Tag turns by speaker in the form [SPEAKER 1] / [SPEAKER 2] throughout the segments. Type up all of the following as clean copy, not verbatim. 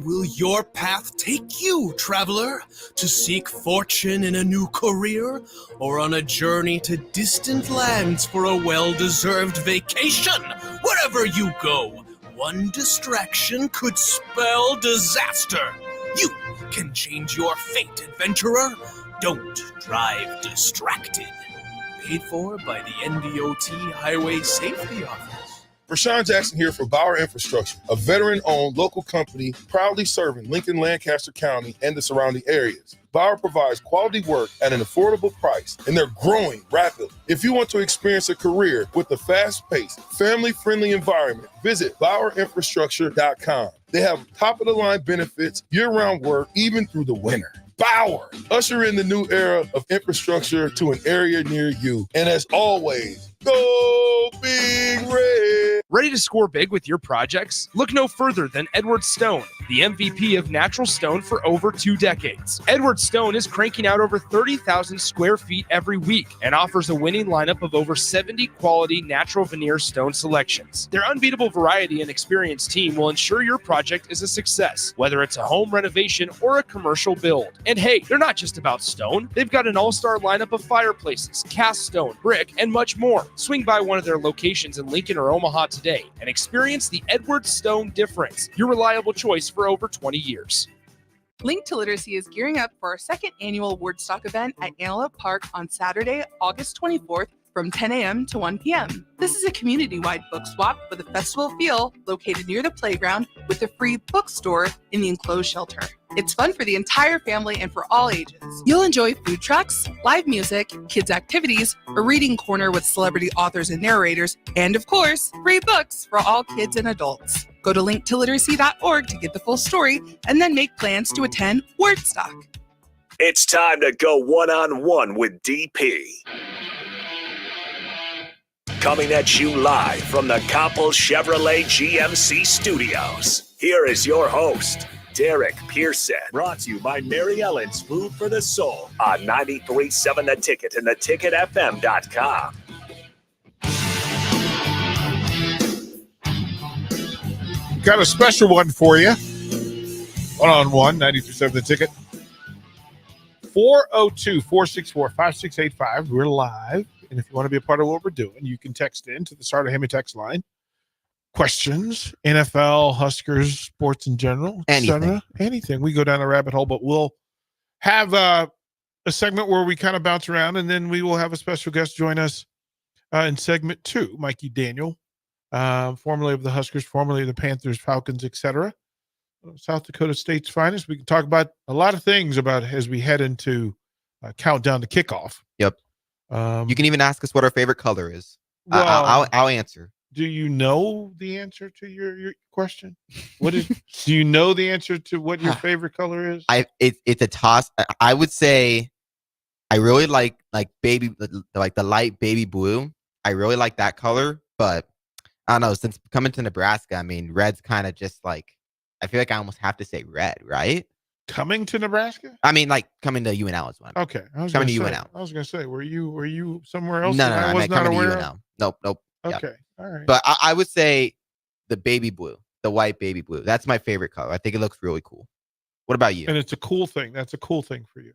[SPEAKER 1] Will your path take you, traveler, to seek fortune in a new career, or on a journey to distant lands for a well-deserved vacation? Wherever you go, one distraction could spell disaster. You can change your fate, adventurer. Don't drive distracted. Paid for by the NDOT Highway Safety Office.
[SPEAKER 2] Rashawn Jackson here for Bauer Infrastructure, a veteran-owned local company proudly serving Lincoln, Lancaster County, and the surrounding areas. Bauer provides quality work at an affordable price, and they're growing rapidly. If you want to experience a career with a fast-paced, family-friendly environment, visit BauerInfrastructure.com. They have top-of-the-line benefits, year-round work, even through the winter. Bauer, usher in the new era of infrastructure to an area near you. And as always, go Big Red.
[SPEAKER 3] Ready to score big with your projects? Look no further than Edward Stone, the MVP of natural stone for over 2 decades. Edward Stone is cranking out over 30,000 square feet every week and offers a winning lineup of over 70 quality natural veneer stone selections. Their unbeatable variety and experienced team will ensure your project is a success, whether it's a home renovation or a commercial build. And hey, they're not just about stone. They've got an all-star lineup of fireplaces, cast stone, brick, and much more. Swing by one of their locations in Lincoln or Omaha today and experience the Edward Stone difference, your reliable choice for over 20 years.
[SPEAKER 4] Link to Literacy is gearing up for our second annual Wordstock event at Antelope Park on Saturday, August 24th from 10 a.m. to 1 p.m. This is a community-wide book swap with a festival feel located near the playground with a free bookstore in the enclosed shelter. It's fun for the entire family and for all ages. You'll enjoy food trucks, live music, kids' activities, a reading corner with celebrity authors and narrators, and of course, free books for all kids and adults. Go to linktoliteracy.org to get the full story and then make plans to attend Wordstock.
[SPEAKER 5] It's time to go one-on-one with DP. Coming at you live from the Coppel Chevrolet GMC studios. Here is your host, Derek Pearson. Brought to you by Mary Ellen's Food for the Soul on 93.7 The Ticket and theticketfm.com.
[SPEAKER 6] Got a special one for you. One-on-one, 93.7 The Ticket. 402-464-5685. We're live. And if you want to be a part of what we're doing, you can text in to the Starter Hemi text line. Questions, NFL, Huskers, sports in general, anything. We go down a rabbit hole, but we'll have a segment where we kind of bounce around, and then we will have a special guest join us in segment 2, Mikey Daniel, formerly of the Huskers, formerly of the Panthers, Falcons, etc. South Dakota State's finest. We can talk about a lot of things about as we head into countdown to kickoff.
[SPEAKER 7] Yep. You can even ask us what our favorite color is.
[SPEAKER 6] Well,
[SPEAKER 7] I'll answer.
[SPEAKER 6] Do you know the answer to your question? Do you know the answer to what your favorite color is?
[SPEAKER 7] It's a toss. I would say I really like baby, like the light baby blue. I really like that color, but I don't know. Since coming to Nebraska, I mean, red's kind of just like, I feel like I almost have to say red, right?
[SPEAKER 6] Coming to Nebraska?
[SPEAKER 7] I mean, like coming to UNL is one.
[SPEAKER 6] Okay,
[SPEAKER 7] coming to UNL.
[SPEAKER 6] I was gonna say, were you somewhere else?
[SPEAKER 7] No,
[SPEAKER 6] I was not
[SPEAKER 7] coming
[SPEAKER 6] aware
[SPEAKER 7] to UNL. Nope.
[SPEAKER 6] Okay,
[SPEAKER 7] Yep.
[SPEAKER 6] All right.
[SPEAKER 7] But I would say the baby blue, the white baby blue. That's my favorite color. I think it looks really cool. What about you?
[SPEAKER 6] And it's a cool thing. That's a cool thing for you.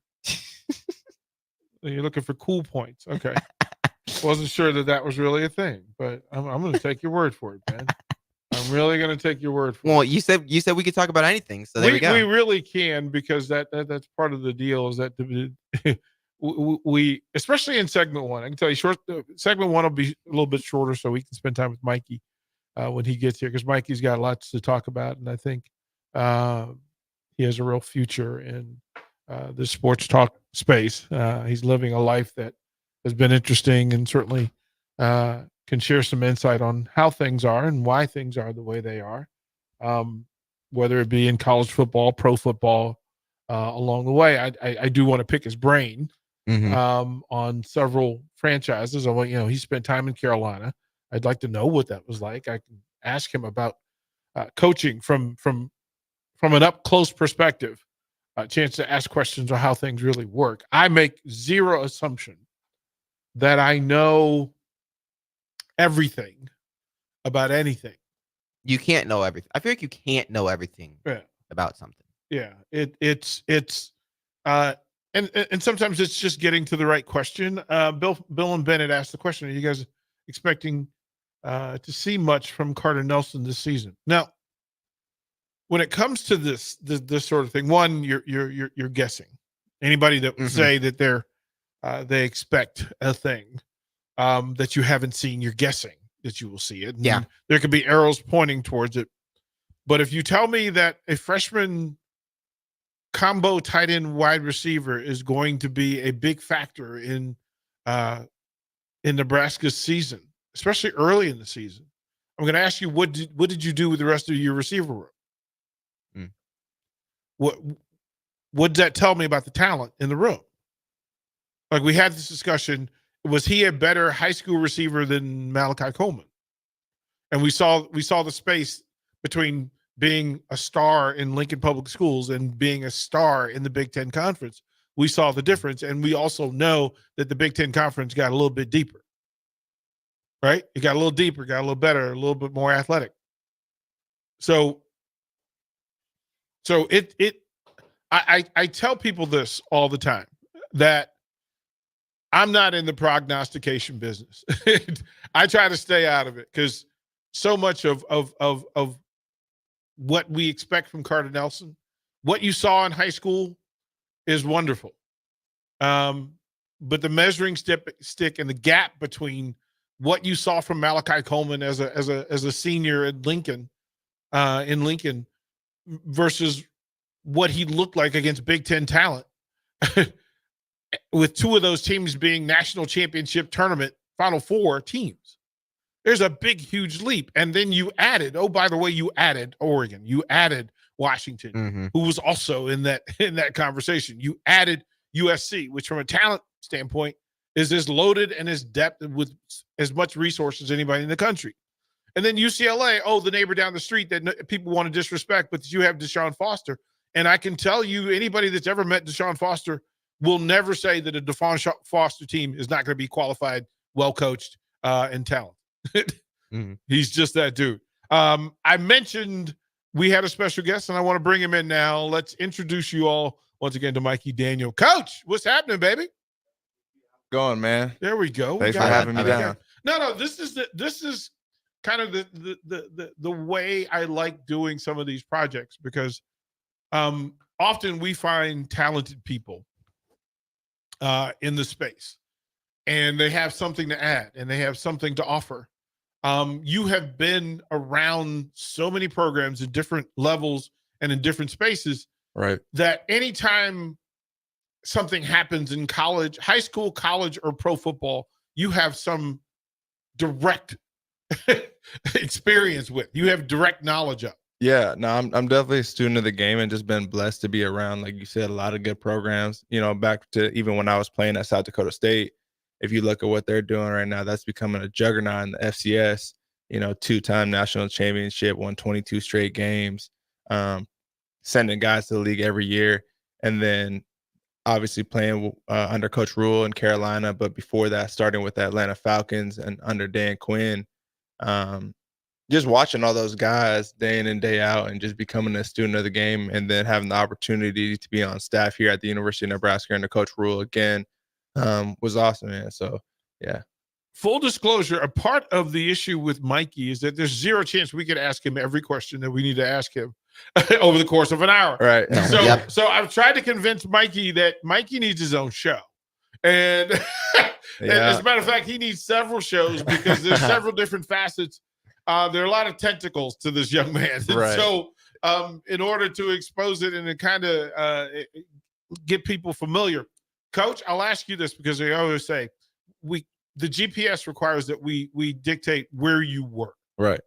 [SPEAKER 6] You're looking for cool points. Okay. Wasn't sure that was really a thing, but I'm going to take your word for it, man. I'm really going to take your word for it.
[SPEAKER 7] Well, you said we could talk about anything, so there we go.
[SPEAKER 6] We really can, because that's part of the deal is that we especially in segment 1. I can tell you, segment 1 will be a little bit shorter, so we can spend time with Mikey when he gets here, because Mikey's got lots to talk about, and I think he has a real future in the sports talk space. He's living a life that has been interesting, and certainly can share some insight on how things are and why things are the way they are, whether it be in college football, pro football, along the way. I do want to pick his brain on several franchises. He spent time in Carolina. I'd like to know what that was like. I can ask him about coaching from an up close perspective, a chance to ask questions on how things really work. I make zero assumption that I know everything about anything.
[SPEAKER 7] You can't know everything. I feel like you can't know everything about something.
[SPEAKER 6] Yeah, it's and sometimes it's just getting to the right question. Bill and Bennett asked the question: are you guys expecting to see much from Carter Nelson this season? Now, when it comes to this sort of thing, one, you're guessing. Anybody that would say that they expect a thing that you haven't seen, you're guessing that you will see it. And there could be arrows pointing towards it. But if you tell me that a freshman combo tight end wide receiver is going to be a big factor in Nebraska's season, especially early in the season, I'm going to ask you, what did you do with the rest of your receiver room? What does that tell me about the talent in the room? Like, we had this discussion. Was he a better high school receiver than Malachi Coleman? And we saw the space between being a star in Lincoln Public Schools and being a star in the Big Ten Conference. We saw the difference. And we also know that the Big Ten Conference got a little bit deeper, right? It got a little deeper, got a little better, a little bit more athletic. I tell people this all the time, that I'm not in the prognostication business. I try to stay out of it, because so much of what we expect from Carter Nelson, what you saw in high school, is wonderful. But the measuring stick and the gap between what you saw from Malachi Coleman as a senior in Lincoln versus what he looked like against Big Ten talent, with two of those teams being national championship tournament Final Four teams. There's a big, huge leap. And then you added, oh, by the way, you added Oregon, you added Washington, who was also in that conversation. You added USC, which from a talent standpoint is as loaded and as depth with as much resource as anybody in the country. And then UCLA, the neighbor down the street that people want to disrespect, but you have Deshaun Foster. And I can tell you, anybody that's ever met Deshaun Foster will never say that a Deshaun Foster team is not going to be qualified, well-coached, and talented. He's just that dude. I mentioned we had a special guest, and I want to bring him in now. Let's introduce you all once again to Mikey Daniel. Coach, what's happening, baby?
[SPEAKER 8] Going, man.
[SPEAKER 6] There we go.
[SPEAKER 8] Thanks for having me down.
[SPEAKER 6] No, this is kind of the way I like doing some of these projects, because often we find talented people in the space, and they have something to add and they have something to offer. You have been around so many programs at different levels and in different spaces,
[SPEAKER 8] right? That
[SPEAKER 6] anytime something happens in college, high school, college, or pro football, you have some direct experience with. You have direct knowledge of.
[SPEAKER 8] Yeah, no, I'm definitely a student of the game, and just been blessed to be around, like you said, a lot of good programs. Back to even when I was playing at South Dakota State, if you look at what they're doing right now, that's becoming a juggernaut in the FCS. 2-time national championship, won 22 straight games, sending guys to the league every year, and then obviously playing under Coach Rule in Carolina, but before that, starting with the Atlanta Falcons and under Dan Quinn. Just watching all those guys day in and day out, and just becoming a student of the game, and then having the opportunity to be on staff here at the University of Nebraska under Coach Rule again was awesome, man. So, yeah.
[SPEAKER 6] Full disclosure, a part of the issue with Mikey is that there's zero chance we could ask him every question that we need to ask him over the course of an hour.
[SPEAKER 8] Right.
[SPEAKER 6] So I've tried to convince Mikey that Mikey needs his own show. And, and as a matter of fact, he needs several shows, because there's several different facets. There are a lot of tentacles to this young man. And
[SPEAKER 8] right.
[SPEAKER 6] So in order to expose it and to kind of get people familiar, Coach, I'll ask you this, because I always say the GPS requires that we dictate where you work.
[SPEAKER 8] Right.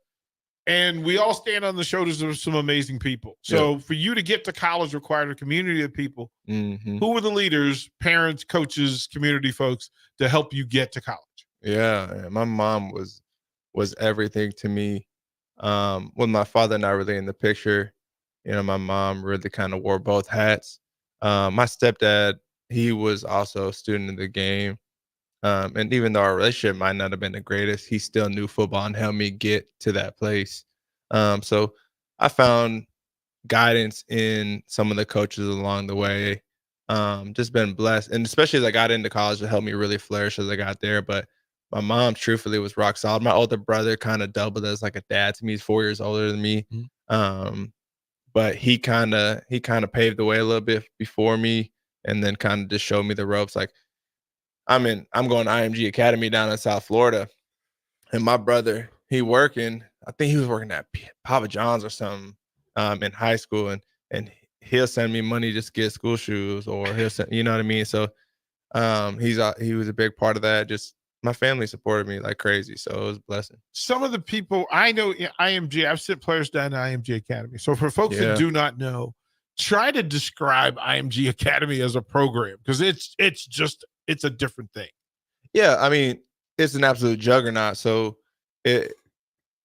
[SPEAKER 6] And we all stand on the shoulders of some amazing people. So for you to get to college required a community of people. Who were the leaders, parents, coaches, community folks to help you get to college?
[SPEAKER 8] Yeah, my mom was everything to me. With my father not really in the picture, my mom really kind of wore both hats. My stepdad, he was also a student of the game. And even though our relationship might not have been the greatest, he still knew football and helped me get to that place. So I found guidance in some of the coaches along the way. Just been blessed, and especially as I got into college, it helped me really flourish as I got there. But my mom, truthfully, was rock solid. My older brother kind of doubled as like a dad to me. He's 4 years older than me. But he kind of paved the way a little bit before me, and then kind of just showed me the ropes. Like I'm going to IMG Academy down in South Florida, and my brother, I think he was working at Papa John's or something in high school, and he'll send me money just to get school shoes, or he'll send, you know what I mean? So he was a big part of that. Just my family supported me like crazy, so it was a blessing.
[SPEAKER 6] Some of the people I know in IMG, I've sent players down to IMG Academy. So for folks that do not know, try to describe IMG Academy as a program, because it's a different thing.
[SPEAKER 8] Yeah, I mean, it's an absolute juggernaut. So it's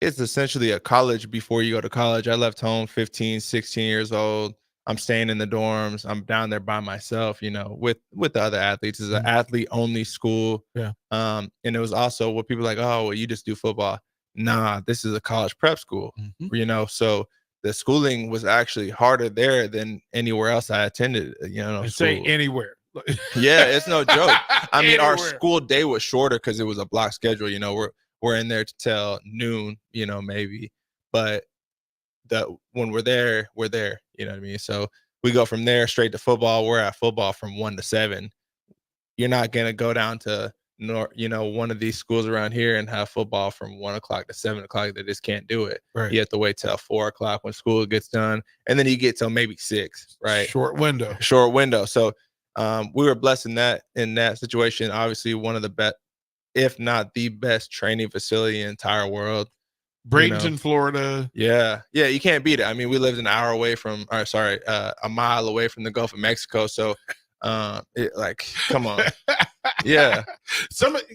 [SPEAKER 8] essentially a college before you go to college. I left home 15, 16 years old. I'm staying in the dorms. I'm down there by myself, with the other athletes. It's an athlete-only school.
[SPEAKER 6] Yeah.
[SPEAKER 8] And it was also what people are like, oh, well, you just do football. Nah, this is a college prep school, so the schooling was actually harder there than anywhere else I attended,
[SPEAKER 6] Say anywhere.
[SPEAKER 8] Yeah, it's no joke. I mean, our
[SPEAKER 6] Anywhere.
[SPEAKER 8] school day was shorter because it was a block schedule. We're in there till noon, maybe. But when we're there, we're there. You know what I mean? So we go from there straight to football. We're at football from 1 to 7. You're not gonna go down to one of these schools around here and have football from 1 o'clock to 7 o'clock. They just can't do it.
[SPEAKER 6] Right.
[SPEAKER 8] You have to wait till 4 o'clock when school gets done, and then you get till maybe 6. Right.
[SPEAKER 6] Short window.
[SPEAKER 8] So we were blessed in that situation. Obviously, one of the best, if not the best, training facility in the entire world.
[SPEAKER 6] Bradenton, Florida.
[SPEAKER 8] Yeah, you can't beat it. I mean, we lived a mile away from the Gulf of Mexico. So, come on. Yeah.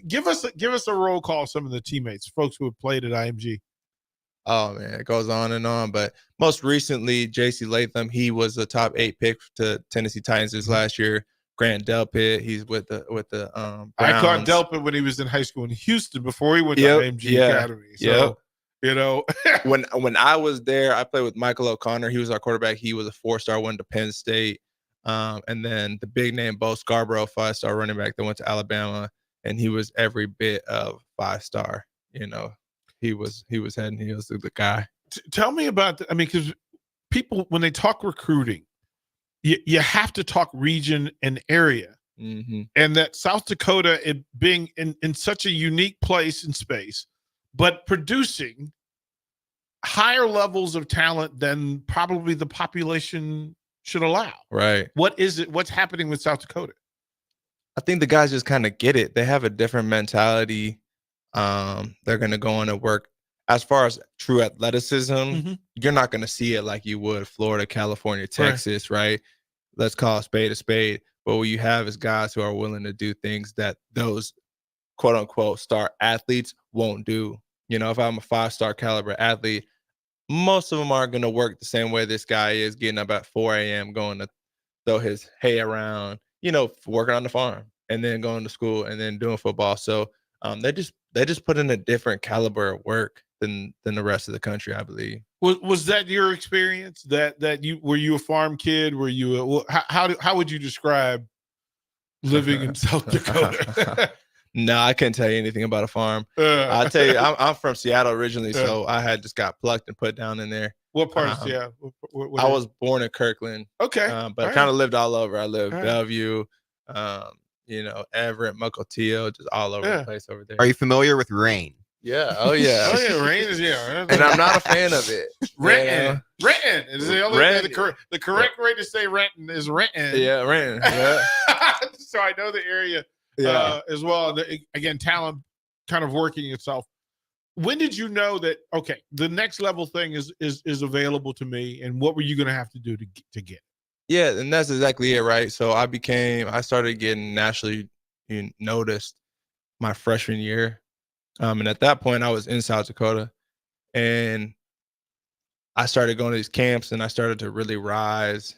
[SPEAKER 6] Give us a roll call. Some of the teammates, folks who have played at IMG.
[SPEAKER 8] Oh man, it goes on and on. But most recently, J.C. Latham, he was a top 8 pick to Tennessee Titans this last year. Grant Delpit, he's with the Browns.
[SPEAKER 6] I caught Delpit when he was in high school in Houston before he went to IMG Academy. So,
[SPEAKER 8] when I was there, I played with Michael O'Connor. He was our quarterback. He was a 4-star, went to Penn State. And then the big name, Bo Scarborough, 5-star running back that went to Alabama, and he was every bit of 5-star. He was head and heels to the guy.
[SPEAKER 6] Tell me about because people, when they talk recruiting, you have to talk region and area. And that South Dakota, it being in such a unique place and space, but producing higher levels of talent than probably the population should allow.
[SPEAKER 8] Right.
[SPEAKER 6] What is it? What's happening with South Dakota?
[SPEAKER 8] I think the guys just kind of get it. They have a different mentality. They're going to go on and work. As far as true athleticism, you're not going to see it like you would Florida, California, Texas, right? Let's call a spade a spade. But what you have is guys who are willing to do things that those quote unquote star athletes won't do. If I'm a 5-star caliber athlete, most of them aren't going to work the same way this guy is, getting up at 4 a.m., going to throw his hay around, working on the farm, and then going to school and then doing football. So they just put in a different caliber of work than the rest of the country, I believe.
[SPEAKER 6] Was that your experience? That you were you a farm kid? Were you how would you describe living in South Dakota?
[SPEAKER 8] No, I couldn't tell you anything about a farm. I'll tell you, I'm from Seattle originally, so I had just got plucked and put down in there.
[SPEAKER 6] What part of Seattle?
[SPEAKER 8] I was born in Kirkland.
[SPEAKER 6] Okay.
[SPEAKER 8] But I kind of lived all over. I lived Bellevue, Everett, Mukilteo, just all over the place over there.
[SPEAKER 7] Are you familiar with rain?
[SPEAKER 8] Yeah. Oh yeah.
[SPEAKER 6] Rain is
[SPEAKER 8] And I'm not a fan of it.
[SPEAKER 6] Renton. Renton is the only the correct way to say Renton is Renton.
[SPEAKER 8] Yeah, Renton. Yeah.
[SPEAKER 6] So I know the area as well. Again, talent kind of working itself. When did you know that the next level thing is available to me, and what were you going to have to do to get it?
[SPEAKER 8] Yeah, and that's exactly it, right? So I started getting nationally noticed my freshman year. And at that point I was in South Dakota, and I started going to these camps, and I started to really rise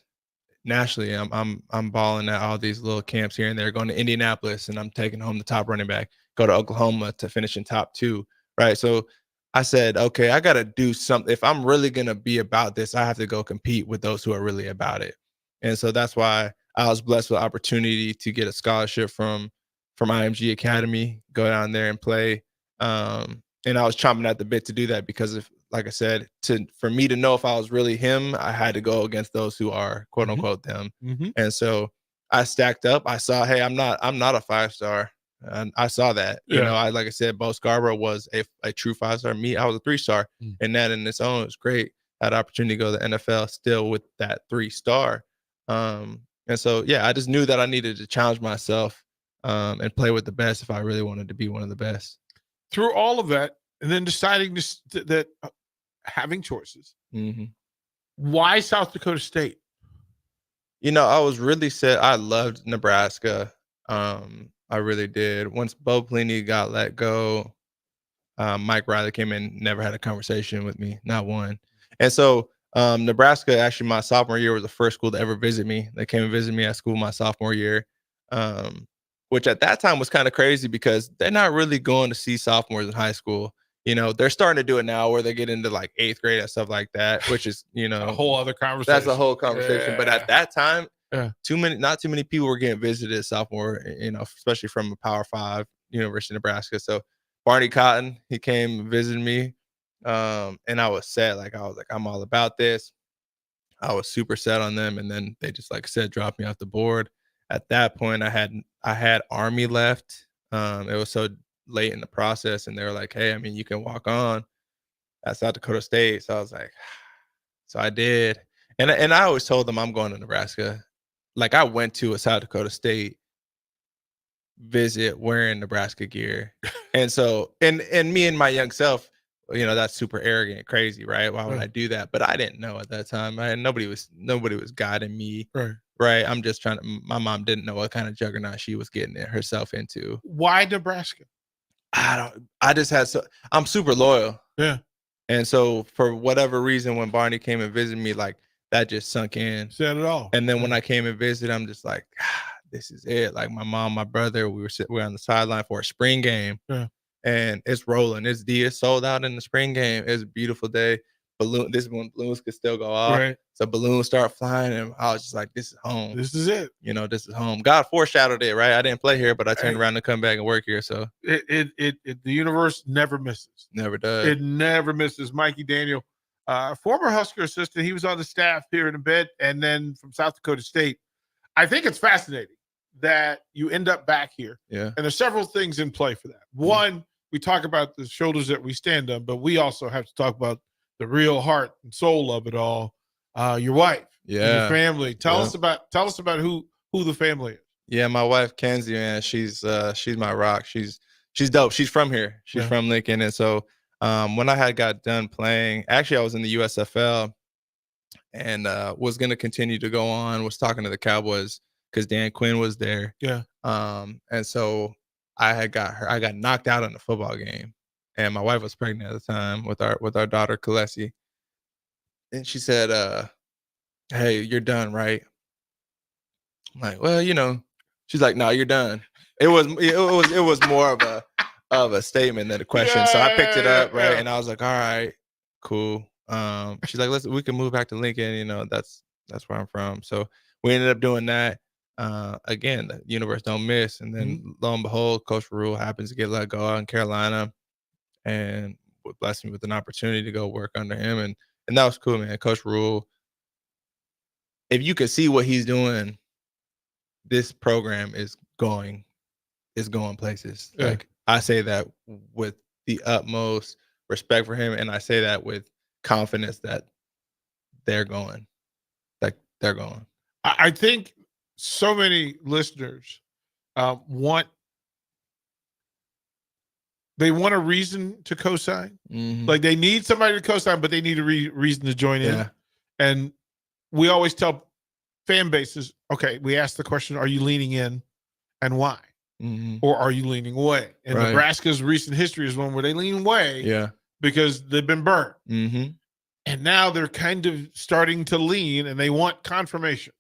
[SPEAKER 8] nationally. I'm balling at all these little camps here and there, going to Indianapolis, and I'm taking home the top running back, go to Oklahoma to finish in top 2. Right. So I said, okay, I got to do something. If I'm really going to be about this, I have to go compete with those who are really about it. And so that's why I was blessed with the opportunity to get a scholarship from IMG Academy, go down there and play. And I was chomping at the bit to do that because if, like I said, for me to know if I was really him, I had to go against those who are quote unquote them. And so I stacked up. I saw, hey, I'm not a 5-star. And I saw that, you know, like I said, Bo Scarborough was a true 5-star. Me, I was a 3-star, and that in its own was great. I had the opportunity to go to the NFL still with that 3-star. And so, yeah, I just knew that I needed to challenge myself and play with the best if I really wanted to be one of the best.
[SPEAKER 6] Through all of that, and then deciding that having choices. Why South Dakota State?
[SPEAKER 8] You know, I was really set. I loved Nebraska. I really did. Once Bo Pelini got let go, Mike Riley came in, never had a conversation with me, not one. And so Nebraska, actually, my sophomore year was the first school to ever visit me. They came and visited me at school my sophomore year, which at that time was kind of crazy because they're not really going to see sophomores in high school. You know, they're starting to do it now where they get into like 8th grade and stuff like that, which is, you know,
[SPEAKER 6] a whole other conversation.
[SPEAKER 8] That's a whole conversation. But at that time,
[SPEAKER 6] not
[SPEAKER 8] too many people were getting visited sophomore, you know, especially from a Power 5 University of Nebraska. So Barney Cotton, he came and visited me. And I was set. I was like, I'm all about this. I was super set on them. And then they just, like I said, dropped me off the board. At that point, I had Army left. It was so late in the process, and they were like, hey, I mean, you can walk on at South Dakota State. So I was like, so I did. And I always told them I'm going to Nebraska. Like, I went to a South Dakota State visit wearing Nebraska gear. And so, and me and my young self, you know, that's super arrogant, crazy, right? Why would I do that? But I didn't know at that time. Nobody was guiding me. Right. I'm just my mom didn't know what kind of juggernaut she was getting herself into.
[SPEAKER 6] Why Nebraska?
[SPEAKER 8] I'm super loyal.
[SPEAKER 6] Yeah.
[SPEAKER 8] And so for whatever reason, when Barney came and visited me, like, that just sunk in.
[SPEAKER 6] Said it all.
[SPEAKER 8] And then when I came and visited, I'm just like, this is it. Like, my mom, my brother, we were on the sideline for a spring game.
[SPEAKER 6] Yeah.
[SPEAKER 8] And it's rolling. It's sold out in the spring game. It's a beautiful day. This is when balloons could still go off.
[SPEAKER 6] Right.
[SPEAKER 8] So balloons start flying, and I was just like, this is home.
[SPEAKER 6] This is it.
[SPEAKER 8] You know, this is home. God foreshadowed it, right? I didn't play here, but I turned around to come back and work here. So
[SPEAKER 6] the universe never misses.
[SPEAKER 8] Never does.
[SPEAKER 6] It never misses. Mikey Daniel, former Husker assistant. He was on the staff here in a bit, and then from South Dakota State. I think it's fascinating that you end up back here.
[SPEAKER 8] Yeah.
[SPEAKER 6] And there's several things in play for that. One, we talk about the shoulders that we stand on, but we also have to talk about the real heart and soul of it all. Your wife, your family. Tell us about who the family is.
[SPEAKER 8] Yeah, my wife Kenzie, man, she's my rock. She's dope. She's from here. She's from Lincoln, and so when I had got done playing, actually I was in the USFL, and was gonna continue to go on. Was talking to the Cowboys because Dan Quinn was there.
[SPEAKER 6] Yeah.
[SPEAKER 8] And so I got knocked out in the football game, and my wife was pregnant at the time with our daughter Kalesi. And she said, hey, you're done, right? I'm like, well, you know. She's like, no, you're done. It was more of a statement than a question. So I picked it up, right? And I was like, all right, cool. She's like, we can move back to Lincoln, you know, that's where I'm from. So we ended up doing that. Again, the universe don't miss. And then lo and behold, Coach Rule happens to get let go out in Carolina, and blessed me with an opportunity to go work under him. And that was cool, man. Coach Rule, if you could see what he's doing, this program is going places.
[SPEAKER 6] Yeah.
[SPEAKER 8] Like, I say that with the utmost respect for him, and I say that with confidence that they're going. Like, they're going.
[SPEAKER 6] I think so many listeners want a reason to co-sign. Like, they need somebody to co-sign, but they need a reason to join in. And we always tell fan bases, okay, we ask the question, are you leaning in and why? Or are you leaning away? And Nebraska's recent history is one where they lean away because they've been burned. And now they're kind of starting to lean, and they want confirmation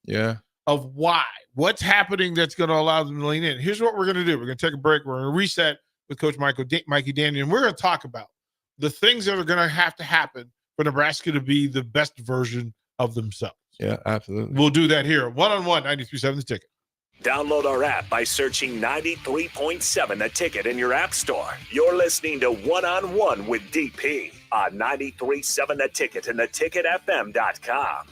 [SPEAKER 6] of why. What's happening that's going to allow them to lean in? Here's what we're going to do. We're going to take a break. We're going to reset with Coach Mikey Daniel, and we're going to talk about the things that are going to have to happen for Nebraska to be the best version of themselves.
[SPEAKER 8] Yeah, absolutely.
[SPEAKER 6] We'll do that here. One-on-one, 93.7 The Ticket.
[SPEAKER 5] Download our app by searching 93.7 The Ticket in your app store. You're listening to One-on-One with DP on 93.7 The Ticket and theticketfm.com.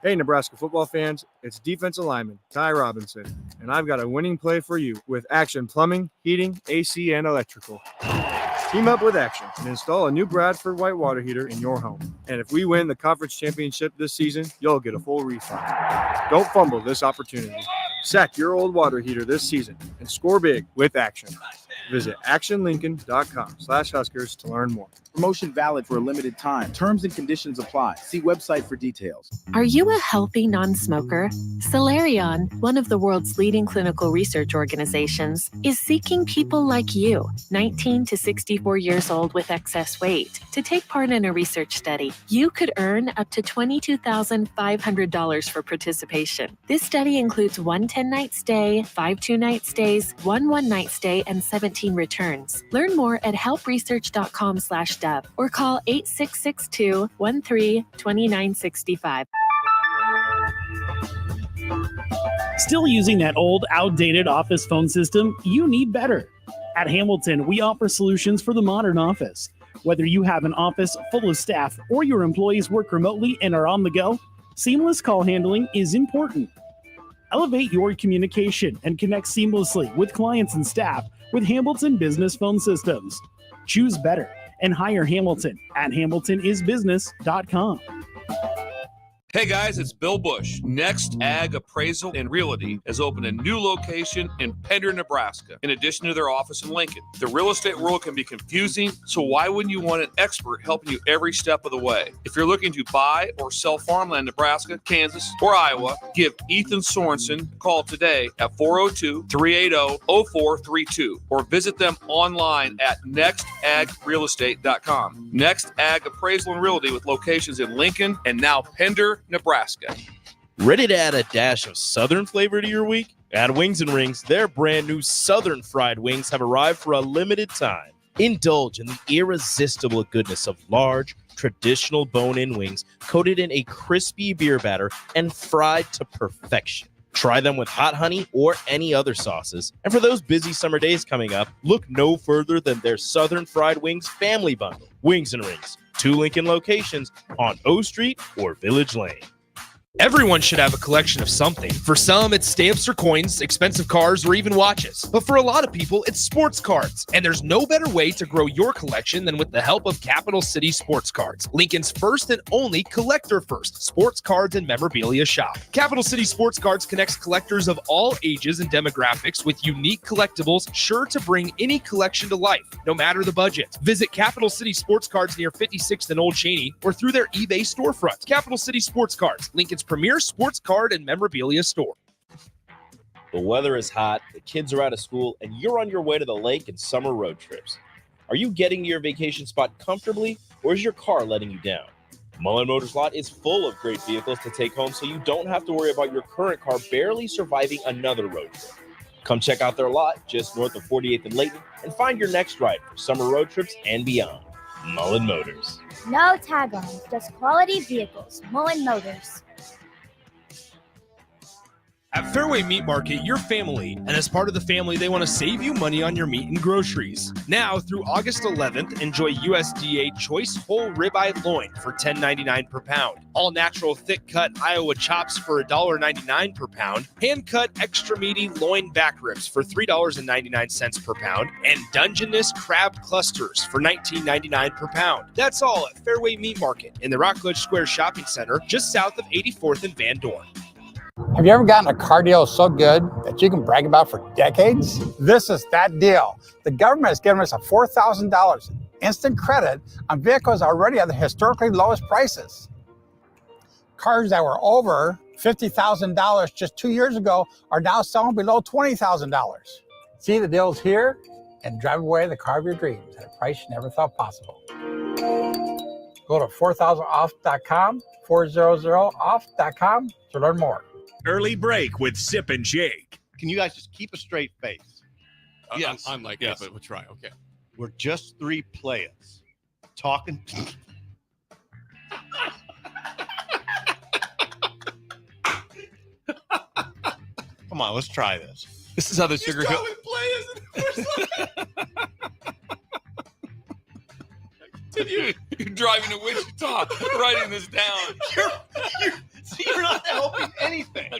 [SPEAKER 9] Hey, Nebraska football fans, it's defensive lineman Ty Robinson, and I've got a winning play for you with Action Plumbing, Heating, AC, and Electrical. Team up with Action and install a new Bradford white water heater in your home. And if we win the conference championship this season, you'll get a full refund. Don't fumble this opportunity. Sack your old water heater this season and score big with Action. Visit actionlincoln.com/Huskers to learn more.
[SPEAKER 10] Promotion valid for a limited time. Terms and conditions apply. See website for details.
[SPEAKER 11] Are you a healthy non-smoker? Solarion, one of the world's leading clinical research organizations, is seeking people like you, 19 to 64 years old with excess weight, to take part in a research study. You could earn up to $22,500 for participation. This study includes 1 10-night stay, 5 2-night stays, 1 one-night stay, and 17 returns. Learn more at helpresearch.com/dub or call 8662-13-2965.
[SPEAKER 12] Still using that old, outdated office phone system? You need better. At Hamilton, we offer solutions for the modern office. Whether you have an office full of staff or your employees work remotely and are on the go, seamless call handling is important. Elevate your communication and connect seamlessly with clients and staff with Hamilton Business Phone Systems. Choose better and hire Hamilton at hamiltonisbusiness.com.
[SPEAKER 13] Hey guys, it's Bill Bush. Next Ag Appraisal and Realty has opened a new location in Pender, Nebraska, in addition to their office in Lincoln. The real estate world can be confusing, so why wouldn't you want an expert helping you every step of the way? If you're looking to buy or sell farmland in Nebraska, Kansas, or Iowa, give Ethan Sorensen a call today at 402-380-0432 or visit them online at nextagrealestate.com. Next Ag Appraisal and Realty with locations in Lincoln and now Pender, Nebraska.
[SPEAKER 14] Ready to add a dash of Southern flavor to your week? At Wings and Rings, their brand new Southern fried wings have arrived for a limited time. Indulge in the irresistible goodness of large, traditional bone-in wings coated in a crispy beer batter and fried to perfection. Try them with hot honey or any other sauces. And for those busy summer days coming up, look no further than their Southern Fried Wings Family Bundle. Wings and Rings, 2 Lincoln locations on O Street or Village Lane.
[SPEAKER 3] Everyone should have a collection of something. For some, it's stamps or coins, expensive cars, or even watches. But for a lot of people, it's sports cards. And there's no better way to grow your collection than with the help of Capital City Sports Cards, Lincoln's first and only collector-first sports cards and memorabilia shop. Capital City Sports Cards connects collectors of all ages and demographics with unique collectibles sure to bring any collection to life, no matter the budget. Visit Capital City Sports Cards near 56th and Old Cheney or through their eBay storefront. Capital City Sports Cards, Lincoln's premier sports card and memorabilia store.
[SPEAKER 14] The weather is hot, the kids are out of school, and you're on your way to the lake and summer road trips. Are you getting to your vacation spot comfortably, or is your car letting you down? Mullen Motors Lot is full of great vehicles to take home, so you don't have to worry about your current car barely surviving another road trip. Come check out their lot just north of 48th and Layton and find your next ride for summer road trips and beyond. Mullen Motors.
[SPEAKER 15] No tag-ons, just quality vehicles. Mullen Motors.
[SPEAKER 3] At Fairway Meat Market, your family, and as part of the family, they want to save you money on your meat and groceries. Now, through August 11th, enjoy USDA Choice Whole Ribeye Loin for $10.99 per pound. All natural thick-cut Iowa chops for $1.99 per pound. Hand-cut extra meaty loin back ribs for $3.99 per pound. And Dungeness crab clusters for $19.99 per pound. That's all at Fairway Meat Market in the Rockledge Square Shopping Center, just south of 84th and Van Dorn.
[SPEAKER 16] Have you ever gotten a car deal so good that you can brag about for decades? This is that deal. The government has given us a $4,000 instant credit on vehicles already at the historically lowest prices. Cars that were over $50,000 just 2 years ago are now selling below $20,000. See the deals here and drive away the car of your dreams at a price you never thought possible. Go to 4000off.com, 400off.com to learn more.
[SPEAKER 5] Early break with Sip and Jake.
[SPEAKER 17] Can you guys just keep a straight face? Yes.
[SPEAKER 18] Unlikely,
[SPEAKER 17] Yes.
[SPEAKER 18] but we'll try. Okay.
[SPEAKER 17] We're just three players talking. Come on, let's try this.
[SPEAKER 18] This is how the Sugar Hill. You're driving to Wichita, writing this down.
[SPEAKER 17] You're not helping anything.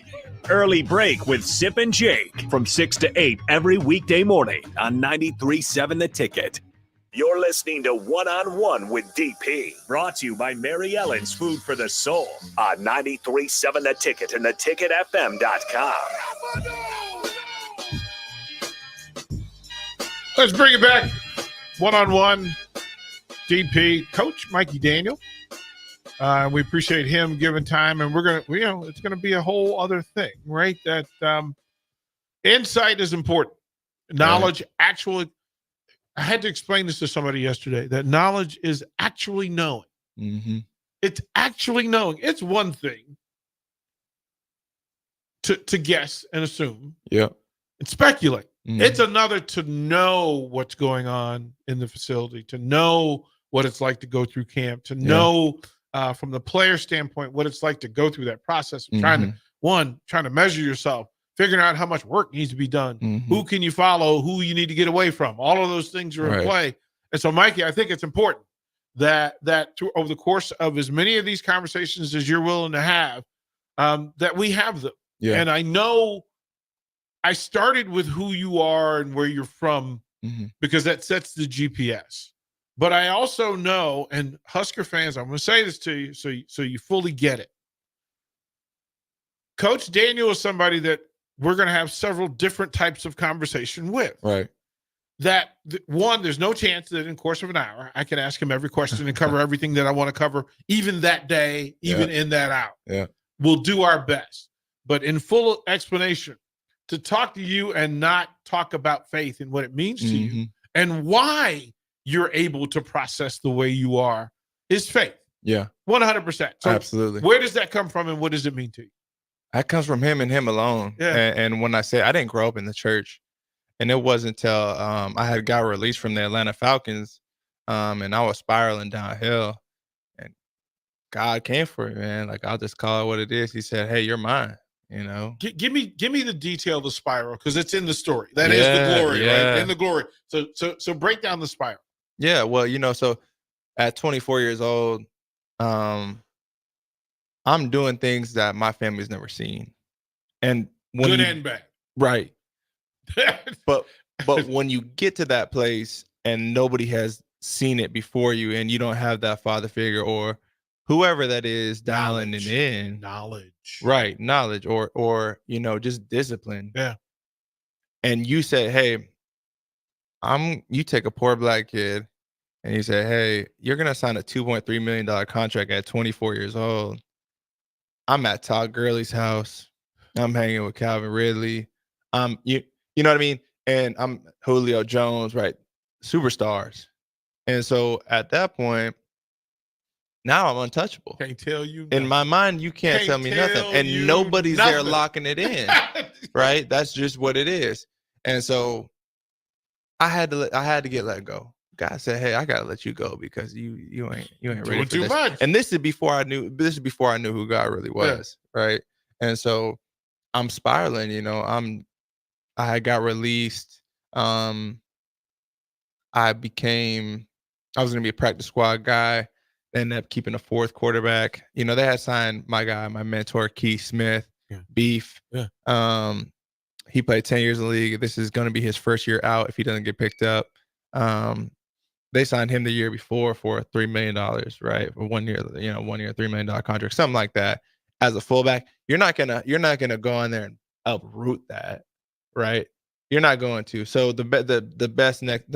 [SPEAKER 5] Early Break with Sip and Jake from 6 to 8 every weekday morning on 93.7 The Ticket. You're listening to One on One with DP, brought to you by Mary Ellen's Food for the Soul on 93.7 The Ticket and theticketfm.com.
[SPEAKER 6] Let's bring it back. One-on-one. DP, Coach Mikey Daniel. We appreciate him giving time, and we're gonna, it's gonna be a whole other thing, right? That insight is important. Knowledge, actually, I had to explain this to somebody yesterday. That knowledge is actually knowing.
[SPEAKER 8] Mm-hmm.
[SPEAKER 6] It's actually knowing. It's one thing to guess and assume.
[SPEAKER 8] Yeah.
[SPEAKER 6] And speculate.
[SPEAKER 8] Mm-hmm.
[SPEAKER 6] It's another to know what's going on in the facility, to know what it's like to go through camp, to know from the player standpoint what it's like to go through that process of trying to measure yourself, figuring out how much work needs to be done, who can you follow, who you need to get away from. All of those things are in play. And so, Mikey, I think it's important that over the course of as many of these conversations as you're willing to have, that we have them.
[SPEAKER 8] Yeah.
[SPEAKER 6] And I know I started with who you are and where you're from because that sets the GPS. But I also know, and Husker fans, I'm going to say this to you so you fully get it. Coach Daniel is somebody that we're going to have several different types of conversation with.
[SPEAKER 8] Right.
[SPEAKER 6] One, there's no chance that in the course of an hour, I can ask him every question and cover everything that I want to cover, even that day, even in that hour.
[SPEAKER 8] Yeah.
[SPEAKER 6] We'll do our best. But in full explanation, to talk to you and not talk about faith and what it means to you and why you're able to process the way you are is faith.
[SPEAKER 8] Yeah.
[SPEAKER 6] 100%. So
[SPEAKER 8] absolutely.
[SPEAKER 6] Where does that come from and what does it mean to you?
[SPEAKER 8] That comes from him and him alone.
[SPEAKER 6] Yeah.
[SPEAKER 8] And when I say I didn't grow up in the church, and it wasn't until I had got released from the Atlanta Falcons, and I was spiraling downhill, and God came for me, man. Like, I'll just call it what it is. He said, "Hey, you're mine." You know,
[SPEAKER 6] give me the detail of the spiral because it's in the story. That is the glory, right? In the glory. So break down the spiral.
[SPEAKER 8] Yeah, well, so at 24 years old, I'm doing things that my family's never seen, and
[SPEAKER 6] good and bad,
[SPEAKER 8] right? but when you get to that place and nobody has seen it before you, and you don't have that father figure or whoever that is dialing it in, right? Knowledge or just discipline.
[SPEAKER 6] Yeah.
[SPEAKER 8] And you say, "Hey, you take a poor black kid and you say, hey, you're going to sign a $2.3 million contract at 24 years old. I'm at Todd Gurley's house. I'm hanging with Calvin Ridley. You know what I mean? And I'm Julio Jones, right? Superstars. And so at that point, now I'm untouchable.
[SPEAKER 6] Can't tell you
[SPEAKER 8] nothing. In my mind, you can't tell me nothing. And nobody's there locking it in. Right? That's just what it is. And so I had to get let go. God said, "Hey, I gotta let you go because you ain't ready for
[SPEAKER 6] too
[SPEAKER 8] this."
[SPEAKER 6] much.
[SPEAKER 8] And this is before I knew who God really was, right? And so I'm spiraling. I had got released. I was gonna be a practice squad guy. Ended up keeping a fourth quarterback. They had signed my guy, my mentor, Keith Smith, Beef.
[SPEAKER 6] Yeah.
[SPEAKER 8] He played 10 years in the league. This is going to be his first year out if he doesn't get picked up. They signed him the year before for $3 million, right? For 1 year, $3 million contract, something like that. As a fullback, you're not gonna go in there and uproot that, right? You're not going to. So the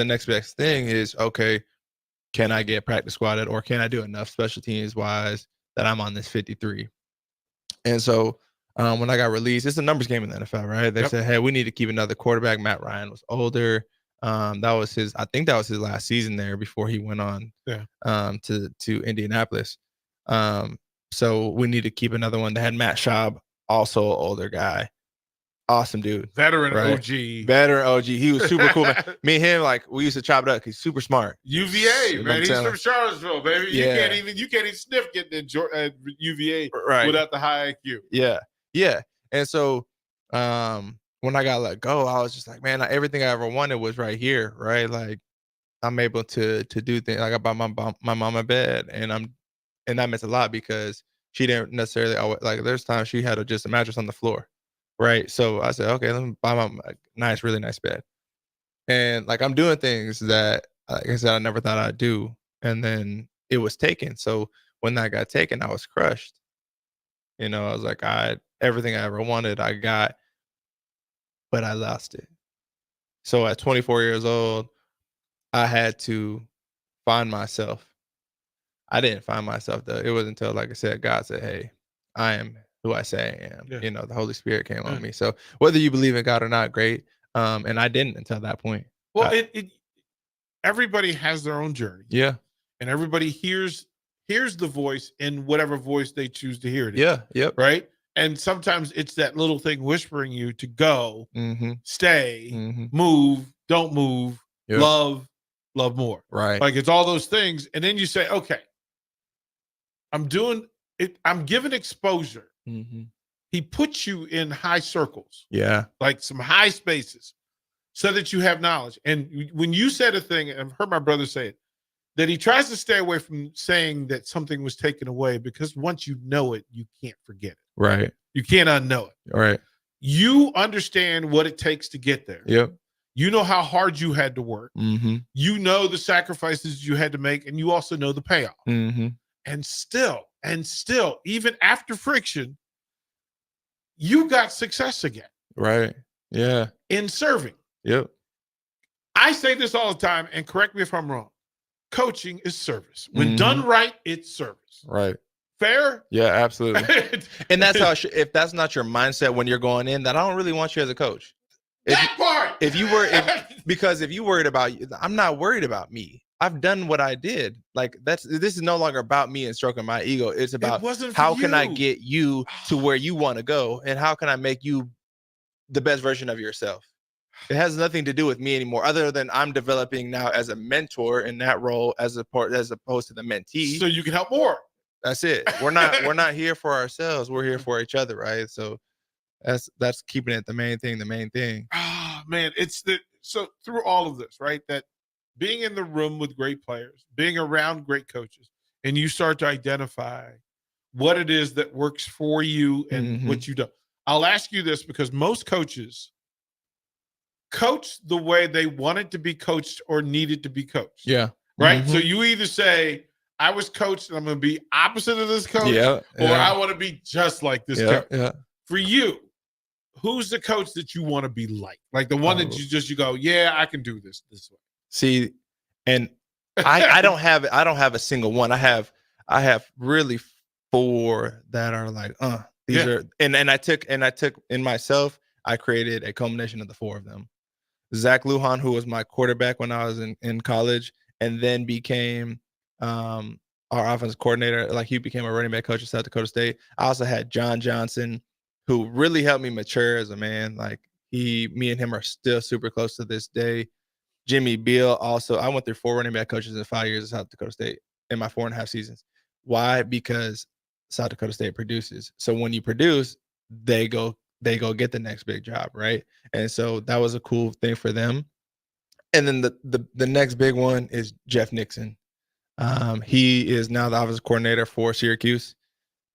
[SPEAKER 8] next best thing is, okay, can I get practice squatted or can I do enough special teams wise that I'm on this 53? And so when I got released, it's a numbers game in the NFL, right? They said, "Hey, we need to keep another quarterback." Matt Ryan was older. I think that was his last season there before he went on to Indianapolis. So we need to keep another one. They had Matt Schaub, also an older guy. Awesome dude.
[SPEAKER 6] Veteran
[SPEAKER 8] Right.
[SPEAKER 6] OG.
[SPEAKER 8] Veteran OG. He was super cool, man. Me and him, like, we used to chop it up. He's super smart.
[SPEAKER 6] UVA,
[SPEAKER 8] I'm
[SPEAKER 6] man. He's
[SPEAKER 8] telling-
[SPEAKER 6] from Charlottesville, baby.
[SPEAKER 8] Yeah.
[SPEAKER 6] You can't even sniff getting in UVA
[SPEAKER 8] Right.
[SPEAKER 6] without the high IQ.
[SPEAKER 8] Yeah. Yeah. And so when I got let go, I was just like, man, everything I ever wanted was right here, right? Like I'm able to do things. Like I bought my mom a bed, and that meant a lot because she didn't necessarily always, like there's times she had just a mattress on the floor, right? So I said, okay, let me buy my really nice bed. And like I'm doing things that, like I said, I never thought I'd do, and then it was taken. So when that got taken, I was crushed. You know, I was like, everything I ever wanted, I got, but I lost it. So at 24 years old, I had to find myself. I didn't find myself though. It wasn't until, like I said, God said, hey, I am who I say I am.
[SPEAKER 6] Yeah.
[SPEAKER 8] You know, the Holy Spirit came on me. So whether you believe in God or not, great. And I didn't until that point.
[SPEAKER 6] Well, everybody has their own journey.
[SPEAKER 8] Yeah.
[SPEAKER 6] And everybody hears the voice in whatever voice they choose to hear it in.
[SPEAKER 8] Yeah. Yep.
[SPEAKER 6] Right. And sometimes it's that little thing whispering you to go, stay, move, don't move,
[SPEAKER 8] Yep.
[SPEAKER 6] love more.
[SPEAKER 8] Right.
[SPEAKER 6] Like it's all those things. And then you say, okay, I'm doing it. I'm giving exposure. He puts you in high circles,
[SPEAKER 8] Yeah.
[SPEAKER 6] like some high spaces, so that you have knowledge. And when you said a thing, and I've heard my brother say it, that he tries to stay away from saying that something was taken away, because once you know it, you can't forget it.
[SPEAKER 8] Right.
[SPEAKER 6] You can't unknow it.
[SPEAKER 8] Right.
[SPEAKER 6] You understand what it takes to get there.
[SPEAKER 8] Yep.
[SPEAKER 6] You know how hard you had to work. You know the sacrifices you had to make, and you also know the payoff. And still, even after friction, you got success again
[SPEAKER 8] Right. Yeah.
[SPEAKER 6] in serving.
[SPEAKER 8] Yep.
[SPEAKER 6] I say this all the time, and correct me if I'm wrong. Coaching is service. When done right, it's service.
[SPEAKER 8] Right.
[SPEAKER 6] Fair?
[SPEAKER 8] Yeah, absolutely. And that's how, if that's not your mindset when you're going in, then I don't really want you as a coach. If you worried about, I'm not worried about me. I've done what I did. Like this is no longer about me and stroking my ego. It's about
[SPEAKER 6] wasn't for
[SPEAKER 8] how can I
[SPEAKER 6] you.
[SPEAKER 8] get you to where you want to go, and how can I make you the best version of yourself. It has nothing to do with me anymore, other than I'm developing now as a mentor in that role as opposed to the mentee.
[SPEAKER 6] So you can help more.
[SPEAKER 8] That's it. We're not here for ourselves. We're here for each other, right? So that's keeping it the main thing.
[SPEAKER 6] Ah, man, so through all of this, right? That being in the room with great players, being around great coaches, and you start to identify what it is that works for you and what you don't. I'll ask you this, because most coaches coach the way they wanted to be coached or needed to be coached.
[SPEAKER 8] Yeah.
[SPEAKER 6] Right. So you either say, I was coached and I'm going to be opposite of this coach, or I want to be just like this coach.
[SPEAKER 8] Yeah.
[SPEAKER 6] For you, who's the coach that you want to be like? Like the one that you go, yeah, I can do this way.
[SPEAKER 8] See, and I don't have a single one. I have really 4 that are like, these are, and I took in myself, I created a culmination of the 4 of them. Zach Lujan, who was my quarterback when I was in college, and then became our offensive coordinator. Like he became a running back coach at South Dakota State. I also had John Johnson, who really helped me mature as a man. Like me and him are still super close to this day. Jimmy Beal also. I went through 4 running back coaches in 5 years at South Dakota State in my 4.5 seasons. Why? Because South Dakota State produces. So when you produce, they go get the next big job, right? And so that was a cool thing for them. And then the next big one is Jeff Nixon. He is now the offensive coordinator for Syracuse.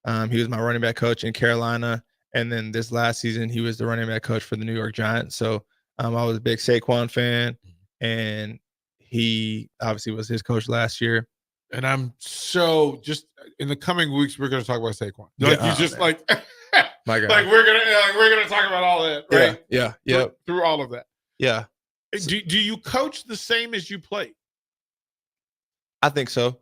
[SPEAKER 8] He was my running back coach in Carolina, and then this last season he was the running back coach for the New York Giants. So I was a big Saquon fan, and he obviously was his coach last year.
[SPEAKER 6] And I'm so just in the coming weeks we're going to talk about Saquon.
[SPEAKER 8] Yeah,
[SPEAKER 6] Like you just
[SPEAKER 8] man.
[SPEAKER 6] like
[SPEAKER 8] My God.
[SPEAKER 6] like we're gonna talk about all that, right?
[SPEAKER 8] Yeah.
[SPEAKER 6] Through all of that.
[SPEAKER 8] Yeah.
[SPEAKER 6] Do you coach the same as you play?
[SPEAKER 8] I think so.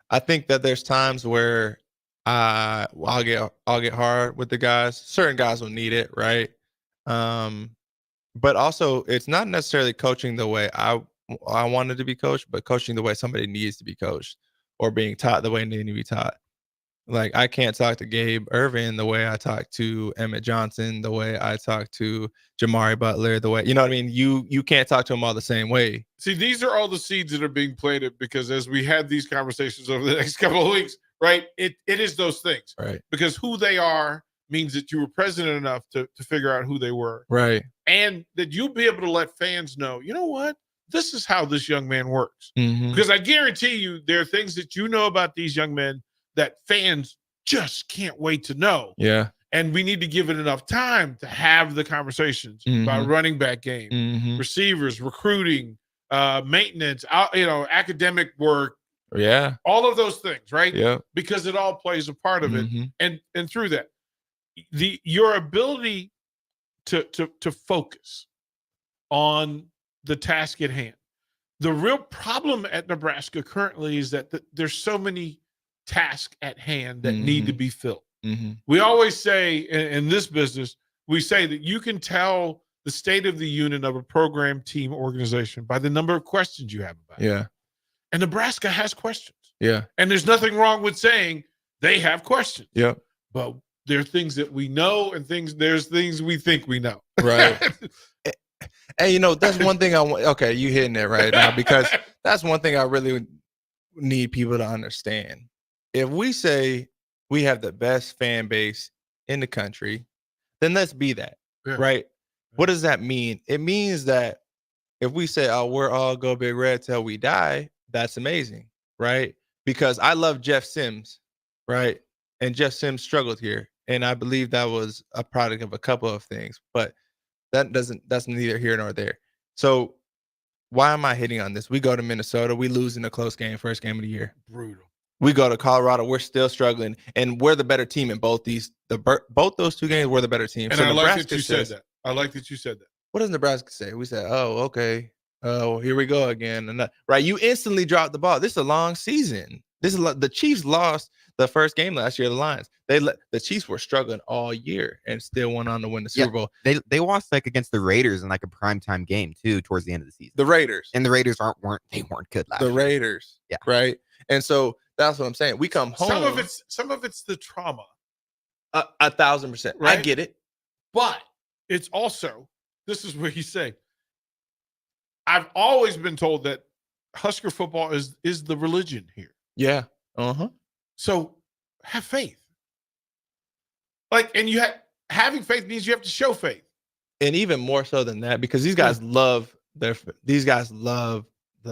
[SPEAKER 8] I think that there's times where I'll get hard with the guys. Certain guys will need it, right? But also it's not necessarily coaching the way I wanted to be coached, but coaching the way somebody needs to be coached, or being taught the way they need to be taught. Like I can't talk to Gabe Irvin the way I talk to Emmett Johnson, the way I talk to Jamari Butler, the way, you know what I mean? You can't talk to them all the same way.
[SPEAKER 6] See, these are all the seeds that are being planted because as we had these conversations over the next couple of weeks, right? It is those things.
[SPEAKER 8] Right.
[SPEAKER 6] Because who they are means that you were present enough to figure out who they were.
[SPEAKER 8] Right.
[SPEAKER 6] And that you'll be able to let fans know, you know what? This is how this young man works.
[SPEAKER 8] Mhm.
[SPEAKER 6] Because I guarantee you there are things that you know about these young men that fans just can't wait to know.
[SPEAKER 8] Yeah.
[SPEAKER 6] And we need to give it enough time to have the conversations about
[SPEAKER 8] Mhm.
[SPEAKER 6] running back game,
[SPEAKER 8] Mhm.
[SPEAKER 6] receivers, recruiting, maintenance, academic work,
[SPEAKER 8] Yeah.
[SPEAKER 6] all of those things, right?
[SPEAKER 8] Yeah.
[SPEAKER 6] Because it all plays a part of it.
[SPEAKER 8] Mhm.
[SPEAKER 6] And through that, your ability to focus on the task at hand. The real problem at Nebraska currently is that there's so many tasks at hand that need to be filled.
[SPEAKER 8] Mhm.
[SPEAKER 6] We always say in this business, we say that you can tell the state of the union of a program, team, organization by the number of questions you have about it.
[SPEAKER 8] Yeah.
[SPEAKER 6] And Nebraska has questions.
[SPEAKER 8] Yeah.
[SPEAKER 6] And there's nothing wrong with saying they have questions.
[SPEAKER 8] Yep.
[SPEAKER 6] But there are things that we know and there's things we think we know.
[SPEAKER 8] Right. And you know, that's one thing I want. Okay, you hitting it right now because that's one thing I really need people to understand. If we say we have the best fan base in the country, then let's be that.
[SPEAKER 6] Yeah.
[SPEAKER 8] Right? What does that mean? It means that if we say, "Oh, we're all go Big Red till we die," that's amazing, right? Because I love Jeff Sims, right? And Jeff Sims struggled here, and I believe that was a product of a couple of things, but that's neither here nor there. So why am I hitting on this? We go to Minnesota, we lose in a close game, first game of the year.
[SPEAKER 6] Brutal.
[SPEAKER 8] We go to Colorado, we're still struggling, and we're the better team in both both those two games. We're the better team.
[SPEAKER 6] And
[SPEAKER 8] So
[SPEAKER 6] I like that
[SPEAKER 8] Nebraska
[SPEAKER 6] you said
[SPEAKER 8] says-
[SPEAKER 6] that. I like that you said that.
[SPEAKER 8] What does Nebraska say? We say, "Oh, okay, oh, here we go again," and right. You instantly drop the ball. This is a long season. The Chiefs lost the first game last year. The Lions. The Chiefs were struggling all year and still went on to win the Super Bowl.
[SPEAKER 7] They lost like against the Raiders in like a primetime game too towards the end of the season.
[SPEAKER 8] The Raiders.
[SPEAKER 7] And the Raiders weren't good last
[SPEAKER 8] The
[SPEAKER 7] year.
[SPEAKER 8] Raiders.
[SPEAKER 7] Yeah.
[SPEAKER 8] Right. And so that's what I'm saying. We come home.
[SPEAKER 6] Some of it's the trauma.
[SPEAKER 8] 1,000%. I
[SPEAKER 6] Right?
[SPEAKER 8] get it.
[SPEAKER 6] But it's also, this is what he's saying. I've always been told that Husker football is the religion here.
[SPEAKER 8] Yeah. Uh-huh.
[SPEAKER 6] So have faith. And having faith means you have to show faith.
[SPEAKER 8] And even more so than that, because these guys love the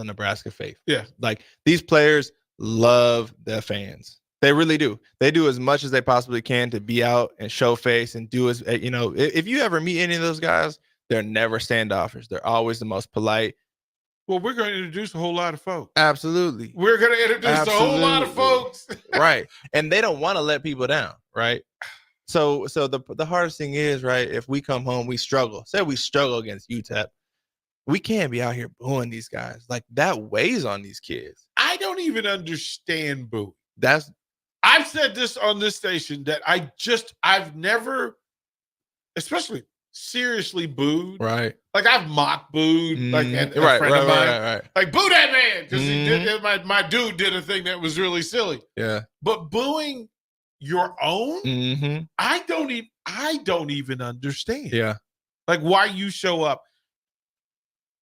[SPEAKER 8] Nebraska faith.
[SPEAKER 6] Yeah.
[SPEAKER 8] Like these players love their fans. They really do. They do as much as they possibly can to be out and show face and do as, you know, if you ever meet any of those guys, they're never standoffish. They're always the most polite.
[SPEAKER 6] Well, we're going to introduce a whole lot of folks.
[SPEAKER 8] Absolutely.
[SPEAKER 6] We're going to introduce a whole lot of folks.
[SPEAKER 8] Right. And they don't want to let people down. Right. So the hardest thing is, right, if we come home, we struggle. Say we struggle against UTEP. We can't be out here booing these guys. Like that weighs on these kids.
[SPEAKER 6] I don't even understand boo.
[SPEAKER 8] I've
[SPEAKER 6] said this on this station that I've never, especially seriously booed.
[SPEAKER 8] Right.
[SPEAKER 6] Like I've mock booed, like at a
[SPEAKER 8] Right,
[SPEAKER 6] friend
[SPEAKER 8] right,
[SPEAKER 6] of mine.
[SPEAKER 8] right.
[SPEAKER 6] Like boo that man because he did my dude did a thing that was really silly.
[SPEAKER 8] Yeah.
[SPEAKER 6] But booing your own,
[SPEAKER 8] Mm-hmm.
[SPEAKER 6] I don't even understand.
[SPEAKER 8] Yeah.
[SPEAKER 6] Like why you show up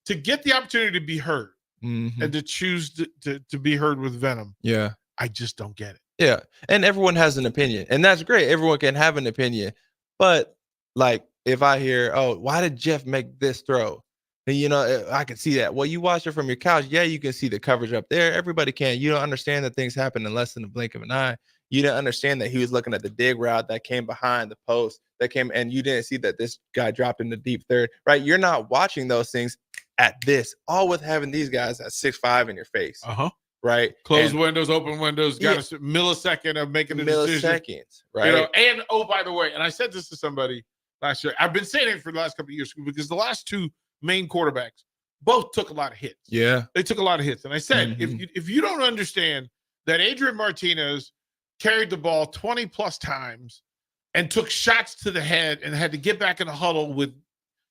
[SPEAKER 6] to get the opportunity to be heard
[SPEAKER 8] Mm-hmm.
[SPEAKER 6] and to choose to be heard with venom.
[SPEAKER 8] Yeah.
[SPEAKER 6] I just don't get it.
[SPEAKER 8] Yeah. And everyone has an opinion. And that's great. Everyone can have an opinion. But like if I hear, "Oh, why did Jeff make this throw?" And you know, I can see that. Well, you watch it from your couch. Yeah, you can see the coverage up there. Everybody can. You don't understand that things happen in less than a blink of an eye. You didn't understand that he was looking at the dig route that came behind the post that came, and you didn't see that this guy dropped in the deep third, right? You're not watching those things at this, all with having these guys at 6'5" in your face.
[SPEAKER 6] Uh-huh.
[SPEAKER 8] Right.
[SPEAKER 6] Closed windows, open windows, got a millisecond of making a decision.
[SPEAKER 8] Milliseconds, right?
[SPEAKER 6] You know, and oh, by the way, and I said this to somebody last year. I've been saying it for the last couple of years because the last two main quarterbacks both took a lot of hits.
[SPEAKER 8] Yeah.
[SPEAKER 6] They took a lot of hits. And I said, if you don't understand that Adrian Martinez carried the ball 20 plus times and took shots to the head and had to get back in the huddle with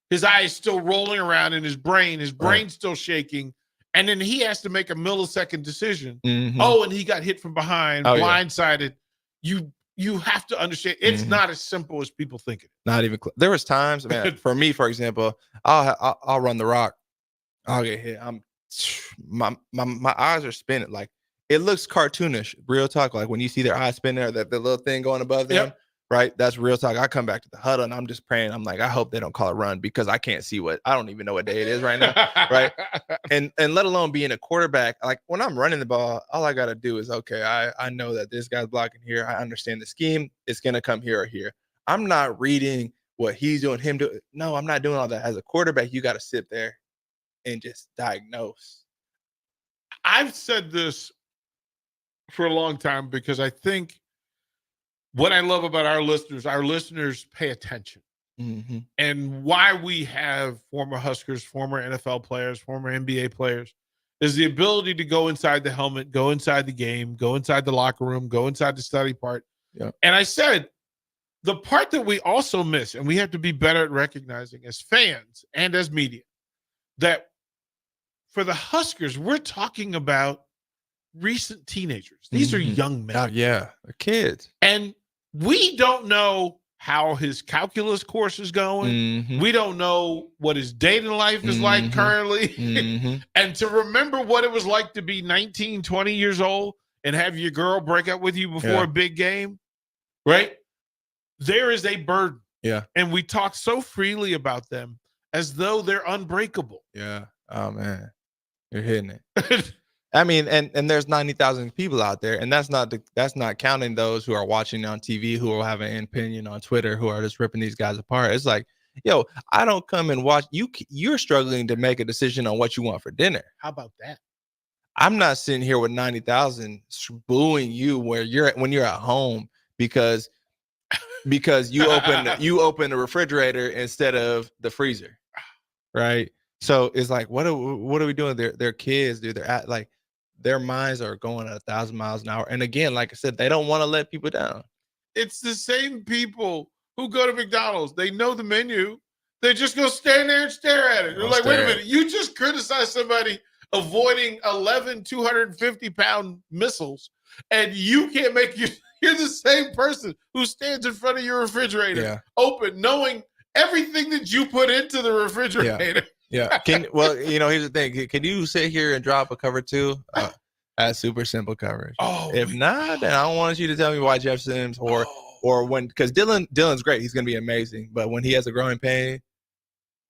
[SPEAKER 6] his eyes still rolling around in his brain still shaking. And then he has to make a millisecond decision.
[SPEAKER 8] Mhm.
[SPEAKER 6] Oh, and he got hit from behind,
[SPEAKER 8] Oh, yeah.
[SPEAKER 6] blindsided. you have to understand it's not as simple as people think it.
[SPEAKER 8] Not even there was times, man. For me, for example, I'll run the rock. I'll get hit. My eyes are spinning. Like it looks cartoonish. Real talk. Like when you see their eyes spinning or the little thing going above them, right? That's real talk. I come back to the huddle and I'm just praying. I'm like, I hope they don't call a run because I can't see I don't even know what day it is right now, right? And let alone being a quarterback. Like when I'm running the ball, all I gotta do is okay. I know that this guy's blocking here. I understand the scheme. It's gonna come here or here. I'm not reading what he's doing, him do. No, I'm not doing all that. As a quarterback, you got to sit there and just diagnose.
[SPEAKER 6] I've said this for a long time because I think what I love about our listeners pay attention.
[SPEAKER 8] Mm-hmm.
[SPEAKER 6] And why we have former Huskers, former NFL players, former NBA players is the ability to go inside the helmet, go inside the game, go inside the locker room, go inside the study part.
[SPEAKER 8] Yeah.
[SPEAKER 6] And I said, the part that we also miss, and we have to be better at recognizing as fans and as media, that for the Huskers, we're talking about recent teenagers. These are young men.
[SPEAKER 8] Oh, yeah, they're kids.
[SPEAKER 6] And we don't know how his calculus course is going. We don't know what his dating life is like currently. And to remember what it was like to be 19, 20 years old and have your girl break up with you before a big game, right? There is a burden.
[SPEAKER 8] Yeah.
[SPEAKER 6] And we talk so freely about them as though they're unbreakable.
[SPEAKER 8] Yeah. Oh, man. You're hitting it. I mean, and there's 90,000 people out there, and that's not counting those who are watching on TV, who will have an opinion on Twitter, who are just ripping these guys apart. It's like, yo, I don't come and watch you. You're struggling to make a decision on what you want for dinner.
[SPEAKER 6] How about that?
[SPEAKER 8] I'm not sitting here with 90,000 booing you when you're at home because you open the refrigerator instead of the freezer, right? So it's like, what are we doing? They're kids, dude. They're at like their minds are going at 1,000 miles an hour. And again, like I said, they don't want to let people down.
[SPEAKER 6] It's the same people who go to McDonald's. They know the menu. They just go stand there and stare at it. They're like, wait a minute, you just criticized somebody avoiding 11 250-pound missiles, and you can't make you're the same person who stands in front of your refrigerator open, knowing everything that you put into the refrigerator.
[SPEAKER 8] Yeah. Here's the thing. Can you sit here and drop a cover two? That's super simple coverage. If not, then I don't want you to tell me why Jeff Sims or when, because Dylan's great. He's going to be amazing. But when he has a growing pain,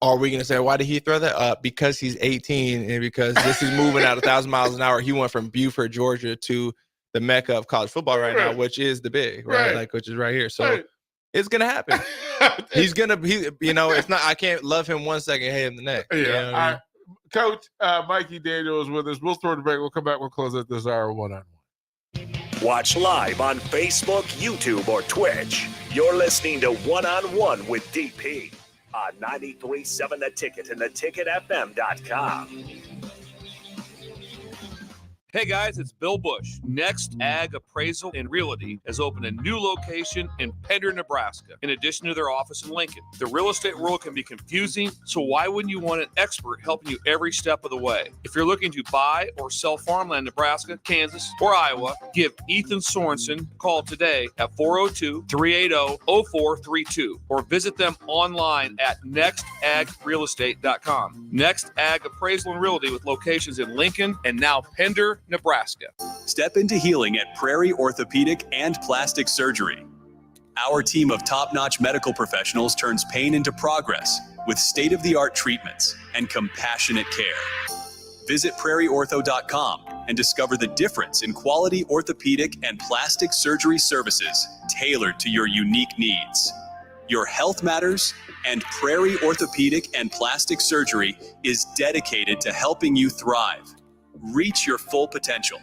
[SPEAKER 8] are we going to say, why did he throw that up? Because he's 18 and because this is moving at 1,000 miles an hour. He went from Beaufort, Georgia to the mecca of college football right now, which is the big, right? Like, which is right here. So it's going to happen. It's not, I can't love him 1 second, hate him the next.
[SPEAKER 6] Yeah.
[SPEAKER 8] You know what I mean?
[SPEAKER 6] Coach Mikey Daniel is with us. We'll throw the break. We'll come back. We'll close out this hour one-on-one.
[SPEAKER 5] Watch live on Facebook, YouTube, or Twitch. You're listening to One-on-One with DP on 93.7 The Ticket and theticketfm.com.
[SPEAKER 13] Hey guys, it's Bill Bush. Next Ag Appraisal and Realty has opened a new location in Pender, Nebraska, in addition to their office in Lincoln. The real estate world can be confusing, so why wouldn't you want an expert helping you every step of the way? If you're looking to buy or sell farmland in Nebraska, Kansas, or Iowa, give Ethan Sorensen a call today at 402-380-0432 or visit them online at nextagrealestate.com. Next Ag Appraisal and Realty with locations in Lincoln and now Pender, Nebraska.
[SPEAKER 19] Step into healing at Prairie Orthopedic and Plastic Surgery. Our team of top-notch medical professionals turns pain into progress with state-of-the-art treatments and compassionate care. Visit prairieortho.com and discover the difference in quality orthopedic and plastic surgery services tailored to your unique needs. Your health matters, and Prairie Orthopedic and Plastic Surgery is dedicated to helping you thrive. Reach your full potential.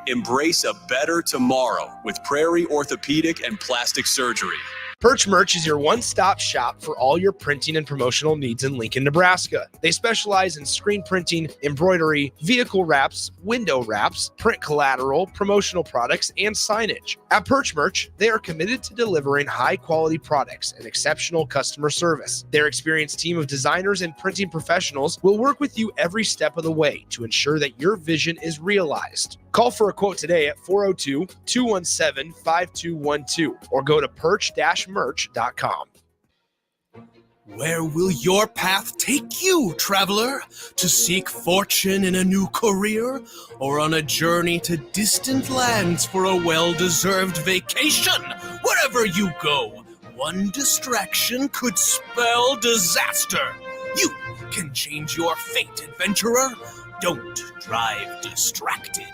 [SPEAKER 19] Embrace a better tomorrow with Prairie Orthopedic and Plastic Surgery.
[SPEAKER 3] Perch Merch is your one-stop shop for all your printing and promotional needs in Lincoln, Nebraska. They specialize in screen printing, embroidery, vehicle wraps, window wraps, print collateral, promotional products, and signage. At Perch Merch, they are committed to delivering high-quality products and exceptional customer service. Their experienced team of designers and printing professionals will work with you every step of the way to ensure that your vision is realized. Call for a quote today at 402-217-5212 or go to perch-merch.com.
[SPEAKER 1] Where will your path take you, traveler? To seek fortune in a new career, or on a journey to distant lands for a well-deserved vacation? Wherever you go, one distraction could spell disaster. You can change your fate, adventurer. Don't drive distracted.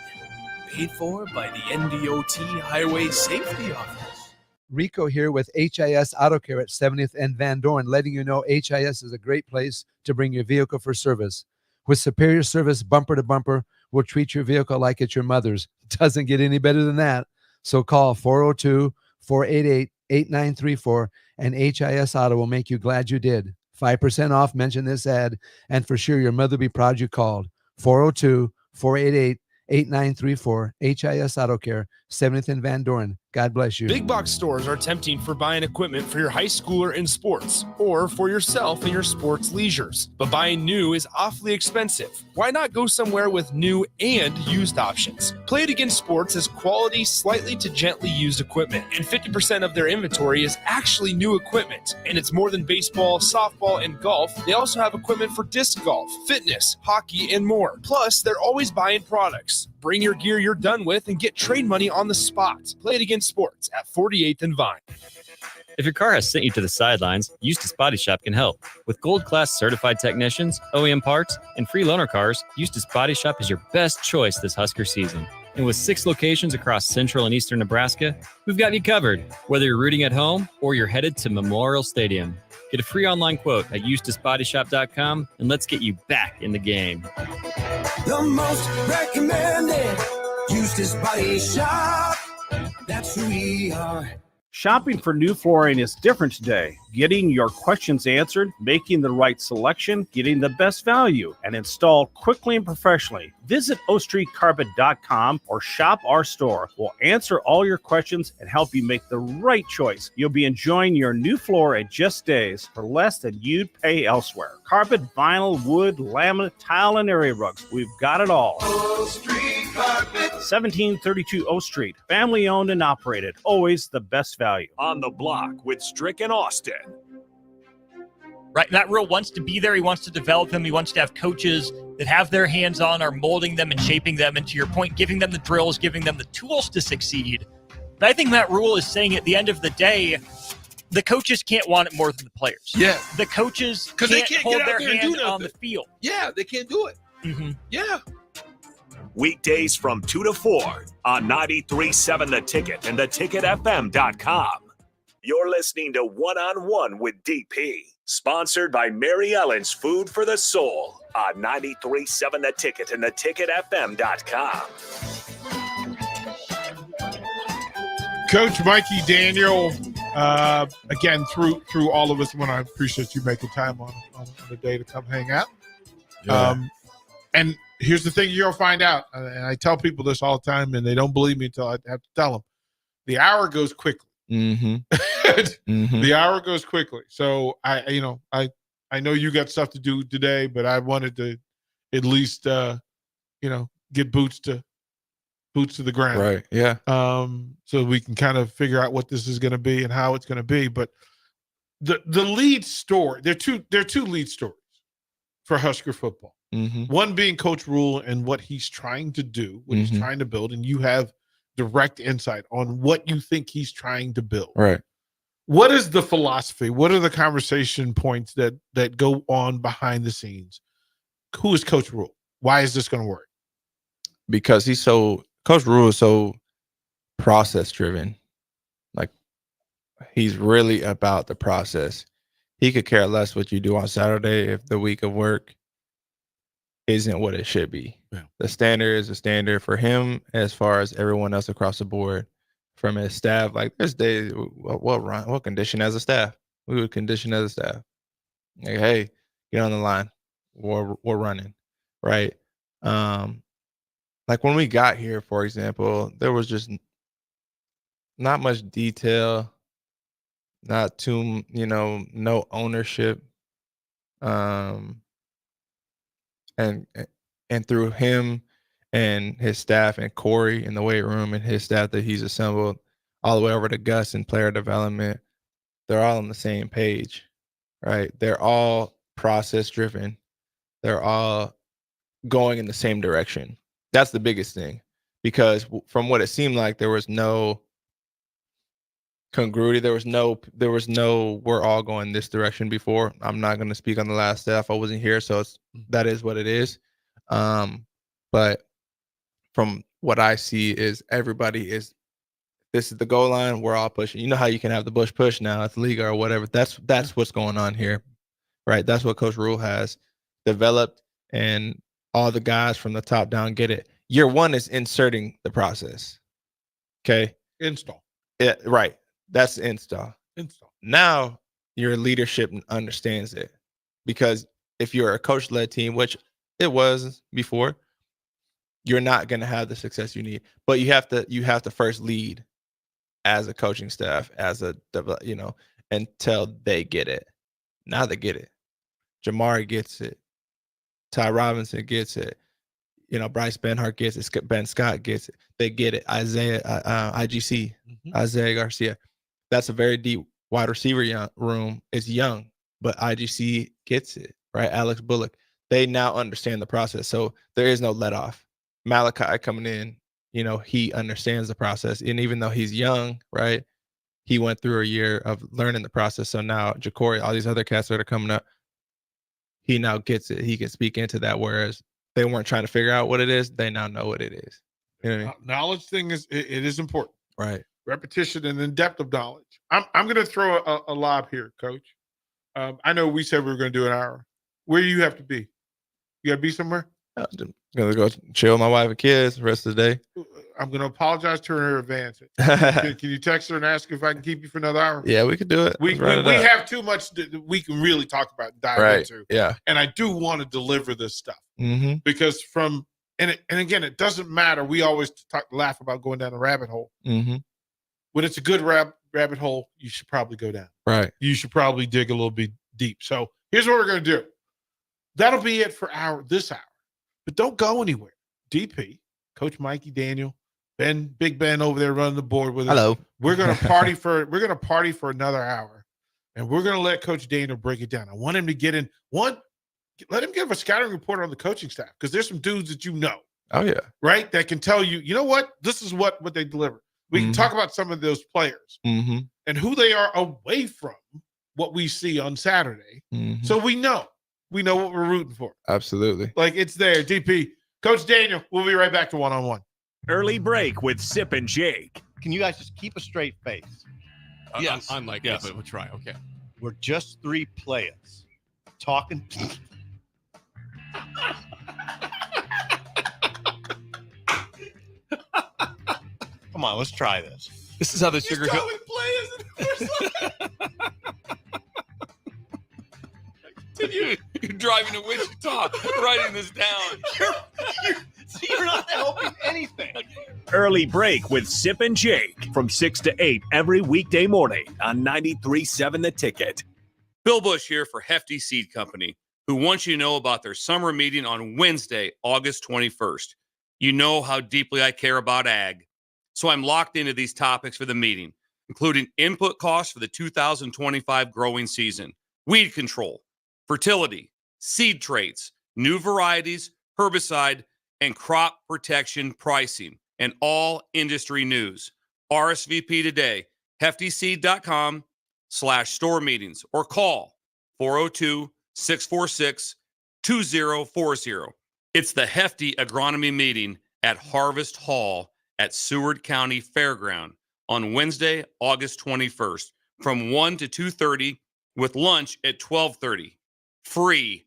[SPEAKER 1] Paid for by the NDOT Highway Safety Office.
[SPEAKER 20] Rico here with HIS Auto Care at 70th and Van Dorn, letting you know HIS is a great place to bring your vehicle for service. With superior service bumper to bumper, we'll treat your vehicle like it's your mother's. It doesn't get any better than that. So call 402-488-8934 and HIS Auto will make you glad you did. 5% off, mention this ad, and for sure your mother will be proud you called. 402-488-8934, HIS Auto Care, 70th and Van Dorn. God bless you.
[SPEAKER 3] Big box stores are tempting for buying equipment for your high schooler in sports or for yourself in your sports leisures. But buying new is awfully expensive. Why not go somewhere with new and used options? Play It Again Sports has quality, slightly to gently used equipment, and 50% of their inventory is actually new equipment. And it's more than baseball, softball, and golf. They also have equipment for disc golf, fitness, hockey, and more. Plus, they're always buying products. Bring your gear you're done with and get trade money on the spot. Play It Again Sports at 48th and Vine.
[SPEAKER 21] If your car has sent you to the sidelines, Eustace Body Shop can help. With gold-class certified technicians, OEM parts, and free loaner cars, Eustace Body Shop is your best choice this Husker season. And with 6 locations across central and eastern Nebraska, we've got you covered, whether you're rooting at home or you're headed to Memorial Stadium. Get a free online quote at EustaceBodyShop.com, and let's get you back in the game.
[SPEAKER 22] The most recommended Eustace Body Shop. That's who we are.
[SPEAKER 23] Shopping for new flooring is different today. Getting your questions answered, making the right selection, getting the best value, and installed quickly and professionally. Visit OStreetCarpet.com or shop our store. We'll answer all your questions and help you make the right choice. You'll be enjoying your new floor in just days for less than you'd pay elsewhere. Carpet, vinyl, wood, laminate, tile, and area rugs. We've got it all.
[SPEAKER 22] O Street Carpet.
[SPEAKER 23] 1732 O Street. Family owned and operated. Always the best value.
[SPEAKER 5] On the block with Strick and Austin.
[SPEAKER 24] Right, Matt Rule wants to be there. He wants to develop them. He wants to have coaches that have their hands on, are molding them and shaping them. And to your point, giving them the drills, giving them the tools to succeed. But I think Matt Rule is saying at the end of the day, the coaches can't want it more than the players.
[SPEAKER 1] Yeah.
[SPEAKER 24] The coaches
[SPEAKER 1] Because they can't
[SPEAKER 24] hold
[SPEAKER 1] get out
[SPEAKER 24] their
[SPEAKER 1] there and do
[SPEAKER 24] hand
[SPEAKER 1] nothing
[SPEAKER 24] on the field.
[SPEAKER 1] Yeah, they can't do it.
[SPEAKER 24] Mm-hmm.
[SPEAKER 1] Yeah.
[SPEAKER 5] Weekdays from 2 to 4 on 93.7 The Ticket and theticketfm.com. You're listening to One on One with DP, sponsored by Mary Ellen's Food for the Soul on 93.7 The Ticket and theticketfm.com.
[SPEAKER 6] Coach Mikey Daniel, again, through all of us, when I appreciate you making time on the day to come hang out.
[SPEAKER 2] Yeah.
[SPEAKER 6] And here's the thing you'll find out, and I tell people this all the time, and they don't believe me until I have to tell them. The hour goes quickly.
[SPEAKER 8] Mm-hmm.
[SPEAKER 6] The hour goes quickly. So I know you got stuff to do today, but I wanted to at least get boots to the ground.
[SPEAKER 8] Right. Yeah.
[SPEAKER 6] So we can kind of figure out what this is going to be and how it's going to be. But the lead story, there are two lead stories for Husker football.
[SPEAKER 8] Mm-hmm.
[SPEAKER 6] One being Coach Rule and what he's trying to do, what he's trying to build, and you have direct insight on what you think he's trying to build.
[SPEAKER 8] Right.
[SPEAKER 6] What is the philosophy? What are the conversation points that go on behind the scenes? Who is Coach Rule? Why is this going to work?
[SPEAKER 8] Because Coach Rule is so process driven. Like, he's really about the process. He could care less what you do on Saturday if the week of work isn't what it should be.
[SPEAKER 6] Yeah.
[SPEAKER 8] The standard is a standard for him as far as everyone else across the board. from his staff. Like there's days we'll condition as a staff. We would condition as a staff. Like, hey, get on the line. We're running, right? Like when we got here, for example, there was just not much detail, not too, no ownership. And through him and his staff and Corey in the weight room and his staff that he's assembled all the way over to Gus and player development, they're all on the same page, right? They're all process driven. They're all going in the same direction. That's the biggest thing, because from what it seemed like, there was no congruity. There was no we're all going this direction before. I'm not going to speak on the last staff. I wasn't here, so that is what it is. But from what I see is this is the goal line. We're all pushing. You know how you can have the Bush push now at the league or whatever. That's what's going on here, right? That's what Coach Rule has developed, and all the guys from the top down get it. Year one is inserting the process. Okay.
[SPEAKER 6] Install.
[SPEAKER 8] Yeah, right. That's install.
[SPEAKER 6] Install.
[SPEAKER 8] Now your leadership understands it, because if you're a coach-led team, which it was before, you're not going to have the success you need. But you have to first lead as a coaching staff, until they get it. Now they get it. Jamari gets it. Ty Robinson gets it. Bryce Benhart gets it. Ben Scott gets it. They get it. Isaiah, IGC, Isaiah Garcia. That's a very deep wide receiver room. It's young, but IGC gets it, right? Alex Bullock. They now understand the process. So there is no let off. Malachi coming in, he understands the process. And even though he's young, right, he went through a year of learning the process. So now Ja'Cory, all these other cats that are coming up, he now gets it. He can speak into that, whereas they weren't trying to figure out what it is. They now know what it is. You know what I mean?
[SPEAKER 6] Knowledge thing it is important.
[SPEAKER 8] Right.
[SPEAKER 6] Repetition and then depth of knowledge. I'm going to throw a lob here, Coach. I know we said we were going to do an hour. Where do you have to be? You got to be somewhere?
[SPEAKER 8] I'm going to go chill with my wife and kids the rest of the day.
[SPEAKER 6] I'm going to apologize to her in advance. Can you text her and ask if I can keep you for another hour?
[SPEAKER 8] Yeah, we could do it.
[SPEAKER 6] We have too much that we can really talk about and dive into.
[SPEAKER 8] Yeah.
[SPEAKER 6] And I do want to deliver this stuff.
[SPEAKER 8] Mm-hmm.
[SPEAKER 6] Because and again, it doesn't matter. We always laugh about going down a rabbit hole.
[SPEAKER 8] Mm-hmm.
[SPEAKER 6] When it's a good rabbit hole, you should probably go down.
[SPEAKER 8] Right.
[SPEAKER 6] You should probably dig a little bit deep. So here's what we're going to do. That'll be it for this hour. But don't go anywhere. DP, Coach Mikey Daniel, Big Ben over there running the board with us.
[SPEAKER 7] Hello.
[SPEAKER 6] We're gonna party for another hour, and we're gonna let Coach Daniel break it down. I want him to get in let him give a scouting report on the coaching staff, because there's some dudes that
[SPEAKER 8] Oh yeah.
[SPEAKER 6] right, that can tell you, you know what, this is what they deliver. We can talk about some of those players and who they are away from what we see on Saturday. So we know what we're rooting for.
[SPEAKER 8] Absolutely.
[SPEAKER 6] Like, it's there. DP, Coach Daniel, we'll be right back to one-on-one.
[SPEAKER 5] Early break with Sip and Jake.
[SPEAKER 17] Can you guys just keep a straight face?
[SPEAKER 18] Yes. Unlike
[SPEAKER 17] yes.
[SPEAKER 18] but we'll try. Okay.
[SPEAKER 17] We're just three players talking. Come on, let's try this.
[SPEAKER 18] This is how the Sugar Hill. You're driving to Wichita, writing this down.
[SPEAKER 17] You're not helping anything.
[SPEAKER 5] Early break with Sip and Jake from 6 to 8 every weekday morning on 93.7 The Ticket.
[SPEAKER 13] Bill Bush here for Hefty Seed Company, who wants you to know about their summer meeting on Wednesday, August 21st. You know how deeply I care about ag, so I'm locked into these topics for the meeting, including input costs for the 2025 growing season, weed control, fertility, seed traits, new varieties, herbicide, and crop protection pricing, and all industry news. RSVP today, heftyseed.com/store meetings, or call 402-646-2040. It's the Hefty Agronomy Meeting at Harvest Hall at Seward County Fairground on Wednesday, August 21st from 1 to 2:30 with lunch at 12:30. Free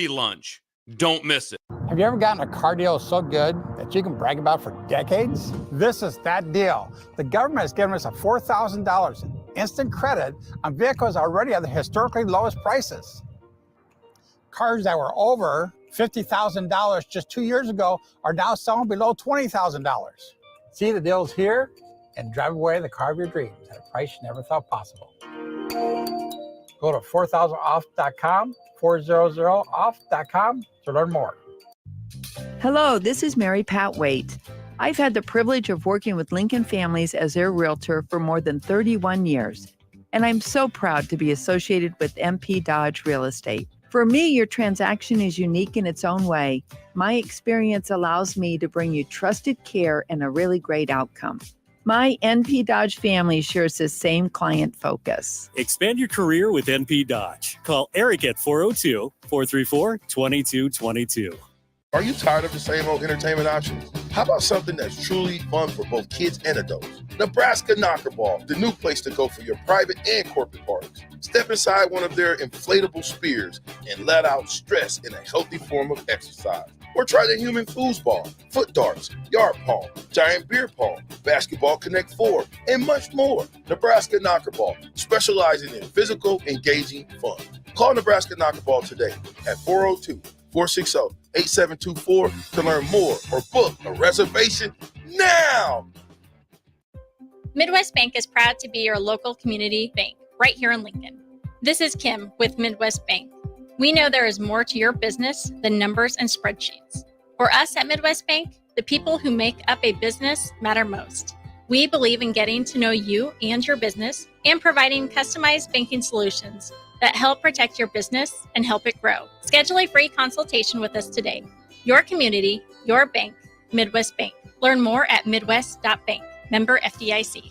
[SPEAKER 13] lunch. Don't miss it.
[SPEAKER 16] Have you ever gotten a car deal so good that you can brag about for decades? This is that deal. The government has given us a $4,000 in instant credit on vehicles already at the historically lowest prices. Cars that were over $50,000 just 2 years ago are now selling below $20,000. See the deals here and drive away the car of your dreams at a price you never thought possible. Go to 4000off.com, 400off.com to learn more.
[SPEAKER 4] Hello, this is Mary Pat Waite. I've had the privilege of working with Lincoln Families as their realtor for more than 31 years, and I'm so proud to be associated with MP Dodge Real Estate. For me, your transaction is unique in its own way. My experience allows me to bring you trusted care and a really great outcome. My NP Dodge family shares the same client focus.
[SPEAKER 9] Expand your career with NP Dodge. Call Eric at 402-434-2222.
[SPEAKER 2] Are you tired of the same old entertainment options? How about something that's truly fun for both kids and adults? Nebraska Knockerball, the new place to go for your private and corporate parties. Step inside one of their inflatable spears and let out stress in a healthy form of exercise. Or try the human foosball, foot darts, yard pong, giant beer pong, basketball Connect 4, and much more. Nebraska Knockerball, specializing in physical, engaging fun. Call Nebraska Knockerball today at 402-460-8724 to learn more or book a reservation now.
[SPEAKER 10] Midwest Bank is proud to be your local community bank right here in Lincoln. This is Kim with Midwest Bank. We know there is more to your business than numbers and spreadsheets. For us at Midwest Bank, the people who make up a business matter most. We believe in getting to know you and your business and providing customized banking solutions that help protect your business and help it grow. Schedule a free consultation with us today. Your community, your bank, Midwest Bank. Learn more at midwest.bank. Member FDIC.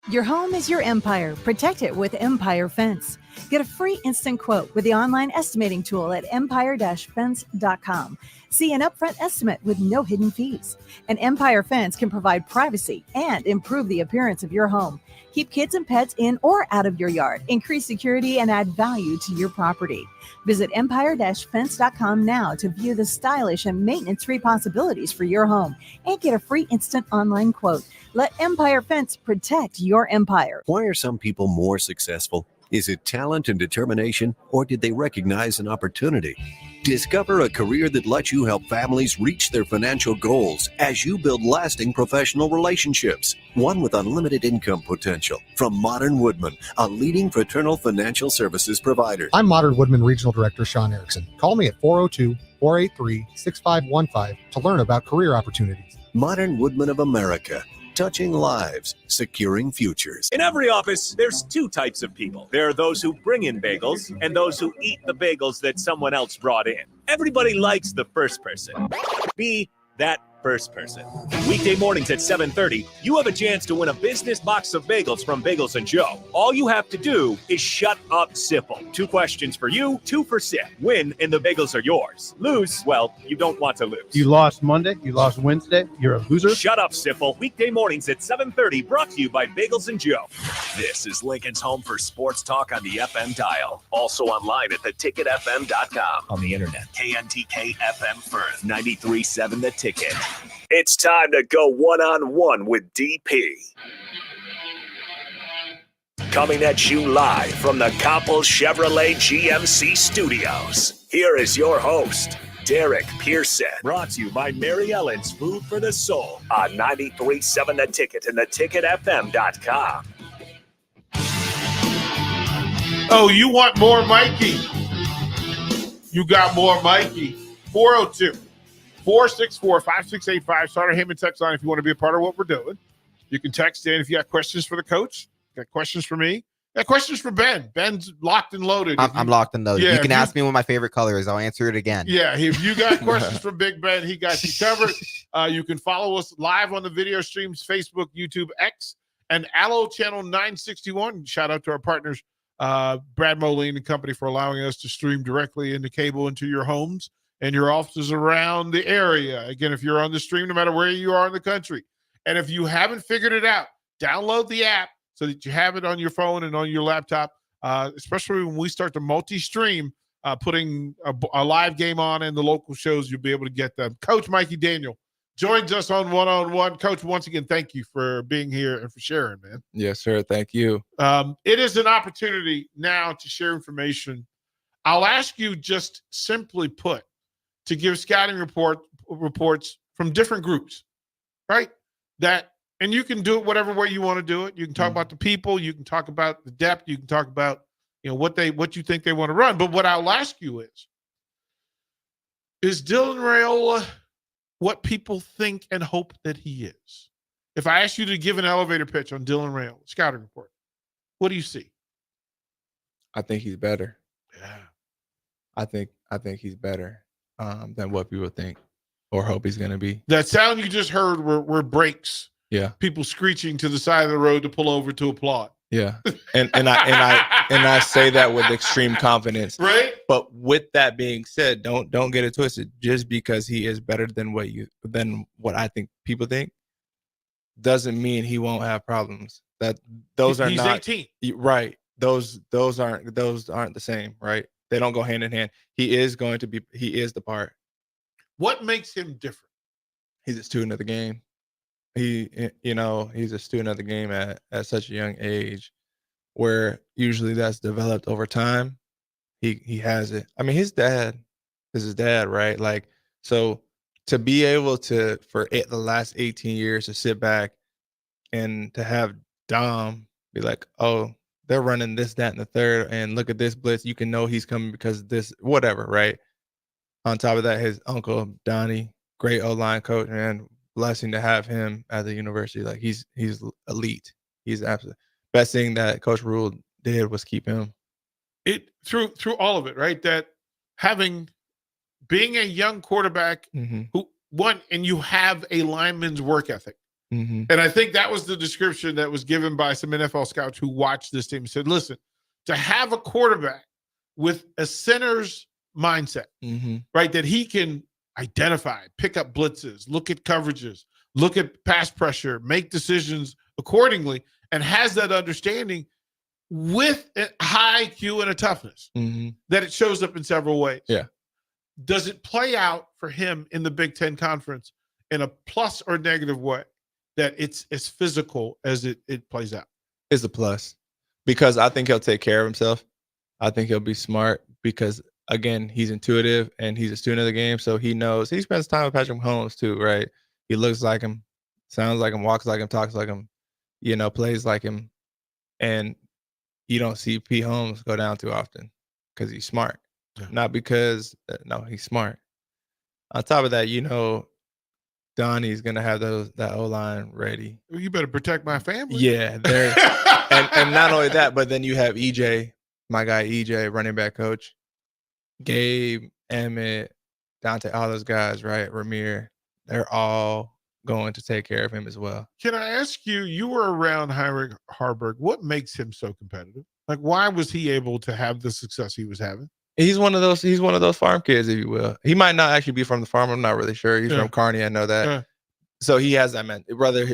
[SPEAKER 11] Your home is your empire. Protect it with Empire Fence. Get a free instant quote with the online estimating tool at empire-fence.com. See an upfront estimate with no hidden fees. An Empire Fence can provide privacy and improve the appearance of your home. Keep kids and pets in or out of your yard. Increase security and add value to your property. Visit empire-fence.com now to view the stylish and maintenance-free possibilities for your home and get a free instant online quote. Let Empire Fence protect your empire.
[SPEAKER 25] Why are some people more successful? Is it talent and determination, or did they recognize an opportunity? Discover a career that lets you help families reach their financial goals as you build lasting professional relationships, one with unlimited income potential. From Modern Woodman, a leading fraternal financial services provider.
[SPEAKER 26] I'm Modern Woodman Regional Director Sean Erickson. Call me at 402-483-6515 to learn about career opportunities.
[SPEAKER 25] Modern Woodman of America. Touching lives, securing futures.
[SPEAKER 5] In every office, there's two types of people. There are those who bring in bagels and those who eat the bagels that someone else brought in. Everybody likes the first person. Be that first person. Weekday mornings at 7:30, you have a chance to win a business box of bagels from Bagels and Joe. All you have to do is shut up, Sipple. 2 questions for you, 2 for Sip. Win and the bagels are yours. Lose, well, you don't want to lose.
[SPEAKER 17] You lost Monday, you lost Wednesday, you're a loser.
[SPEAKER 5] Shut up, Sipple. Weekday mornings at 7:30, brought to you by Bagels and Joe. This is Lincoln's home for sports talk on the FM dial. Also online at theticketfm.com. On the internet, KNTK FM Firth, 93.7 The Ticket. It's time to go one-on-one with DP. Coming at you live from the Coppel Chevrolet GMC studios. Here is your host, Derek Pearson. Brought to you by Mary Ellen's Food for the Soul on 93.7 The Ticket and theticketfm.com.
[SPEAKER 6] Oh, you want more Mikey? You got more Mikey. 402-464-5685. Starter Heyman text line if you want to be a part of what we're doing. You can text in if you got questions for the coach, got questions for me, got questions for Ben. Ben's locked and loaded.
[SPEAKER 7] I'm locked and loaded.
[SPEAKER 6] Yeah,
[SPEAKER 7] you can ask me what my favorite color is. I'll answer it again.
[SPEAKER 6] Yeah, if you got questions for Big Ben, he got you covered. You can follow us live on the video streams, Facebook, YouTube, X, and Allo Channel 961. Shout out to our partners, Brad Moline and company, for allowing us to stream directly into cable into your homes and your offices around the area. Again, if you're on the stream, no matter where you are in the country. And if you haven't figured it out, download the app so that you have it on your phone and on your laptop, especially when we start to multi-stream. putting a live game on in the local shows, you'll be able to get them. Coach Mikey Daniel joins us on One-on-One. Coach, once again, thank you for being here and for sharing, man.
[SPEAKER 8] Yes, sir. Thank you.
[SPEAKER 6] It is an opportunity now to share information. I'll ask you, just simply put, to give scouting reports from different groups, right? And you can do it whatever way you want to do it. You can talk about the people. You can talk about the depth. You can talk about, what you think they want to run. But what I'll ask you is Dylan Raiola what people think and hope that he is? If I ask you to give an elevator pitch on Dylan Raiola, scouting report, what do you see?
[SPEAKER 8] I think he's better.
[SPEAKER 6] Yeah.
[SPEAKER 8] I think he's better than what people think or hope he's going to be.
[SPEAKER 6] That sound you just heard were brakes.
[SPEAKER 8] Yeah.
[SPEAKER 6] People screeching to the side of the road to pull over to applaud.
[SPEAKER 8] Yeah. And I say that with extreme confidence.
[SPEAKER 6] Right?
[SPEAKER 8] But with that being said, don't get it twisted. Just because he is better than what I think people think doesn't mean he won't have problems. He's
[SPEAKER 6] 18.
[SPEAKER 8] Right. Those aren't the same, right? They don't go hand in hand. He is the part.
[SPEAKER 6] What makes him different?
[SPEAKER 8] He's a student of the game. He's a student of the game at such a young age, where usually that's developed over time. He has it. I mean, his dad is his dad, right? Like, so to be able to, for the last 18 years, to sit back and to have Dom be like, oh, they're running this, that, and the third, and look at this blitz. You can know he's coming because of this, whatever, right? On top of that, his uncle, Donnie, great O-line coach, and blessing to have him at the university. Like, he's elite. He's absolutely best thing that Coach Rule did was keep him.
[SPEAKER 6] It through all of it, right? That being a young quarterback who won, and you have a lineman's work ethic.
[SPEAKER 8] Mm-hmm.
[SPEAKER 6] And I think that was the description that was given by some NFL scouts who watched this team and said, listen, to have a quarterback with a center's mindset, right? That he can identify, pick up blitzes, look at coverages, look at pass pressure, make decisions accordingly, and has that understanding with a high IQ and a toughness that it shows up in several ways.
[SPEAKER 8] Yeah.
[SPEAKER 6] Does it play out for him in the Big Ten Conference in a plus or negative way, that it's as physical as it plays out?
[SPEAKER 8] It's a plus, because I think he'll take care of himself. I think he'll be smart because, again, he's intuitive and he's a student of the game. So he knows. He spends time with Patrick Mahomes too, right? He looks like him, sounds like him, walks like him, talks like him, plays like him. And you don't see P. Holmes go down too often because he's smart.
[SPEAKER 6] Yeah.
[SPEAKER 8] Not because, no, he's smart. On top of that, Donnie's going to have that O-line ready.
[SPEAKER 6] Well, you better protect my family.
[SPEAKER 8] Yeah. and not only that, but then you have EJ, my guy EJ, running back coach. Gabe, Emmett, Dante, all those guys, right? Ramir, they're all going to take care of him as well.
[SPEAKER 6] Can I ask you, you were around Heinrich Harburg. What makes him so competitive? Like, why was he able to have the success he was having?
[SPEAKER 8] He's one of those farm kids, if you will. He might not actually be from the farm. I'm not really sure. He's from Kearney. I know that.
[SPEAKER 6] Yeah.
[SPEAKER 8] So he has that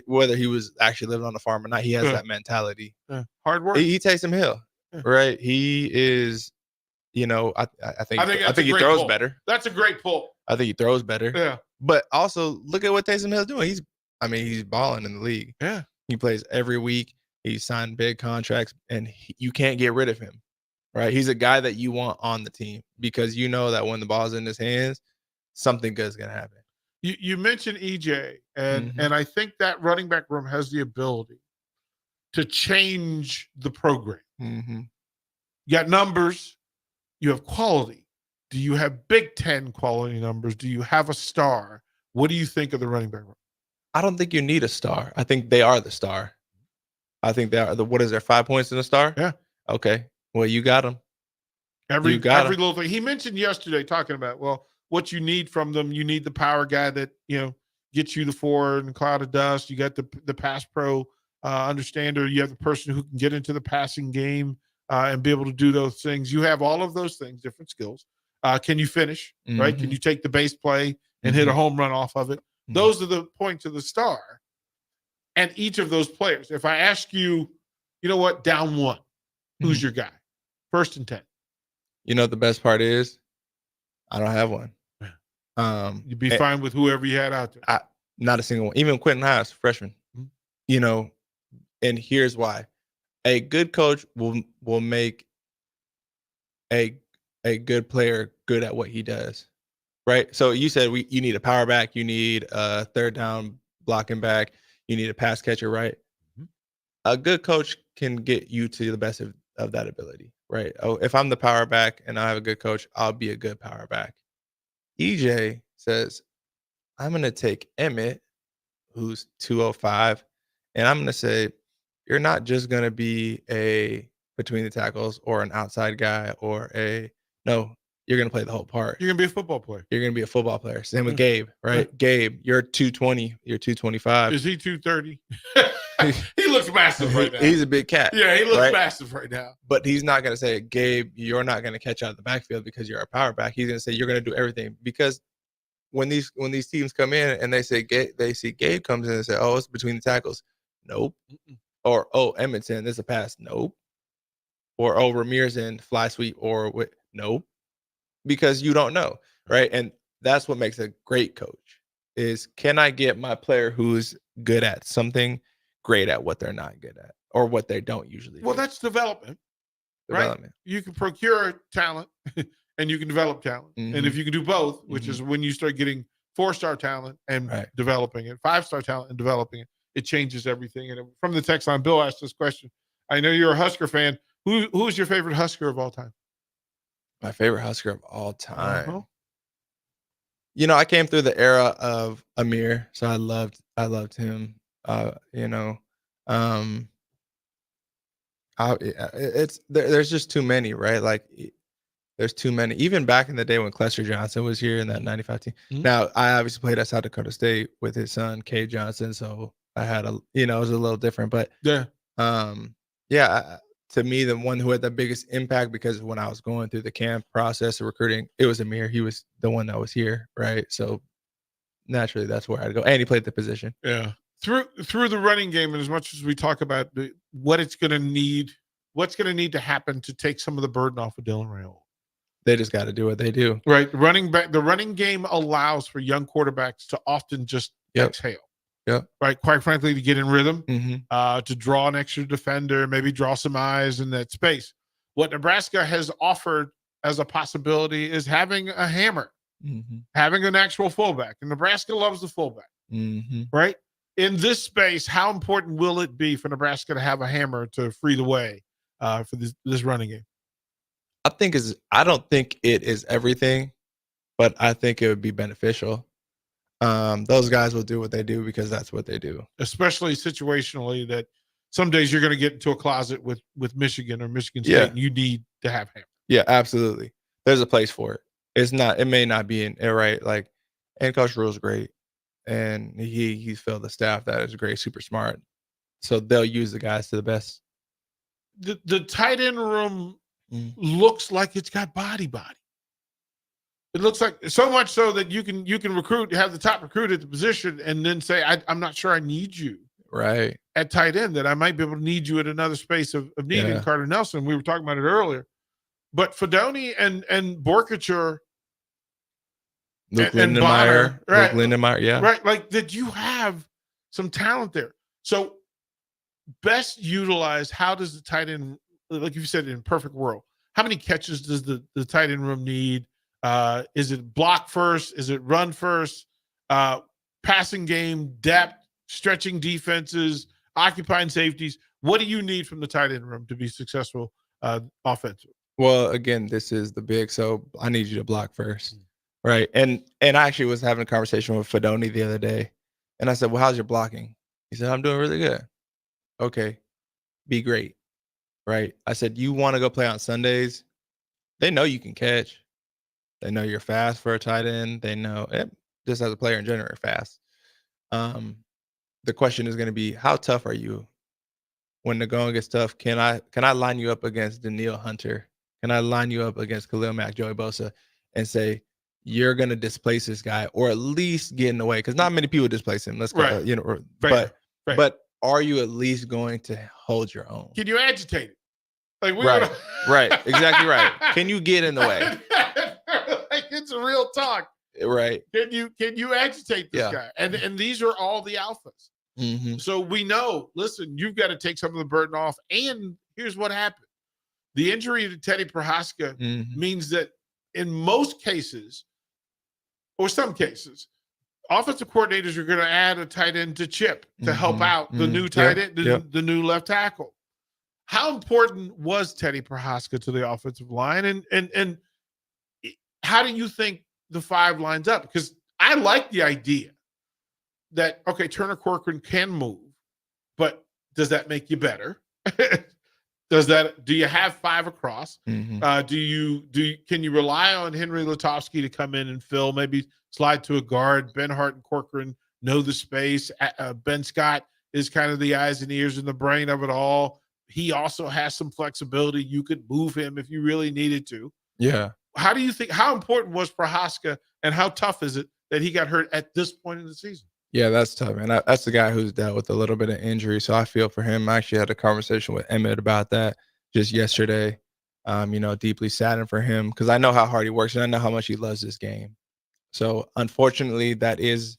[SPEAKER 8] whether he was actually living on the farm or not, he has that mentality.
[SPEAKER 6] Hard work.
[SPEAKER 8] He takes him hill, right? He is, I think he throws better.
[SPEAKER 6] That's a great pull.
[SPEAKER 8] I think he throws better.
[SPEAKER 6] Yeah.
[SPEAKER 8] But also look at what Taysom Hill's doing. He's balling in the league.
[SPEAKER 6] Yeah.
[SPEAKER 8] He plays every week. He's signed big contracts, and you can't get rid of him, right? He's a guy that you want on the team because you know that when the ball's in his hands, something good is going to happen.
[SPEAKER 6] You mentioned EJ, and I think that running back room has the ability to change the program.
[SPEAKER 8] Mm-hmm.
[SPEAKER 6] You got numbers. You have quality. Do you have Big Ten quality numbers? Do you have a star? What do you think of the running back room?
[SPEAKER 8] I don't think you need a star. I think they are the star. I think they are what is there, 5 points in a star?
[SPEAKER 6] Yeah.
[SPEAKER 8] Okay. Well, you got them.
[SPEAKER 6] Every little thing. He mentioned yesterday talking about, what you need from them. You need the power guy that, gets you the forward and cloud of dust. You got the pass pro understander. You have the person who can get into the passing game and be able to do those things. You have all of those things, different skills. Can you finish, right? Can you take the base play and hit a home run off of it? Those are the points of the star. And each of those players, if I ask you, down one, who's your guy? 1st and 10.
[SPEAKER 8] You know what the best part is? I don't have one.
[SPEAKER 6] You'd be fine with whoever you had out there.
[SPEAKER 8] Not a single one. Even Quentin Haas, freshman. You know, and here's why: a good coach will make a good player good at what he does, right? So you said you need a power back, you need a third down blocking back, you need a pass catcher, right? A good coach can get you to the best of that ability, right? Oh, if I'm the power back and I have a good coach, I'll be a good power back. EJ says, I'm going to take Emmett, who's 205, and I'm going to say, you're not just going to be a between the tackles or an outside guy or no, you're going to play the whole part.
[SPEAKER 6] You're going to be a football player.
[SPEAKER 8] You're going to be a football player. Same with Gabe, right? Gabe, you're 220, you're 225.
[SPEAKER 6] Is he 230? He looks massive right now.
[SPEAKER 8] He's a big cat.
[SPEAKER 6] Yeah, he looks
[SPEAKER 8] right?
[SPEAKER 6] massive right now.
[SPEAKER 8] But he's not going to say, Gabe, you're not going to catch out of the backfield because you're a power back. He's going to say, you're going to do everything. Because when these teams come in and they see Gabe comes in and say, oh, it's between the tackles. Nope. Or, oh, Emmett's in, there's a pass. Nope. Or, oh, Ramirez in, fly sweep. Or, nope. Because you don't know, right? And that's what makes a great coach is, can I get my player who's good at something great at what they're not good at or what they don't usually
[SPEAKER 6] Well,
[SPEAKER 8] do.
[SPEAKER 6] that's development.
[SPEAKER 8] Development.
[SPEAKER 6] Right? You can procure talent and you can develop talent. And if you can do both, which is when you start getting 4-star talent and developing it, 5-star talent and developing it, it changes everything. And from the text line, Bill asked this question. I know you're a Husker fan. Who's your favorite Husker of all time?
[SPEAKER 8] My favorite Husker of all time. You know, I came through the era of Amir, so I loved him. There's just too many, right? Like, there's too many. Even back in the day when Clester Johnson was here in that 95 team. Now, I obviously played at South Dakota State with his son, Cade Johnson, so I had it was a little different. But to me, the one who had the biggest impact, because when I was going through the camp process of recruiting, it was Amir. He was the one that was here, right? So naturally, that's where I'd go. And he played the position.
[SPEAKER 6] Yeah. Through the running game, and as much as we talk about what's going to need to happen to take some of the burden off of Dylan Raiola.
[SPEAKER 8] They just got to do what they do.
[SPEAKER 6] Right. The running game allows for young quarterbacks to often just exhale.
[SPEAKER 8] Yeah.
[SPEAKER 6] Right. Quite frankly, to get in rhythm, to draw an extra defender, maybe draw some eyes in that space. What Nebraska has offered as a possibility is having a hammer, having an actual fullback. And Nebraska loves the fullback. Right. In this space, how important will it be for Nebraska to have a hammer to free the way for this running game?
[SPEAKER 8] I don't think it is everything, but I think it would be beneficial. Those guys will do what they do because that's what they do.
[SPEAKER 6] Especially situationally, that some days you're going to get into a closet with Michigan or Michigan State, and you need to have hammer.
[SPEAKER 8] Yeah, absolutely. There's a place for it. It may not be right. Like, and Coach Rule's great. And he's filled the staff that is great, super smart. So they'll use the guys to the best.
[SPEAKER 6] The tight end room looks like it's got body. It looks like so much so that you can recruit, have the top recruit at the position, and then say, I'm not sure I need you
[SPEAKER 8] right
[SPEAKER 6] at tight end, that I might be able to need you at another space of needing Carter Nelson. We were talking about it earlier. But Fedoni and Borkature,
[SPEAKER 8] Luke Lindenmeyer,
[SPEAKER 6] right?
[SPEAKER 8] Luke Lindenmeyer, yeah.
[SPEAKER 6] Right, like that you have some talent there. So best utilize, how does the tight end, like you said, in a perfect world, how many catches does the tight end room need? Is it block first? Is it run first? Passing game, depth, stretching defenses, occupying safeties. What do you need from the tight end room to be successful offensively?
[SPEAKER 8] Well, again, this is the big, so I need you to block first. Right. And I actually was having a conversation with Fedoni the other day, and I said, well, how's your blocking? He said, I'm doing really good. Okay. Be great. Right. I said, you want to go play on Sundays? They know you can catch. They know you're fast for a tight end. They know just as a player in general, you're fast. The question is going to be, how tough are you? When the going gets tough, can I line you up against Danielle Hunter? Can I line you up against Khalil Mack, Joey Bosa, and say, you're going to displace this guy, or at least get in the way? Because not many people displace him. Let's go, but are you at least going to hold your own?
[SPEAKER 6] Can you agitate it? Like
[SPEAKER 8] Right. Exactly right. Can you get in the way?
[SPEAKER 6] Like, it's a real talk.
[SPEAKER 8] Right.
[SPEAKER 6] Can you agitate this
[SPEAKER 8] Yeah.
[SPEAKER 6] guy? And these are all the alphas.
[SPEAKER 8] Mm-hmm.
[SPEAKER 6] So we know, listen, you've got to take some of the burden off. And here's what happened. The injury to Teddy Prohaska means that in most cases, or some cases, offensive coordinators are going to add a tight end to Chip to help out the new tight end, the new left tackle. How important was Teddy Prohaska to the offensive line? And how do you think the five lines up? Because I like the idea that, okay, Turner Corcoran can move, but does that make you better? Do you have five across?
[SPEAKER 8] Mm-hmm.
[SPEAKER 6] Can you rely on Henry Lutovsky to come in and fill, maybe slide to a guard? Ben Hart and Corcoran know the space. Ben Scott is kind of the eyes and ears and the brain of it all. He also has some flexibility. You could move him if you really needed to.
[SPEAKER 8] Yeah.
[SPEAKER 6] How do you think, how important was Prohaska and how tough is it that he got hurt at this point in the season?
[SPEAKER 8] Yeah, that's tough, man. That's the guy who's dealt with a little bit of injury, so I feel for him. I actually had a conversation with Emmett about that just yesterday. Deeply saddened for him because I know how hard he works and I know how much he loves this game. So unfortunately, that is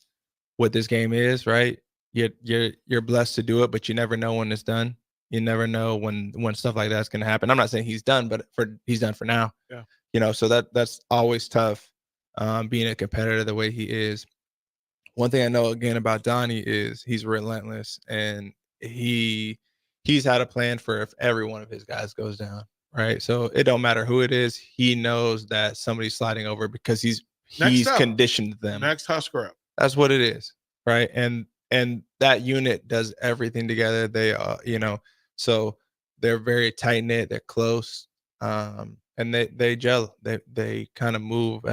[SPEAKER 8] what this game is, right? You're blessed to do it, but you never know when it's done. You never know when stuff like that's going to happen. I'm not saying he's done, but he's done for now.
[SPEAKER 6] Yeah.
[SPEAKER 8] So that's always tough, being a competitor the way he is. One thing I know again about Donnie is he's relentless, and he's had a plan for if every one of his guys goes down, right? So it don't matter who it is. He knows that somebody's sliding over because he's conditioned them.
[SPEAKER 6] Next Husker up.
[SPEAKER 8] That's what it is, right? And that unit does everything together. They so they're very tight knit. They're close, and they gel. They kind of move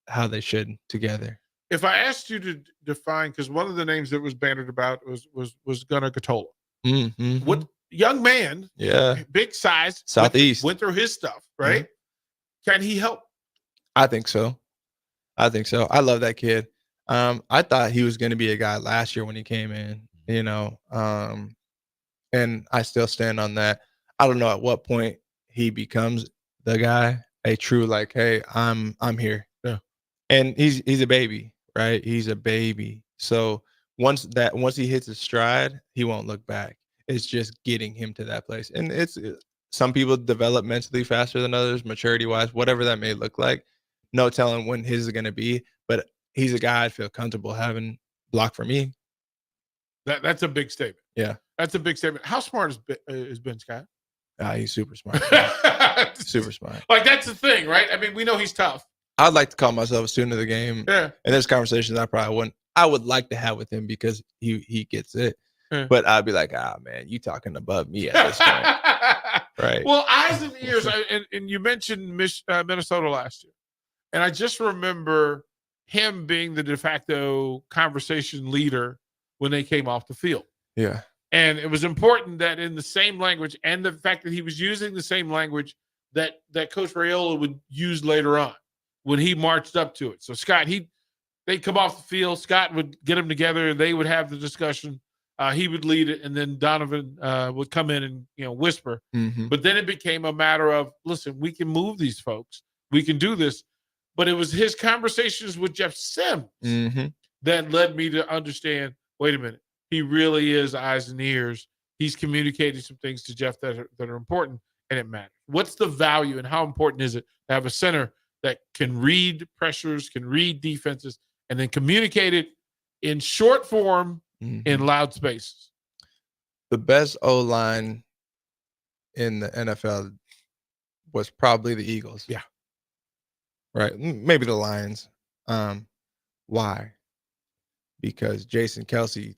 [SPEAKER 8] how they should together.
[SPEAKER 6] If I asked you to define, because one of the names that was bantered about was Gunnar Katola.
[SPEAKER 8] Mm-hmm.
[SPEAKER 6] What young man?
[SPEAKER 8] Yeah,
[SPEAKER 6] big size.
[SPEAKER 8] Southeast
[SPEAKER 6] went through his stuff, right? Mm-hmm. Can he help?
[SPEAKER 8] I think so. I love that kid. I thought he was going to be a guy last year when he came in. And I still stand on that. I don't know at what point he becomes the guy, a true like, hey, I'm here.
[SPEAKER 6] Yeah,
[SPEAKER 8] and he's a baby. Right? He's a baby. So once he hits his stride, he won't look back. It's just getting him to that place. And some people develop mentally faster than others, maturity wise, whatever that may look like. No telling when his is going to be, but he's a guy I feel comfortable having block for me.
[SPEAKER 6] That's a big statement.
[SPEAKER 8] Yeah.
[SPEAKER 6] That's a big statement. How smart is Ben Scott?
[SPEAKER 8] He's super smart. Super smart.
[SPEAKER 6] Like, that's the thing, right? I mean, we know he's tough.
[SPEAKER 8] I'd like to call myself a student of the game.
[SPEAKER 6] Yeah.
[SPEAKER 8] And there's conversations I would like to have with him because he gets it.
[SPEAKER 6] Yeah.
[SPEAKER 8] But I'd be like, man, you talking above me at this point. Right.
[SPEAKER 6] Well, eyes and ears, and you mentioned Minnesota last year. And I just remember him being the de facto conversation leader when they came off the field.
[SPEAKER 8] Yeah.
[SPEAKER 6] And it was important that in the same language, and the fact that he was using the same language that Coach Raiola would use later on when he marched up to it. So Scott, they'd come off the field. Scott would get them together. They would have the discussion. He would lead it, and then Donovan would come in and whisper.
[SPEAKER 8] Mm-hmm.
[SPEAKER 6] But then it became a matter of, listen, we can move these folks. We can do this. But it was his conversations with Jeff Sims that led me to understand, wait a minute, he really is eyes and ears. He's communicating some things to Jeff that are important, and it matters. What's the value and how important is it to have a center that can read pressures, can read defenses, and then communicate it in short form in loud spaces?
[SPEAKER 8] The best O-line in the NFL was probably the Eagles.
[SPEAKER 6] Yeah.
[SPEAKER 8] Right. Maybe the Lions. Why? Because Jason Kelce,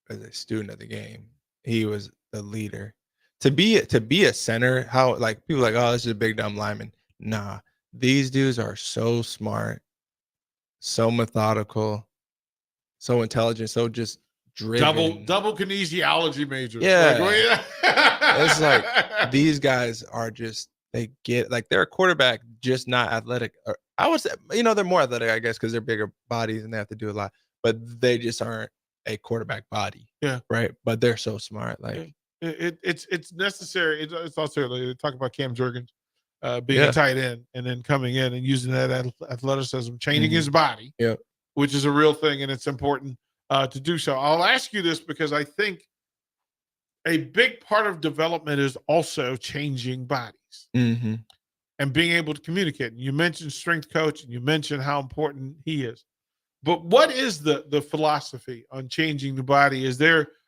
[SPEAKER 8] as a student of the game, he was the leader. To be a center, how like people are like, oh, this is a big dumb lineman. Nah, these dudes are so smart, so methodical, so intelligent, so just driven.
[SPEAKER 6] Double kinesiology major.
[SPEAKER 8] Yeah. It's like these guys are just, they get, like, they're a quarterback, just not athletic. Or I would say, they're more athletic, I guess, because they're bigger bodies and they have to do a lot, but they just aren't a quarterback body.
[SPEAKER 6] Yeah.
[SPEAKER 8] Right. But they're so smart. Like,
[SPEAKER 6] It's necessary. It's also they talk about Cam Jurgens being a tight end and then coming in and using that athleticism, changing his body, which is a real thing, and it's important to do so. I'll ask you this because I think a big part of development is also changing bodies and being able to communicate. You mentioned strength coach, and you mentioned how important he is. But what is the philosophy on changing the body?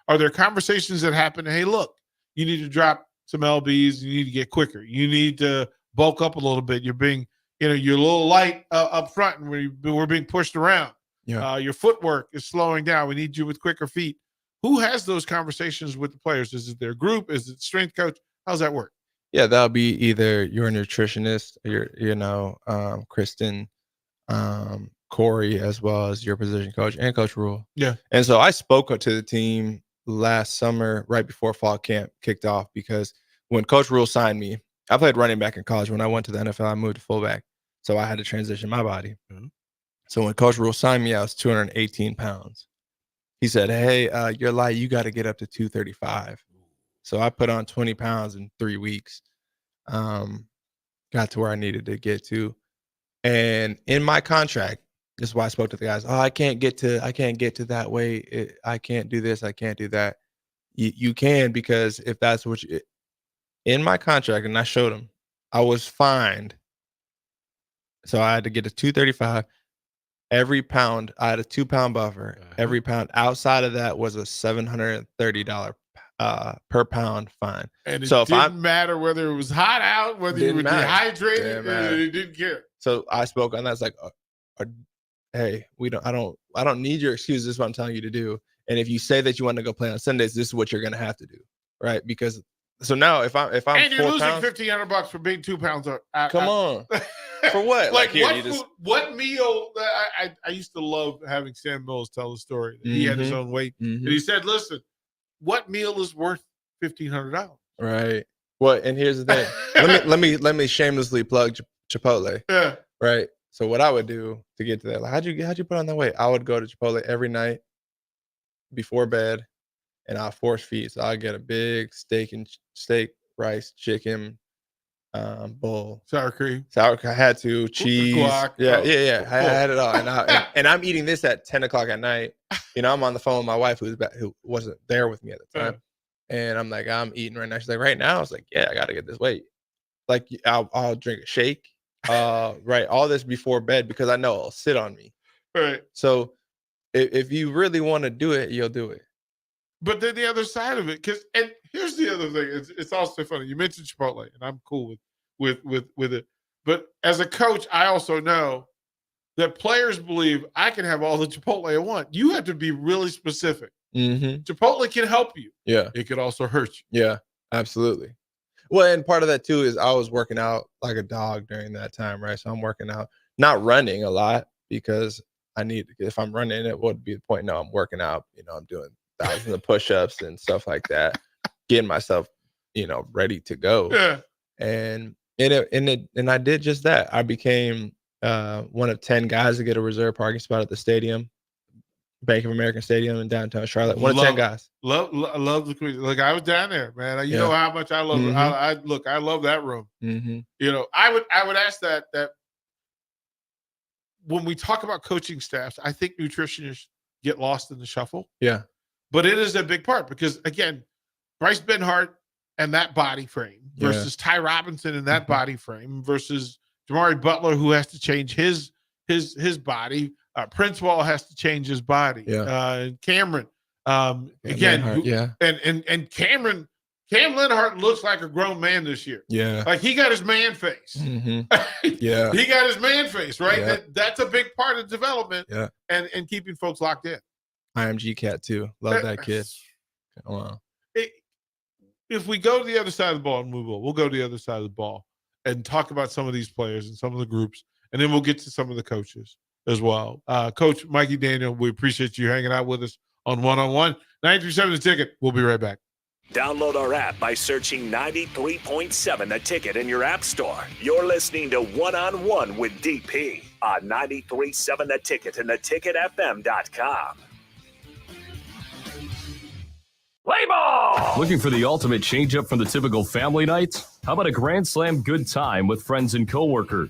[SPEAKER 6] Are there conversations that happen? Hey, look, you need to drop some LBs. You need to get quicker. You need to bulk up a little bit. You're being, you're a little light up front, and we're being pushed around. Your footwork is slowing down. We need you with quicker feet. Who has those conversations with the players? Is it their group? Is it strength coach? How's that work?
[SPEAKER 8] Yeah, that'll be either your nutritionist, or Kristen, Corey, as well as your position coach and Coach Rule.
[SPEAKER 6] Yeah.
[SPEAKER 8] And so I spoke to the team last summer, right before fall camp kicked off, because when Coach Rule signed me, I played running back in college. When I went to the NFL, I moved to fullback. So I had to transition my body. So when Coach Rule signed me, I was 218 pounds. He said, hey, you're light. You got to get up to 235. So I put on 20 pounds in 3 weeks. Got to where I needed to get to. And in my contract, this is why I spoke to the guys. Oh, I can't get to that weight. I can't do this. I can't do that. You can, because if that's what you, in my contract, and I showed them, I was fined. So I had to get to 235. Every pound, I had a 2-pound buffer. Every pound outside of that was a $730 per pound fine.
[SPEAKER 6] And it
[SPEAKER 8] so
[SPEAKER 6] didn't matter whether it was hot out, whether you were dehydrated, it didn't care.
[SPEAKER 8] So I spoke on that. It's like, hey, I don't need your excuses. This is what I'm telling you to do. And if you say that you want to go play on Sundays, this is what you're going to have to do, right? Because so now if I'm
[SPEAKER 6] and you're losing
[SPEAKER 8] pounds,
[SPEAKER 6] $1,500 for being 2 pounds.
[SPEAKER 8] Come on, for what?
[SPEAKER 6] Like
[SPEAKER 8] here,
[SPEAKER 6] what meal? I used to love having Sam Mills tell the story. He had his own weight, and he said, "Listen, what meal is worth $1,500?"
[SPEAKER 8] Right. Well, and here's the thing. let me shamelessly plug Chipotle.
[SPEAKER 6] Yeah.
[SPEAKER 8] Right. So what I would do to get to that, like, how'd you put on that weight? I would go to Chipotle every night before bed, and I'll force feed. So I get a big steak, rice, chicken, bowl,
[SPEAKER 6] sour cream.
[SPEAKER 8] I had to cheese.
[SPEAKER 6] Guac.
[SPEAKER 8] Yeah. I had it all, and I'm eating this at 10 o'clock at night. I'm on the phone with my wife who wasn't there with me at the time, and I'm like, I'm eating right now. She's like, right now? I was like, yeah, I got to get this weight. Like, I'll drink a shake. Right, all this before bed because I know it'll sit on me.
[SPEAKER 6] Right.
[SPEAKER 8] So if you really want to do it, you'll do it.
[SPEAKER 6] But then the other side of it, and here's the other thing. It's also funny. You mentioned Chipotle, and I'm cool with it. But as a coach, I also know that players believe I can have all the Chipotle I want. You have to be really specific. Chipotle can help you.
[SPEAKER 8] Yeah.
[SPEAKER 6] It could also hurt you.
[SPEAKER 8] Yeah, absolutely. Well, and part of that too is I was working out like a dog during that time, right? So I'm working out, not running a lot because if I'm running, it would be the point. No, I'm working out. I'm doing thousands of push-ups and stuff like that, getting myself, ready to go.
[SPEAKER 6] Yeah.
[SPEAKER 8] And I did just that. I became one of 10 guys to get a reserve parking spot at the stadium, Bank of America Stadium in downtown Charlotte. One of 10 guys.
[SPEAKER 6] Love the community. Look, I was down there, man. You know how much I love it. I love that room. I would ask that when we talk about coaching staffs, I think nutritionists get lost in the shuffle.
[SPEAKER 8] Yeah.
[SPEAKER 6] But it is a big part because, again, Bryce Benhart and that body frame versus Ty Robinson and that body frame versus Jamari Butler, who has to change his body. Prince Wall has to change his body. Cameron, again, and Cam Lenhart looks like a grown man this year.
[SPEAKER 8] Yeah,
[SPEAKER 6] like he got his man face.
[SPEAKER 8] Yeah,
[SPEAKER 6] he got his man face. Right,
[SPEAKER 8] yeah.
[SPEAKER 6] That's a big part of development.
[SPEAKER 8] Yeah,
[SPEAKER 6] and keeping folks locked in.
[SPEAKER 8] IMG Cat too. Love that kid. Wow.
[SPEAKER 6] If we go to the other side of the ball and move on, we'll go to the other side of the ball and talk about some of these players and some of the groups, and then we'll get to some of the coaches as well. Coach Mikey Daniel, we appreciate you hanging out with us on One-on-One. 93.7 The Ticket. We'll be right back.
[SPEAKER 5] Download our app by searching 93.7 The Ticket in your app store. You're listening to One-on-One with DP on 93.7 The Ticket and theticketfm.com.
[SPEAKER 3] Play ball! Looking for the ultimate change-up from the typical family night? How about a Grand Slam good time with friends and coworkers?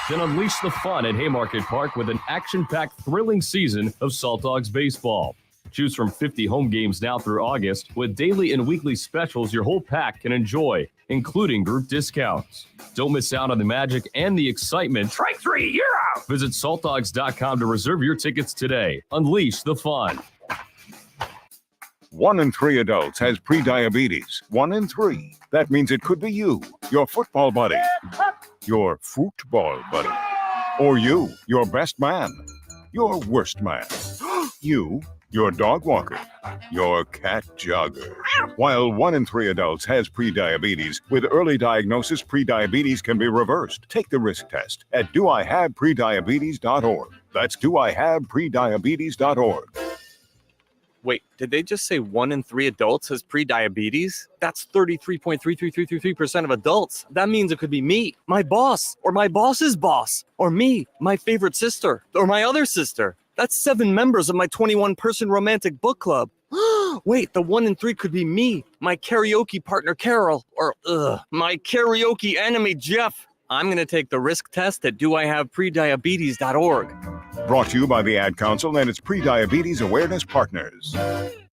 [SPEAKER 3] Then unleash the fun at Haymarket Park with an action-packed, thrilling season of Salt Dogs baseball. Choose from 50 home games now through August with daily and weekly specials your whole pack can enjoy, including group discounts. Don't miss out on the magic and the excitement. Strike three, you're out! Visit saltdogs.com to reserve your tickets today. Unleash the fun.
[SPEAKER 12] 1 in 3 adults has prediabetes. 1 in 3. That means it could be you, your football buddy, your football buddy, or you, your best man, your worst man, you, your dog walker, your cat jogger. While 1 in 3 adults has prediabetes, with early diagnosis, prediabetes can be reversed. Take the risk test at doihaveprediabetes.org. That's doihaveprediabetes.org.
[SPEAKER 14] Wait, did they just say 1 in 3 adults has prediabetes? That's 33.33333% of adults. That means it could be me, my boss, or my boss's boss, or me, my favorite sister, or my other sister. That's 7 members of my 21-person romantic book club. Wait, the 1 in 3 could be me, my karaoke partner Carol, or my karaoke enemy Jeff. I'm going to take the risk test at doihaveprediabetes.org.
[SPEAKER 12] Brought to you by the Ad Council and its Prediabetes Awareness Partners.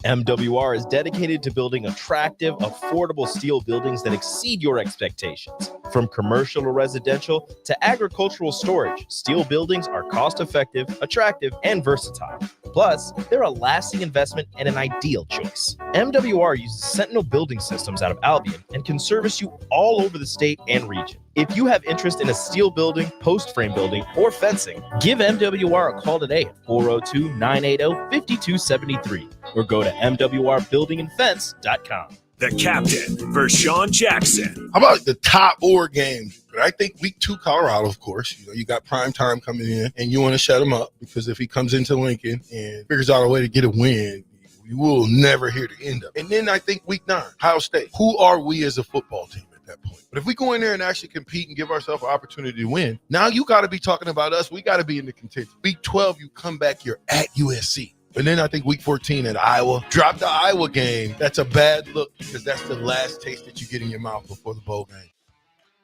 [SPEAKER 15] MWR is dedicated to building attractive, affordable steel buildings that exceed your expectations. From commercial or residential to agricultural storage, steel buildings are cost-effective, attractive, and versatile. Plus, they're a lasting investment and an ideal choice. MWR uses Sentinel Building Systems out of Albion and can service you all over the state and region. If you have interest in a steel building, post frame building, or fencing, give MWR a call today at 402-980-5273 or go to mwrbuildingandfence.com.
[SPEAKER 5] The captain, Vershawn Jackson.
[SPEAKER 2] How about the top Org game? But I think week 2, Colorado, of course. You know, you got prime time coming in, and you want to shut him up because if he comes into Lincoln and figures out a way to get a win, you will never hear the end of it. And then I think week 9, Ohio State. Who are we as a football team at that point? But if we go in there and actually compete and give ourselves an opportunity to win, now you got to be talking about us. We got to be in the contention. Week 12, you come back, you're at USC. And then I think week 14 at Iowa, drop the Iowa game. That's a bad look because that's the last taste that you get in your mouth before the bowl game.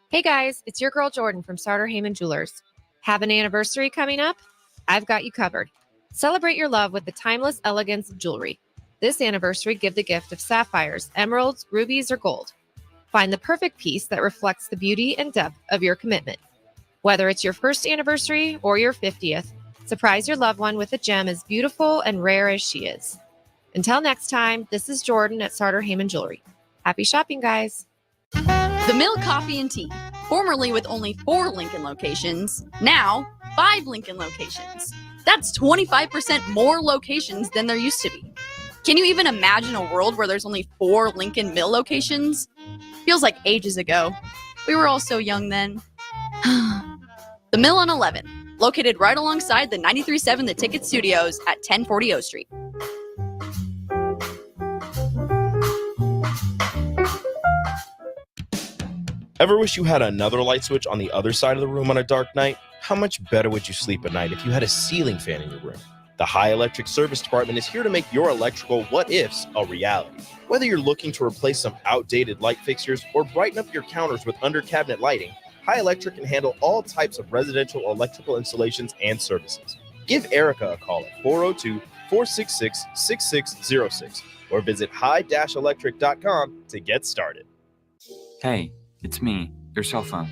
[SPEAKER 19] Hey guys, it's your girl Jordan from Sartor Heyman Jewelers. Have an anniversary coming up? I've got you covered. Celebrate your love with the timeless elegance of jewelry. This anniversary, give the gift of sapphires, emeralds, rubies, or gold. Find the perfect piece that reflects the beauty and depth of your commitment. Whether it's your first anniversary or your 50th, surprise your loved one with a gem as beautiful and rare as she is. Until next time, this is Jordan at Sartor Heyman Jewelry. Happy shopping, guys.
[SPEAKER 20] The Mill Coffee and Tea, formerly with only 4 Lincoln locations, now 5 Lincoln locations. That's 25% more locations than there used to be. Can you even imagine a world where there's only 4 Lincoln Mill locations? Feels like ages ago. We were all so young then. The Mill on 11, located right alongside the 93.7 The Ticket Studios at 1040 O Street.
[SPEAKER 27] Ever wish you had another light switch on the other side of the room on a dark night? How much better would you sleep at night if you had a ceiling fan in your room? The High Electric Service Department is here to make your electrical what-ifs a reality. Whether you're looking to replace some outdated light fixtures or brighten up your counters with under-cabinet lighting, High Electric can handle all types of residential electrical installations and services. Give Erica a call at 402-466-6606 or visit high-electric.com to get started.
[SPEAKER 28] Hey, it's me, your cell phone.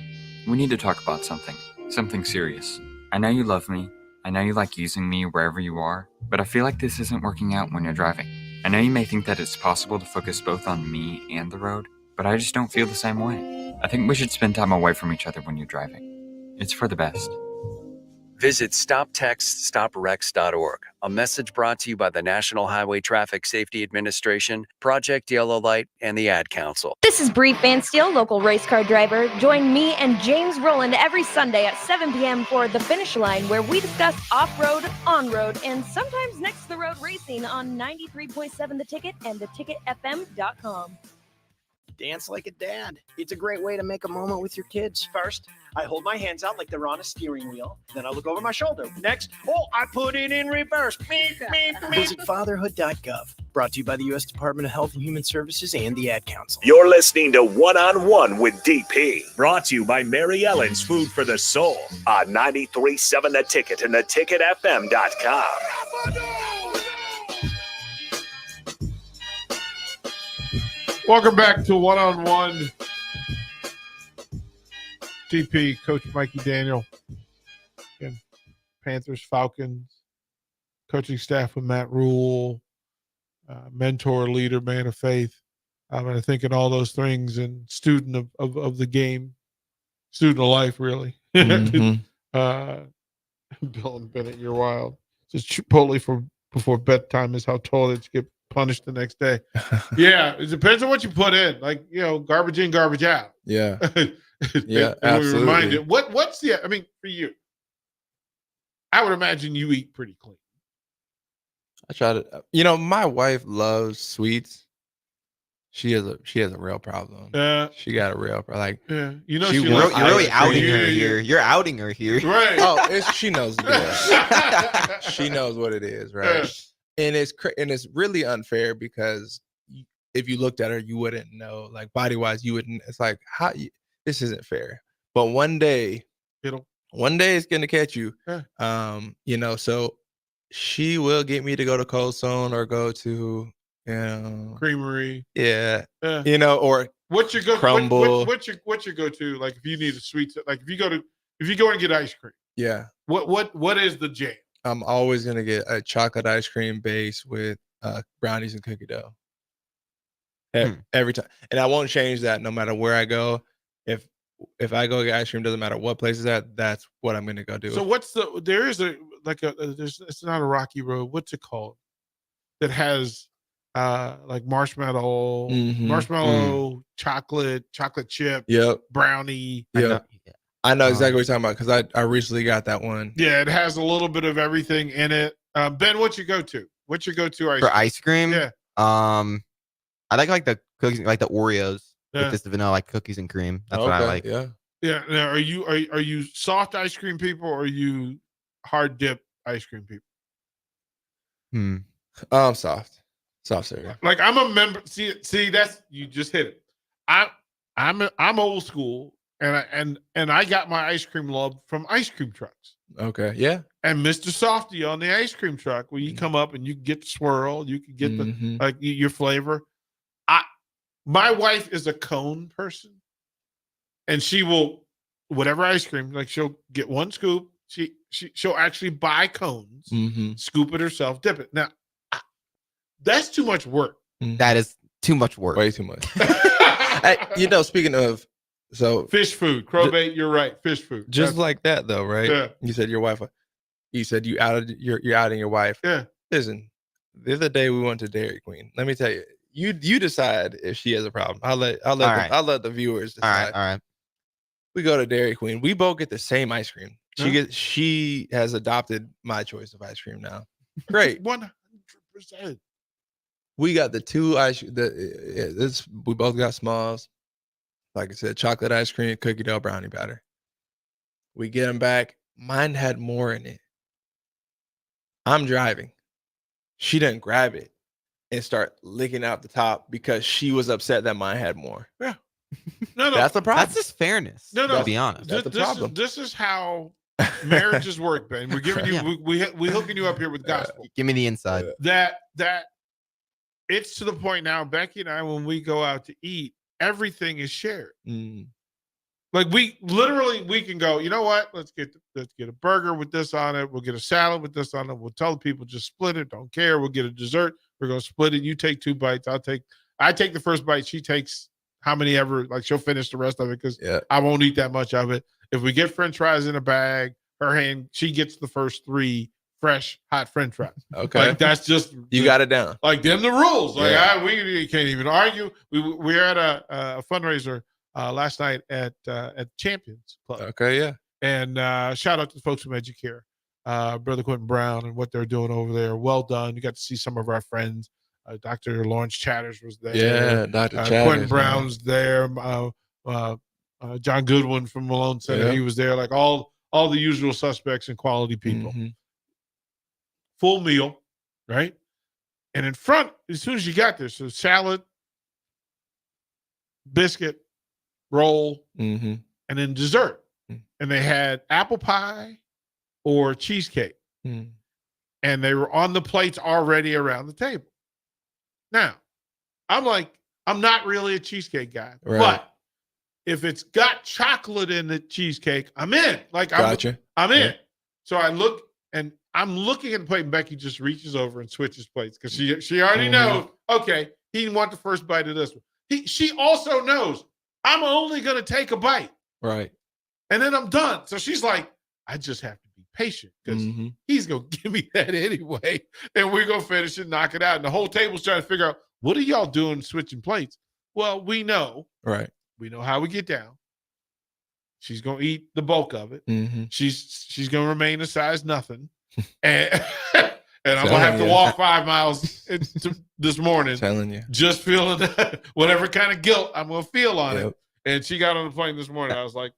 [SPEAKER 28] We need to talk about something serious. I know you love me. I know you like using me wherever you are, but I feel like this isn't working out when you're driving. I know you may think that it's possible to focus both on me and the road, but I just don't feel the same way. I think we should spend time away from each other when you're driving. It's for the best.
[SPEAKER 25] Visit StopTextStopWrecks.org. A message brought to you by the National Highway Traffic Safety Administration, Project Yellow Light, and the Ad Council.
[SPEAKER 29] This is Bree Fansteel, local race car driver. Join me and James Rowland every Sunday at 7 p.m. for The Finish Line, where we discuss off-road, on-road, and sometimes next-to-the-road racing on 93.7 The Ticket and theticketfm.com.
[SPEAKER 1] Dance like a dad. It's a great way to make a moment with your kids. First, I hold my hands out like they're on a steering wheel. Then I look over my shoulder. Next, I put it in reverse. Visit fatherhood.gov. Brought to you by the U.S. Department of Health and Human Services and the Ad Council.
[SPEAKER 5] You're listening to One on One with DP. Brought to you by Mary Ellen's Food for the Soul on 93.7 The Ticket and theticketfm.com.
[SPEAKER 6] Welcome back to One on One. DP, Coach Mikey Daniel. Again, Panthers, Falcons, coaching staff with Matt Rule, mentor, leader, man of faith. And I think in all those things, and student of the game, student of life, really.
[SPEAKER 8] Mhm.
[SPEAKER 6] Bill and Bennett, you're wild. Just Chipotle for before bedtime is how toilets get punished the next day. Yeah, it depends on what you put in. Like, garbage in, garbage out.
[SPEAKER 8] Yeah.
[SPEAKER 6] Yeah,
[SPEAKER 8] absolutely.
[SPEAKER 6] Reminded. What's the? I mean, for you, I would imagine you eat pretty clean.
[SPEAKER 8] I try to. My wife loves sweets. She has a real problem. She got a real problem.
[SPEAKER 6] Yeah,
[SPEAKER 7] you're really outing her here. You're outing her here.
[SPEAKER 6] Right.
[SPEAKER 8] Oh, she knows. She knows what it is, right? And it's really unfair because if you looked at her, you wouldn't know. Like body wise, you wouldn't. It's like this isn't fair. But one day it's gonna catch you. So she will get me to go to Cold Stone or go to
[SPEAKER 6] Creamery.
[SPEAKER 8] Yeah. Or
[SPEAKER 6] what's your go
[SPEAKER 8] Crumble.
[SPEAKER 6] What's your go to? Like if you need a sweet, like if you go and get ice cream.
[SPEAKER 8] Yeah.
[SPEAKER 6] What is the jam?
[SPEAKER 8] I'm always gonna get a chocolate ice cream base with brownies and cookie dough. Every time, and I won't change that no matter where I go. If I go get ice cream, doesn't matter what place it's at. That's what I'm gonna go do.
[SPEAKER 6] So it's not a Rocky Road. What's it called? That has like marshmallow, chocolate chip, brownie.
[SPEAKER 8] I know exactly what you're talking about because I recently got that one.
[SPEAKER 6] Yeah, it has a little bit of everything in it. Ben, what's your go-to? What's your go-to ice
[SPEAKER 7] For
[SPEAKER 6] cream?
[SPEAKER 7] ice cream?
[SPEAKER 6] Yeah.
[SPEAKER 7] I like the cookies, like the Oreos
[SPEAKER 6] Yeah.
[SPEAKER 7] with just the vanilla, like cookies and cream. That's what I like.
[SPEAKER 8] Yeah.
[SPEAKER 6] Yeah. Now, are you soft ice cream people or are you hard dip ice cream people?
[SPEAKER 8] Soft cereal.
[SPEAKER 6] Like I'm a member. See, that's you just hit it. I'm old school, and I got my ice cream love from ice cream trucks.
[SPEAKER 8] Okay. Yeah.
[SPEAKER 6] And Mr. Softy on the ice cream truck, where you come up and you get the swirl, you can get the your flavor. My wife is a cone person, and she will whatever ice cream, like she'll get one scoop. She'll actually buy cones, scoop it herself, dip it. Now that's too much work.
[SPEAKER 7] That is too much work.
[SPEAKER 8] Way too much. Speaking of
[SPEAKER 6] fish food, crowbait, you're right. Fish food.
[SPEAKER 8] Just like that though, right?
[SPEAKER 6] Yeah.
[SPEAKER 8] You said your wife. You said you're outing your wife.
[SPEAKER 6] Yeah.
[SPEAKER 8] Listen, the other day we went to Dairy Queen. Let me tell you, you decide if she has a problem. I'll let the viewers decide.
[SPEAKER 7] All right.
[SPEAKER 8] We go to Dairy Queen. We both get the same ice cream. She has adopted my choice of ice cream now. Great.
[SPEAKER 6] 100%.
[SPEAKER 8] We got the two ice. We both got smalls. Like I said, chocolate ice cream, cookie dough, brownie batter. We get them back. Mine had more in it. I'm driving. She didn't grab it and start licking out the top because she was upset that mine had more.
[SPEAKER 6] Yeah. No.
[SPEAKER 8] That's the problem.
[SPEAKER 7] That's just fairness.
[SPEAKER 6] No.
[SPEAKER 7] To be honest,
[SPEAKER 8] That's the problem.
[SPEAKER 6] This is how marriages work, Ben. We're giving you we hooking you up here with gospel.
[SPEAKER 7] Give me the inside.
[SPEAKER 6] That it's to the point now, Becky and I, when we go out to eat, everything is shared. Like we can go, you know what? Let's get a burger with this on it. We'll get a salad with this on it. We'll tell the people just split it. Don't care. We'll get a dessert. We're gonna split it. You take 2 bites. I take the first bite. She takes how many ever, like she'll finish the rest of it because I won't eat that much of it. If we get French fries in a bag, she gets the first 3 fresh hot French fries.
[SPEAKER 8] Okay.
[SPEAKER 6] Like that's just
[SPEAKER 8] you got it down.
[SPEAKER 6] Like them the rules. Like we can't even argue. We were at a fundraiser last night at Champions Club.
[SPEAKER 8] Okay, yeah.
[SPEAKER 6] And shout out to the folks from Educare, Brother Quentin Brown and what they're doing over there. Well done. You got to see some of our friends Dr. Lawrence Chatters was there.
[SPEAKER 8] Yeah, Dr. Chatters.
[SPEAKER 6] Quentin Brown's there. John Goodwin from Malone Center, he was there. Like all the usual suspects and quality people.
[SPEAKER 8] Mm-hmm.
[SPEAKER 6] Full meal, right? And in front, as soon as you got there, so salad, biscuit, roll,
[SPEAKER 8] Mm-hmm.
[SPEAKER 6] and then dessert. And they had apple pie or cheesecake.
[SPEAKER 8] Mm.
[SPEAKER 6] And they were on the plates already around the table. Now, I'm like, I'm not really a cheesecake guy,
[SPEAKER 8] Right.
[SPEAKER 6] but if it's got chocolate in the cheesecake, I'm in. Like,
[SPEAKER 8] Gotcha.
[SPEAKER 6] I'm in.
[SPEAKER 8] Yeah.
[SPEAKER 6] So I look, and I'm looking at the plate, and Becky just reaches over and switches plates because she already knows, okay, he didn't want the first bite of this one. She also knows I'm only going to take a bite.
[SPEAKER 8] Right.
[SPEAKER 6] And then I'm done. So she's like, I just have to be patient because
[SPEAKER 8] Mm-hmm.
[SPEAKER 6] he's going to give me that anyway. And we're going to finish it, knock it out. And the whole table's trying to figure out, what are y'all doing switching plates? Well, we know.
[SPEAKER 8] Right.
[SPEAKER 6] We know how we get down. She's going to eat the bulk of it.
[SPEAKER 8] Mm-hmm.
[SPEAKER 6] She's going to remain a size nothing. And I'm going to have to walk 5 miles this morning.
[SPEAKER 8] Telling you.
[SPEAKER 6] Just feeling whatever kind of guilt I'm going to feel on it. And she got on the plane this morning. I was like,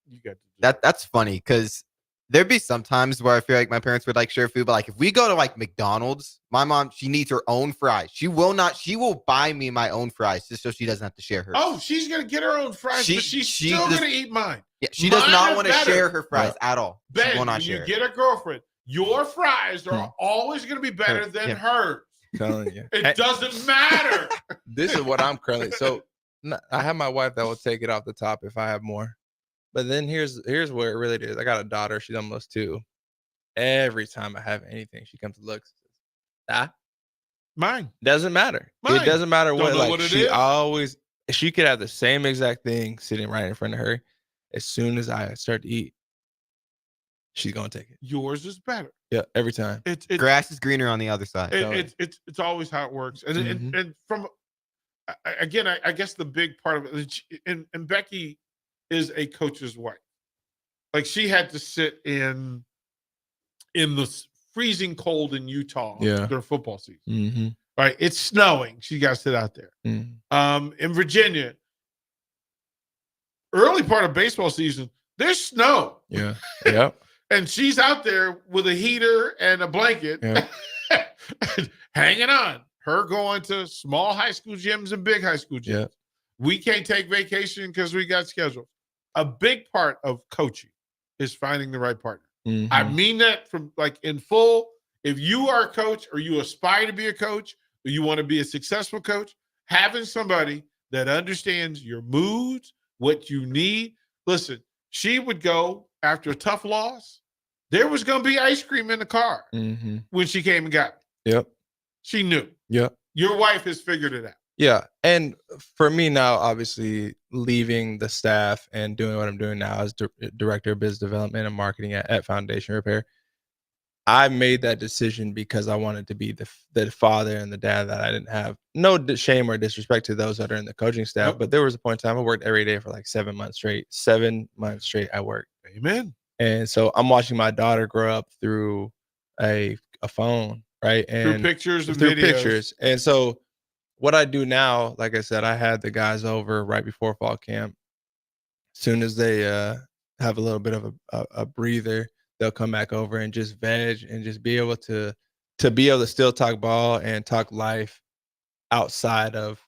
[SPEAKER 6] you got to
[SPEAKER 7] That's funny because there'd be some times where I feel like my parents would like share food, but like if we go to like McDonald's, my mom, she needs her own fries. She will buy me my own fries just so she doesn't have to share hers.
[SPEAKER 6] Oh, she's gonna get her own fries, but she's still gonna eat mine.
[SPEAKER 7] Yeah, she does
[SPEAKER 6] Mine
[SPEAKER 7] not
[SPEAKER 6] are
[SPEAKER 7] want to
[SPEAKER 6] better.
[SPEAKER 7] share her fries at all. She
[SPEAKER 6] Ben,
[SPEAKER 7] will not
[SPEAKER 6] when
[SPEAKER 7] share.
[SPEAKER 6] you get a girlfriend, your fries are always gonna be better than hers.
[SPEAKER 8] Telling you.
[SPEAKER 6] It doesn't matter.
[SPEAKER 8] This is what I'm currently. So I have my wife that will take it off the top if I have more. But then here's where it really is. I got a daughter. She's almost 2. Every time I have anything, she comes to look.
[SPEAKER 6] Mine
[SPEAKER 8] doesn't matter.
[SPEAKER 6] Mine.
[SPEAKER 8] It doesn't matter
[SPEAKER 6] Don't
[SPEAKER 8] what.
[SPEAKER 6] know
[SPEAKER 8] Like
[SPEAKER 6] what it
[SPEAKER 8] she
[SPEAKER 6] is.
[SPEAKER 8] always, she could have the same exact thing sitting right in front of her. As soon as I start to eat, she's gonna take it.
[SPEAKER 6] Yours is better.
[SPEAKER 8] Yeah, every time.
[SPEAKER 6] It's
[SPEAKER 7] Grass is greener on the other side.
[SPEAKER 6] It's always how it works. And from again, I guess the big part of it, and Becky is a coach's wife. Like she had to sit in the freezing cold in Utah during football season.
[SPEAKER 8] Mm-hmm.
[SPEAKER 6] Right, it's snowing. She got to sit out there. In Virginia, early part of baseball season, there's snow.
[SPEAKER 8] Yeah. Yep.
[SPEAKER 6] And she's out there with a heater and a blanket, hanging on. Her going to small high school gyms and big high school gyms.
[SPEAKER 8] Yeah.
[SPEAKER 6] We can't take vacation because we got scheduled. A big part of coaching is finding the right partner.
[SPEAKER 8] Mm-hmm.
[SPEAKER 6] I mean that from like in full. If you are a coach or you aspire to be a coach or you want to be a successful coach, having somebody that understands your moods, what you need. Listen, she would go after a tough loss. There was going to be ice cream in the car when she came and got me.
[SPEAKER 8] Yep.
[SPEAKER 6] She knew.
[SPEAKER 8] Yep.
[SPEAKER 6] Your wife has figured it out.
[SPEAKER 8] Yeah. And for me now, obviously leaving the staff and doing what I'm doing now as director of business development and marketing at Foundation Repair, I made that decision because I wanted to be the father and the dad that I didn't have. No shame or disrespect to those that are in the coaching staff, but there was a point in time I worked every day for like 7 months straight. 7 months straight I worked.
[SPEAKER 6] Amen.
[SPEAKER 8] And so I'm watching my daughter grow up through a phone, right? And
[SPEAKER 6] Through pictures and
[SPEAKER 8] through
[SPEAKER 6] videos.
[SPEAKER 8] pictures. And so what I do now, like I said, I had the guys over right before fall camp. As soon as they have a little bit of a breather, they'll come back over and just veg and just be able to still talk ball and talk life outside of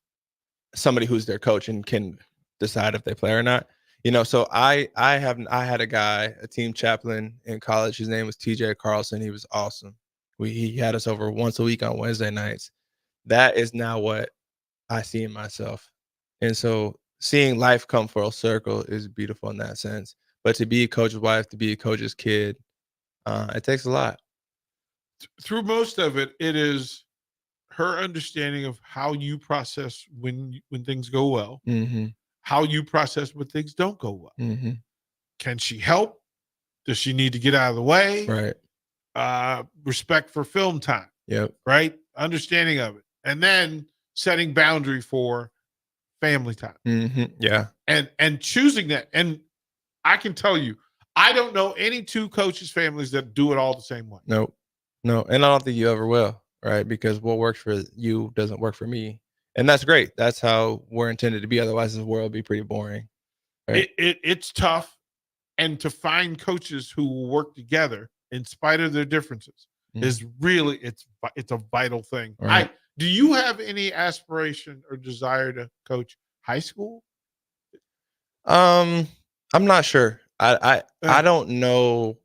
[SPEAKER 8] somebody who's their coach and can decide if they play or not. You know, so I had a guy, a team chaplain in college. His name was TJ Carlson. He was awesome. He had us over once a week on Wednesday nights. That is now what I see in myself. And so seeing life come full circle is beautiful in that sense. But to be a coach's wife, to be a coach's kid, it takes a lot.
[SPEAKER 6] Through most of it, it is her understanding of how you process when things go well, how you process when things don't go well. Can she help? Does she need to get out of the way?
[SPEAKER 8] Right.
[SPEAKER 6] Respect for film time.
[SPEAKER 8] Yep.
[SPEAKER 6] Right. Understanding of it. And then setting boundary for family time.
[SPEAKER 8] Yeah.
[SPEAKER 6] And choosing that. And I can tell you, I don't know any two coaches' families that do it all the same way.
[SPEAKER 8] No. And I don't think you ever will. right? Because what works for you doesn't work for me. And that's great. That's how we're intended to be. Otherwise, this world would be pretty boring. Right?
[SPEAKER 6] It's tough. And to find coaches who will work together in spite of their differences is really, it's a vital thing.
[SPEAKER 8] Right.
[SPEAKER 6] Do you have any aspiration or desire to coach high school?
[SPEAKER 8] I'm not sure. I don't know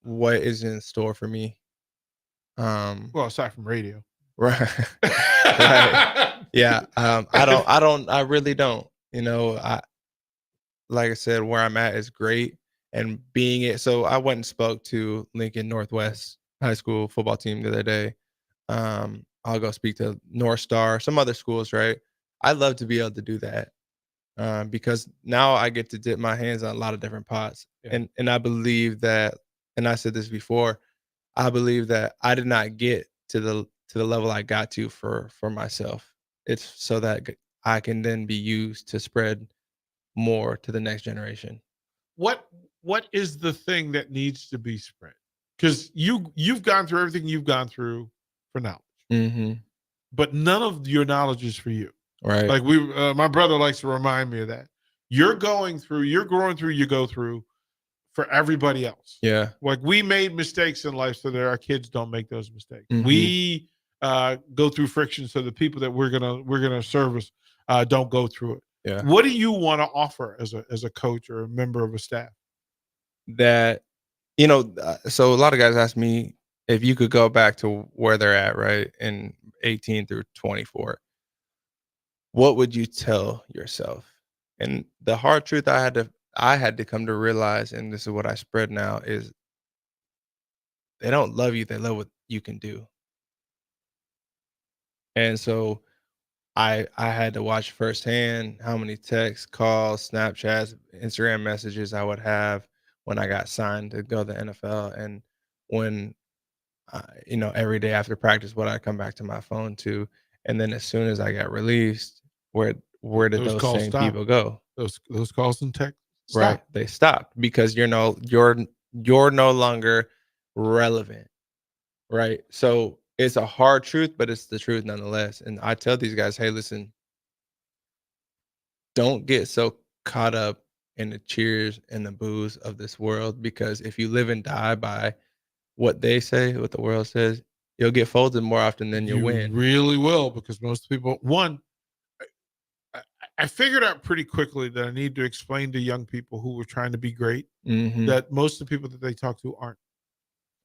[SPEAKER 8] what is in store for me.
[SPEAKER 6] Well, aside from radio.
[SPEAKER 8] Right. Right. Yeah. I really don't. Like I said, where I'm at is great. And being it, so I went and spoke to Lincoln Northwest High School football team the other day. I'll go speak to North Star, some other schools, right? I'd love to be able to do that. Because now I get to dip my hands on a lot of different pots. Yeah. And I believe that, and I said this before, I believe that I did not get to the level I got to for myself. It's so that I can then be used to spread more to the next generation.
[SPEAKER 6] What is the thing that needs to be spread? Because you've gone through everything you've gone through for knowledge.
[SPEAKER 8] Mm-hmm.
[SPEAKER 6] But none of your knowledge is for you.
[SPEAKER 8] Right.
[SPEAKER 6] Like my brother likes to remind me of that. You're growing through, you go through for everybody else.
[SPEAKER 8] Yeah.
[SPEAKER 6] Like we made mistakes in life so that our kids don't make those mistakes.
[SPEAKER 8] Mm-hmm.
[SPEAKER 6] We go through friction so the people that we're gonna service don't go through it.
[SPEAKER 8] Yeah.
[SPEAKER 6] What do you want to offer as a coach or a member of a staff?
[SPEAKER 8] That, so a lot of guys ask me if you could go back to where they're at, right, in 18 through 24, what would you tell yourself? And the hard truth I had to come to realize, and this is what I spread now, is they don't love you, they love what you can do. And so I had to watch firsthand how many texts, calls, Snapchats, Instagram messages I would have when I got signed to go to the NFL. And when, every day after practice, what I come back to my phone to. And then as soon as I got released, where did those same people go?
[SPEAKER 6] Those calls and texts?
[SPEAKER 8] Right. They stopped because you're no longer relevant. Right. So it's a hard truth, but it's the truth nonetheless. And I tell these guys, hey, listen, don't get so caught up in the cheers and the boos of this world, because if you live and die by what they say, what the world says, you'll get folded more often than you'll win.
[SPEAKER 6] Really will, because most people, I figured out pretty quickly that I need to explain to young people who were trying to be great that most of the people that they talk to aren't.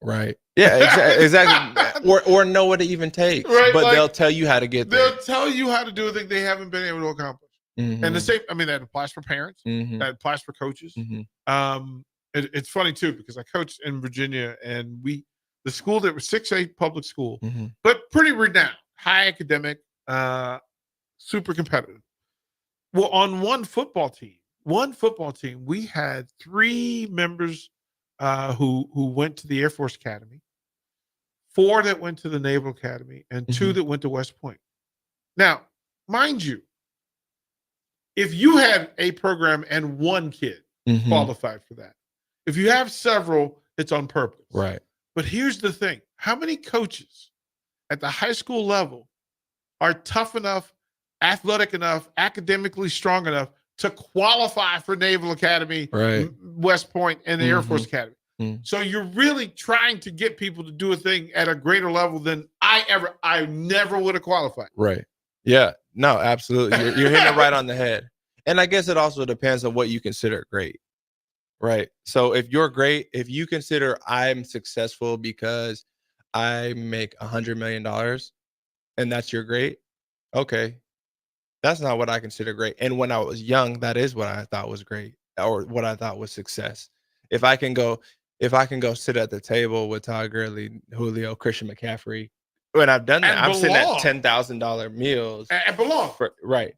[SPEAKER 8] Right. Yeah, exactly. or know what it even takes.
[SPEAKER 6] Right,
[SPEAKER 8] but
[SPEAKER 6] like,
[SPEAKER 8] they'll tell you how to get there.
[SPEAKER 6] They'll tell you how to do a thing they haven't been able to accomplish.
[SPEAKER 8] Mm-hmm.
[SPEAKER 6] And the same, that applies for parents.
[SPEAKER 8] Mm-hmm.
[SPEAKER 6] That applies for coaches.
[SPEAKER 8] Mm-hmm.
[SPEAKER 6] It's funny too, because I coached in Virginia, and the school that was 6A public school, but pretty renowned, high academic, super competitive. Well, on one football team, we had 3 members who went to the Air Force Academy, 4 that went to the Naval Academy, and 2 that went to West Point. Now, mind you, if you had a program and 1 kid qualified for that, if you have several, it's on purpose.
[SPEAKER 8] Right.
[SPEAKER 6] But here's the thing. How many coaches at the high school level are tough enough, athletic enough, academically strong enough to qualify for Naval Academy,
[SPEAKER 8] right,
[SPEAKER 6] West Point, and the Air Force Academy? So you're really trying to get people to do a thing at a greater level than I never would have qualified.
[SPEAKER 8] Right. Yeah. No, absolutely. You're hitting it right on the head. And I guess it also depends on what you consider great. Right. So if you're great, if you consider I'm successful because I make $100 million and that's your great, okay. That's not what I consider great. And when I was young, that is what I thought was great, or what I thought was success. If I can go sit at the table with Todd Gurley, Julio, Christian McCaffrey, when I've done that, I'm sitting at $10,000 meals.
[SPEAKER 6] And belong.
[SPEAKER 8] Right.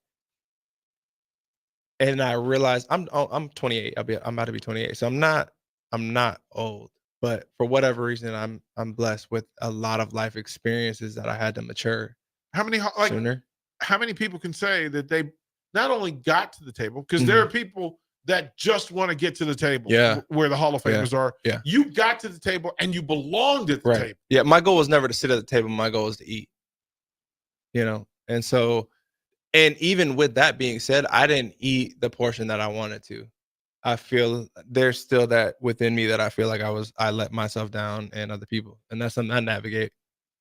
[SPEAKER 8] And I realized I'm 28. I'm about to be 28. So I'm not old, but for whatever reason, I'm blessed with a lot of life experiences that I had to mature.
[SPEAKER 6] Sooner. How many people can say that they not only got to the table, because there are people that just want to get to the table.
[SPEAKER 8] Yeah.
[SPEAKER 6] Where the Hall of Famers are.
[SPEAKER 8] Yeah.
[SPEAKER 6] You got to the table and you belonged at the table.
[SPEAKER 8] Yeah. My goal was never to sit at the table. My goal was to eat. And so, and even with that being said, I didn't eat the portion that I wanted to. I feel there's still that within me that I feel like I let myself down and other people. And that's something I navigate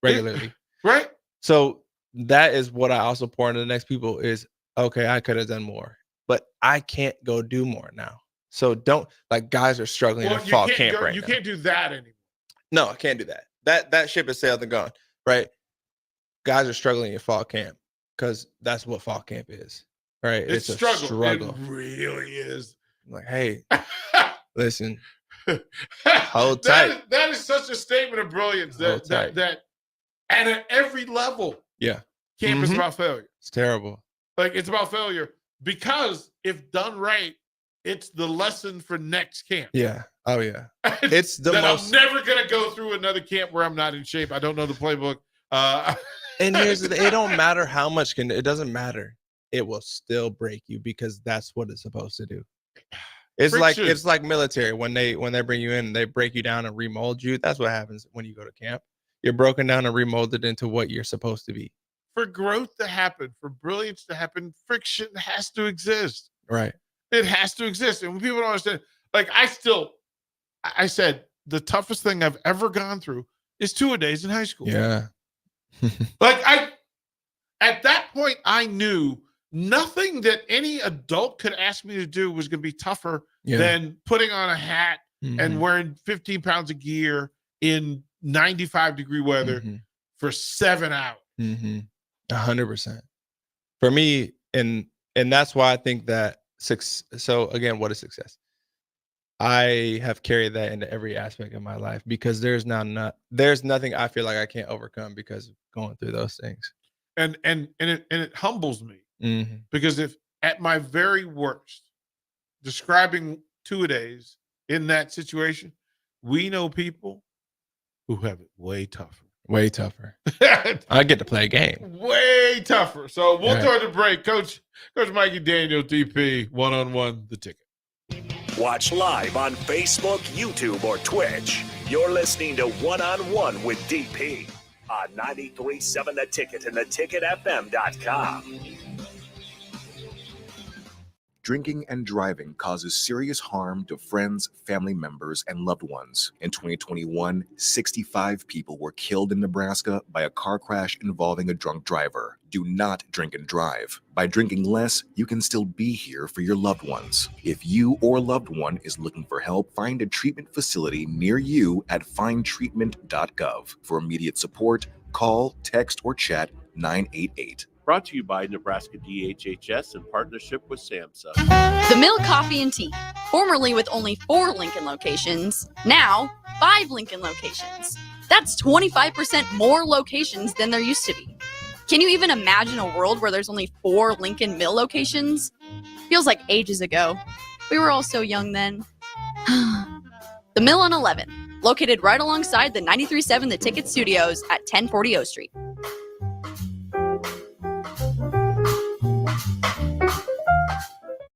[SPEAKER 8] regularly.
[SPEAKER 6] Right.
[SPEAKER 8] So that is what I also pour into the next people is, okay, I could have done more, but I can't go do more now. So don't, like, guys are struggling in fall camp right now.
[SPEAKER 6] You can't do that anymore.
[SPEAKER 8] No, I can't do that. That ship has sailed and gone, right? Guys are struggling in fall camp because that's what fall camp is, right?
[SPEAKER 6] It's
[SPEAKER 8] a
[SPEAKER 6] struggle.
[SPEAKER 8] struggle.
[SPEAKER 6] It really is.
[SPEAKER 8] Like, hey, listen, hold tight.
[SPEAKER 6] That is such a statement of brilliance that at every level,
[SPEAKER 8] yeah,
[SPEAKER 6] camp is about failure.
[SPEAKER 8] It's terrible.
[SPEAKER 6] Like, it's about failure because if done right, it's the lesson for next camp.
[SPEAKER 8] Yeah. Oh yeah. It's the
[SPEAKER 6] that
[SPEAKER 8] most.
[SPEAKER 6] I'm never gonna go through another camp where I'm not in shape. I don't know the playbook.
[SPEAKER 8] And here's the thing, it don't matter how much it doesn't matter. It will still break you because that's what it's supposed to do. It's like military when they bring you in, they break you down and remold you. That's what happens when you go to camp. You're broken down and remolded into what you're supposed to be.
[SPEAKER 6] For growth to happen, for brilliance to happen, friction has to exist.
[SPEAKER 8] Right.
[SPEAKER 6] It has to exist. And when people don't understand, like, I said the toughest thing I've ever gone through is 2-a-days in high school.
[SPEAKER 8] Yeah.
[SPEAKER 6] At that point, I knew nothing that any adult could ask me to do was going to be tougher than putting on a hat and wearing 15 pounds of gear in 95-degree weather for 7 hours.
[SPEAKER 8] 100%. For me, and that's why I think that so again, what is success? I have carried that into every aspect of my life because there's nothing I feel like I can't overcome because of going through those things.
[SPEAKER 6] And it humbles me because if at my very worst, describing 2-a-days in that situation, we know people who have it way tougher.
[SPEAKER 8] Way tougher. I get to play a game.
[SPEAKER 6] Way tougher. So we'll go to break. Coach Mikey Daniel, DP, one-on-one, the ticket.
[SPEAKER 5] Watch live on Facebook, YouTube, or Twitch. You're listening to One-on-One with DP on 93.7 The Ticket and theticketfm.com.
[SPEAKER 4] Drinking and driving causes serious harm to friends, family members, and loved ones. In 2021, 65 people were killed in Nebraska by a car crash involving a drunk driver. Do not drink and drive. By drinking less, you can still be here for your loved ones. If you or loved one is looking for help, find a treatment facility near you at findtreatment.gov. For immediate support, call, text, or chat 988.
[SPEAKER 17] Brought to you by Nebraska DHHS in partnership with SAMHSA.
[SPEAKER 20] The Mill Coffee and Tea, formerly with only 4 Lincoln locations, now 5 Lincoln locations. That's 25% more locations than there used to be. Can you even imagine a world where there's only 4 Lincoln Mill locations? Feels like ages ago. We were all so young then. The Mill on 11, located right alongside the 93.7 The Ticket Studios at 1040 O Street.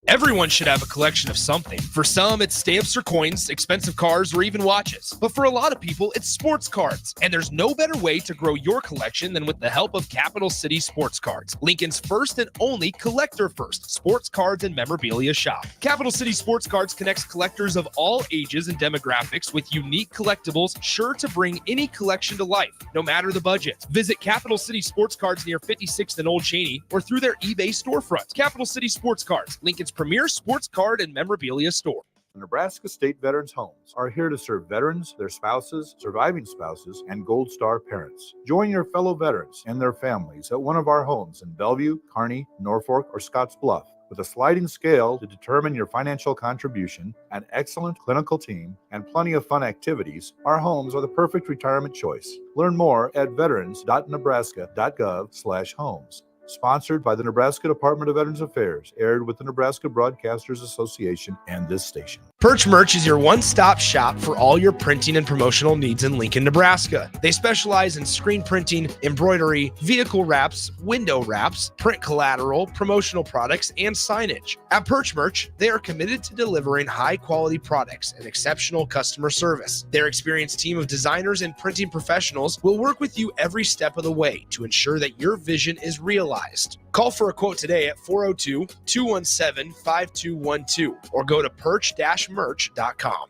[SPEAKER 9] Everyone should have a collection of something. For some, it's stamps or coins, expensive cars, or even watches. But for a lot of people, it's sports cards. And there's no better way to grow your collection than with the help of Capital City Sports Cards, Lincoln's first and only collector-first sports cards and memorabilia shop. Capital City Sports Cards connects collectors of all ages and demographics with unique collectibles sure to bring any collection to life, no matter the budget. Visit Capital City Sports Cards near 56th and Old Cheney or through their eBay storefront. Capital City Sports Cards, Lincoln's premier sports card and memorabilia store.
[SPEAKER 13] Nebraska State Veterans Homes are here to serve veterans, their spouses, surviving spouses, and Gold Star parents. Join your fellow veterans and their families at one of our homes in Bellevue, Kearney, Norfolk, or Scottsbluff. With a sliding scale to determine your financial contribution, an excellent clinical team, and plenty of fun activities, our homes are the perfect retirement choice. Learn more at veterans.nebraska.gov/homes. Sponsored by the Nebraska Department of Veterans Affairs, aired with the Nebraska Broadcasters Association and this station.
[SPEAKER 9] Perch Merch is your one-stop shop for all your printing and promotional needs in Lincoln, Nebraska. They specialize in screen printing, embroidery, vehicle wraps, window wraps, print collateral, promotional products, and signage. At Perch Merch, they are committed to delivering high-quality products and exceptional customer service. Their experienced team of designers and printing professionals will work with you every step of the way to ensure that your vision is realized. Call for a quote today at 402-217-5212 or go to perch-merch.com.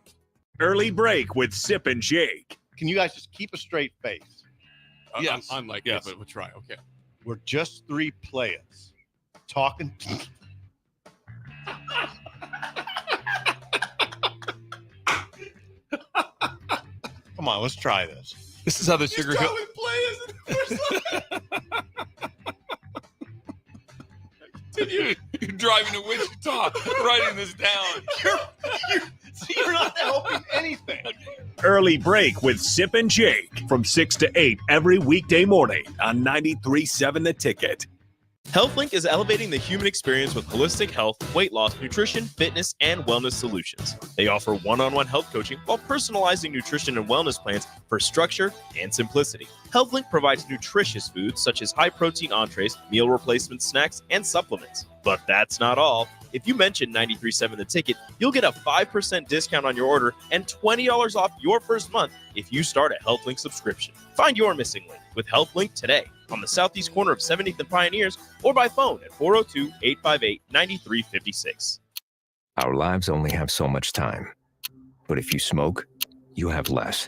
[SPEAKER 5] Early break with Sip and Jake.
[SPEAKER 17] Can you guys just keep a straight face?
[SPEAKER 10] Yes. I'm like, yes. Yeah, but we'll try. Okay.
[SPEAKER 17] We're just three players talking. Come on, let's try this.
[SPEAKER 10] This is how the Sugar Hill. You're driving to Wichita, writing this down.
[SPEAKER 17] You're not helping anything.
[SPEAKER 5] Early break with Sip and Jake from 6 to 8 every weekday morning on 93.7 The Ticket.
[SPEAKER 27] HealthLink is elevating the human experience with holistic health, weight loss, nutrition, fitness, and wellness solutions. They offer one-on-one health coaching while personalizing nutrition and wellness plans for structure and simplicity. HealthLink provides nutritious foods such as high-protein entrees, meal replacement snacks, and supplements. But that's not all. If you mention 93.7 The Ticket, you'll get a 5% discount on your order and $20 off your first month if you start a HealthLink subscription. Find your missing link with HealthLink today on the southeast corner of 70th and Pioneers or by phone at 402-858-9356.
[SPEAKER 11] Our lives only have so much time. But if you smoke, you have less.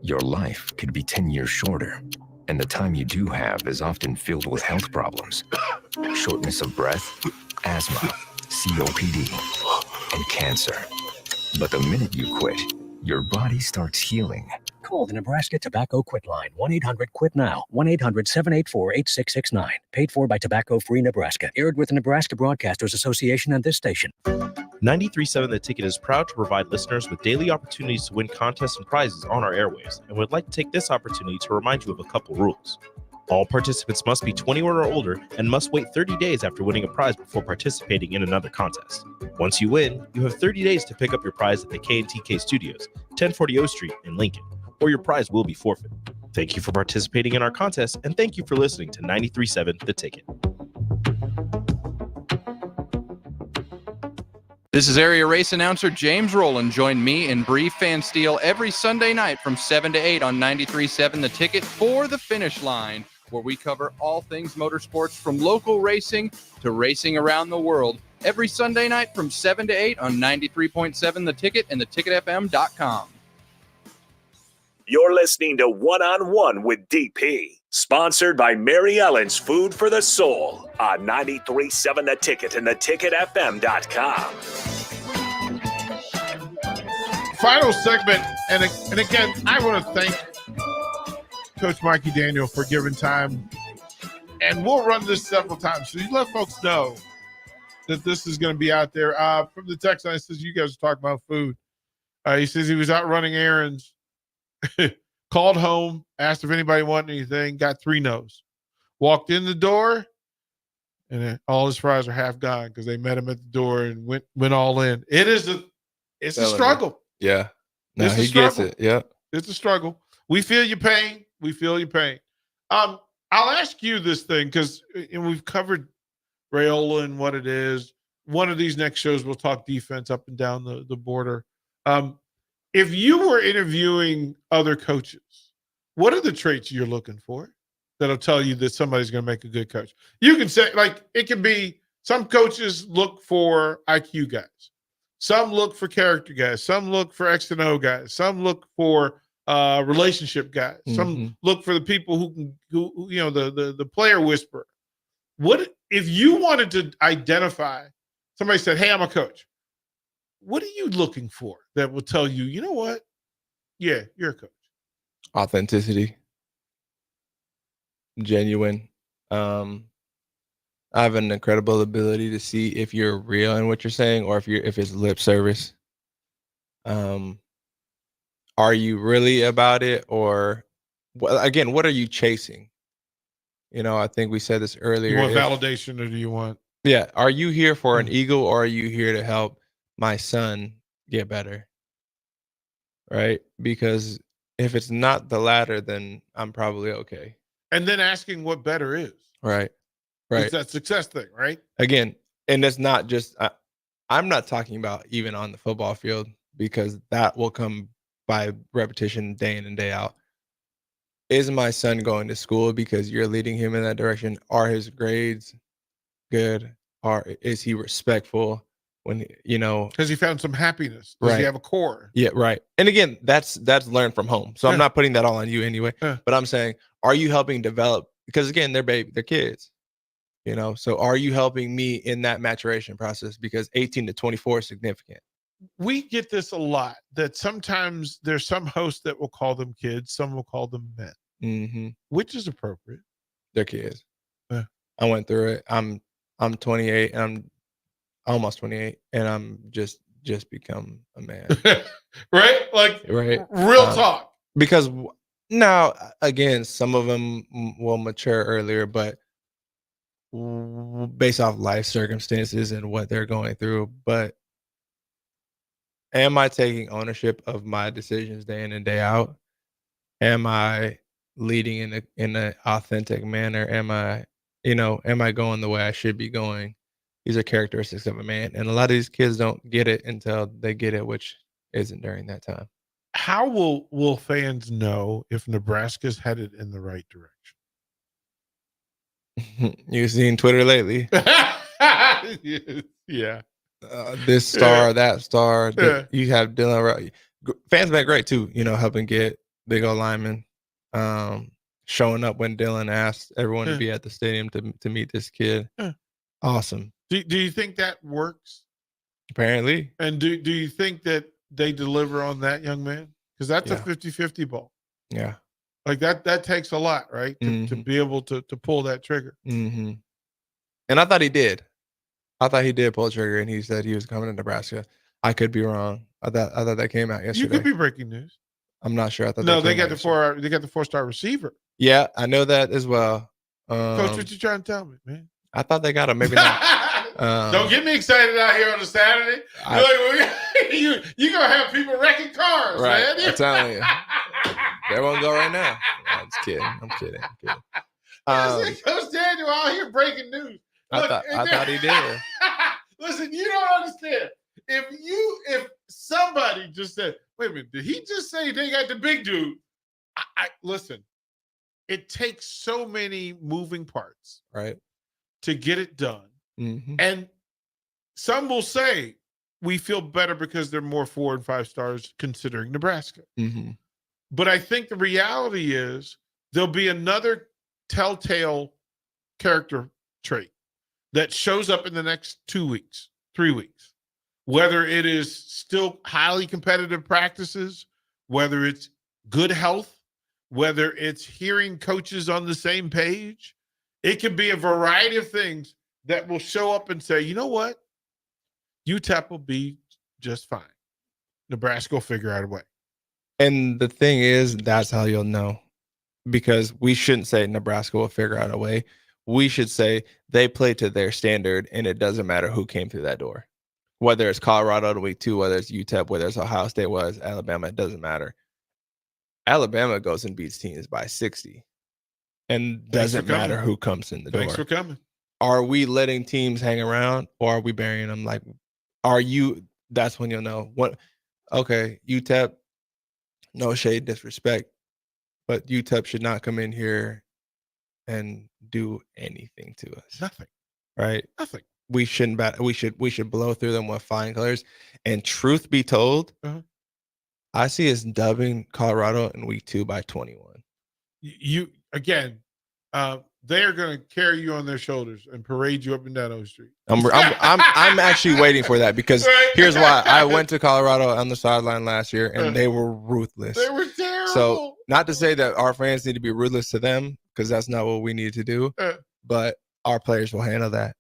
[SPEAKER 11] Your life could be 10 years shorter. And the time you do have is often filled with health problems. Shortness of breath, asthma, COPD, and cancer. But the minute you quit, your body starts healing.
[SPEAKER 16] Call the Nebraska Tobacco Quit Line, 1-800-QUIT-NOW, 1-800-784-8669. Paid for by Tobacco Free Nebraska. Aired with the Nebraska Broadcasters Association and this station.
[SPEAKER 27] 93.7 The Ticket is proud to provide listeners with daily opportunities to win contests and prizes on our airwaves, and would like to take this opportunity to remind you of a couple rules. All participants must be 21 or older and must wait 30 days after winning a prize before participating in another contest. Once you win, you have 30 days to pick up your prize at the K&TK Studios, 1040 O Street in Lincoln, or your prize will be forfeit. Thank you for participating in our contest, and thank you for listening to 93.7 The Ticket.
[SPEAKER 18] This is area race announcer James Rowland. Join me and Bree Fansteel every Sunday night from 7 to 8 on 93.7 The Ticket for The Finish Line, where we cover all things motorsports from local racing to racing around the world. Every Sunday night from 7 to 8 on 93.7 The Ticket and theticketfm.com.
[SPEAKER 5] You're listening to One on One with DP, sponsored by Mary Ellen's Food for the Soul on 93.7 The Ticket and theticketfm.com.
[SPEAKER 6] Final segment, and again, I want to thank Coach Mikey Daniel for giving time, and we'll run this several times, so you let folks know that this is going to be out there. From the text line, it says you guys are talking about food. He says he was out running errands. Called home, asked if anybody wanted anything, got 3 no's. Walked in the door, and then all his fries are half gone because they met him at the door and went all in. It's a struggle.
[SPEAKER 8] Yeah. No,
[SPEAKER 6] It's a
[SPEAKER 8] he gets
[SPEAKER 6] struggle.
[SPEAKER 8] it. Yeah.
[SPEAKER 6] It's a struggle. We feel your pain. We feel your pain. I'll ask you this thing because we've covered Rayola and what it is. One of these next shows, we'll talk defense up and down the border. If you were interviewing other coaches, what are the traits you're looking for that'll tell you that somebody's going to make a good coach? You can say, like, it can be some coaches look for IQ guys. Some look for character guys. Some look for X and O guys. Some look for relationship guys. Some look for the people who the player whisperer. What if you wanted to identify somebody said, "Hey, I'm a coach." What are you looking for that will tell you, you know what? Yeah, you're a coach.
[SPEAKER 8] Authenticity. Genuine. I have an incredible ability to see if you're real in what you're saying or if it's lip service. Are you really about it, or again, what are you chasing? I think we said this earlier.
[SPEAKER 6] You want validation, or do you want?
[SPEAKER 8] Yeah. Are you here for an ego, or are you here to help my son get better. Right? Because if it's not the latter, then I'm probably okay.
[SPEAKER 6] And then asking what better is.
[SPEAKER 8] Right. Right.
[SPEAKER 6] It's that success thing, right?
[SPEAKER 8] Again, and it's not just I'm not talking about even on the football field, because that will come by repetition day in and day out. Is my son going to school because you're leading him in that direction? Are his grades good? Is he respectful when, you know,
[SPEAKER 6] Has he found some happiness? Does he
[SPEAKER 8] Right.
[SPEAKER 6] have a core?
[SPEAKER 8] Yeah, right. And again, that's learned from home. So
[SPEAKER 6] Yeah.
[SPEAKER 8] I'm not putting that all on you anyway.
[SPEAKER 6] Yeah.
[SPEAKER 8] But I'm saying, are you helping develop? Because again, they're kids. You know, so are you helping me in that maturation process? Because 18 to 24 is significant.
[SPEAKER 6] We get this a lot, that sometimes there's some hosts that will call them kids, some will call them men.
[SPEAKER 8] Mm-hmm.
[SPEAKER 6] Which is appropriate?
[SPEAKER 8] They're kids.
[SPEAKER 6] Yeah.
[SPEAKER 8] I went through it. I'm 28 and I'm almost 28 and I'm just become a man.
[SPEAKER 6] Right? Like,
[SPEAKER 8] Right.
[SPEAKER 6] real talk.
[SPEAKER 8] Because now, again, some of them will mature earlier, but based off life circumstances and what they're going through. But am I taking ownership of my decisions day in and day out? Am I leading in an authentic manner? Am I going the way I should be going? These are characteristics of a man. And a lot of these kids don't get it until they get it, which isn't during that time.
[SPEAKER 6] How will fans know if Nebraska's headed in the right direction?
[SPEAKER 8] You've seen Twitter lately.
[SPEAKER 6] Yeah.
[SPEAKER 8] This star,
[SPEAKER 6] Yeah.
[SPEAKER 8] that star.
[SPEAKER 6] Yeah.
[SPEAKER 8] You have Dylan. Fans been great too. You know, helping get big old linemen, showing up when Dylan asked everyone
[SPEAKER 6] Yeah.
[SPEAKER 8] to be at the stadium to meet this kid.
[SPEAKER 6] Yeah.
[SPEAKER 8] Awesome.
[SPEAKER 6] Do you think that works?
[SPEAKER 8] Apparently.
[SPEAKER 6] And do you think that they deliver on that, young man? Because that's a
[SPEAKER 8] Yeah.
[SPEAKER 6] 50-50 ball.
[SPEAKER 8] Yeah.
[SPEAKER 6] Like that takes a lot, right? To be able to pull that trigger.
[SPEAKER 8] Mm-hmm. And I thought he did. I thought he did pull the trigger, and he said he was coming to Nebraska. I could be wrong. I thought that came out yesterday.
[SPEAKER 6] You could be breaking news.
[SPEAKER 8] I'm not sure. I thought
[SPEAKER 6] No,
[SPEAKER 8] that
[SPEAKER 6] they
[SPEAKER 8] came
[SPEAKER 6] got
[SPEAKER 8] out
[SPEAKER 6] the
[SPEAKER 8] yesterday.
[SPEAKER 6] they got the 4-star receiver.
[SPEAKER 8] Yeah, I know that as well.
[SPEAKER 6] Coach, what you trying to tell me, man?
[SPEAKER 8] I thought they got him. Maybe not.
[SPEAKER 6] Don't get me excited out here on a Saturday. You're gonna have people wrecking cars,
[SPEAKER 8] Right,
[SPEAKER 6] man.
[SPEAKER 8] I'm telling you. They won't go right now. I'm just kidding. I'm kidding.
[SPEAKER 6] Coach Daniel out here breaking news.
[SPEAKER 8] I thought he did.
[SPEAKER 6] Listen, you don't understand. If somebody just said, "Wait a minute, did he just say they got the big dude?" I listen. It takes so many moving parts,
[SPEAKER 8] right,
[SPEAKER 6] to get it done.
[SPEAKER 8] Mm-hmm.
[SPEAKER 6] And some will say we feel better because they're more 4 and 5 stars considering Nebraska.
[SPEAKER 8] Mm-hmm.
[SPEAKER 6] But I think the reality is there'll be another telltale character trait that shows up in the next 2 weeks, 3 weeks, whether it is still highly competitive practices, whether it's good health, whether it's hearing coaches on the same page. It can be a variety of things that will show up and say, you know what? UTEP will be just fine. Nebraska will figure out a way.
[SPEAKER 8] And the thing is, that's how you'll know. Because we shouldn't say Nebraska will figure out a way. We should say they play to their standard, and it doesn't matter who came through that door. Whether it's Colorado in week 2, whether it's UTEP, whether it's Ohio State, whether it's Alabama, it doesn't matter. Alabama goes and beats teams by 60. And doesn't matter who comes in the door.
[SPEAKER 6] Thanks for coming.
[SPEAKER 8] Are we letting teams hang around, or are we burying them? Like, that's when you'll know. Okay, UTEP, no shade, disrespect, but UTEP should not come in here and do anything to us.
[SPEAKER 6] Nothing.
[SPEAKER 8] Right?
[SPEAKER 6] Nothing.
[SPEAKER 8] We shouldn't we should blow through them with flying colors. And truth be told, I see us dubbing Colorado in week 2 by 21.
[SPEAKER 6] You again, they are going to carry you on their shoulders and parade you up and down O Street.
[SPEAKER 8] I'm actually waiting for that, because here's why. I went to Colorado on the sideline last year, and they were ruthless.
[SPEAKER 6] They were terrible.
[SPEAKER 8] So, not to say that our fans need to be ruthless to them, because that's not what we need to do. But our players will handle that.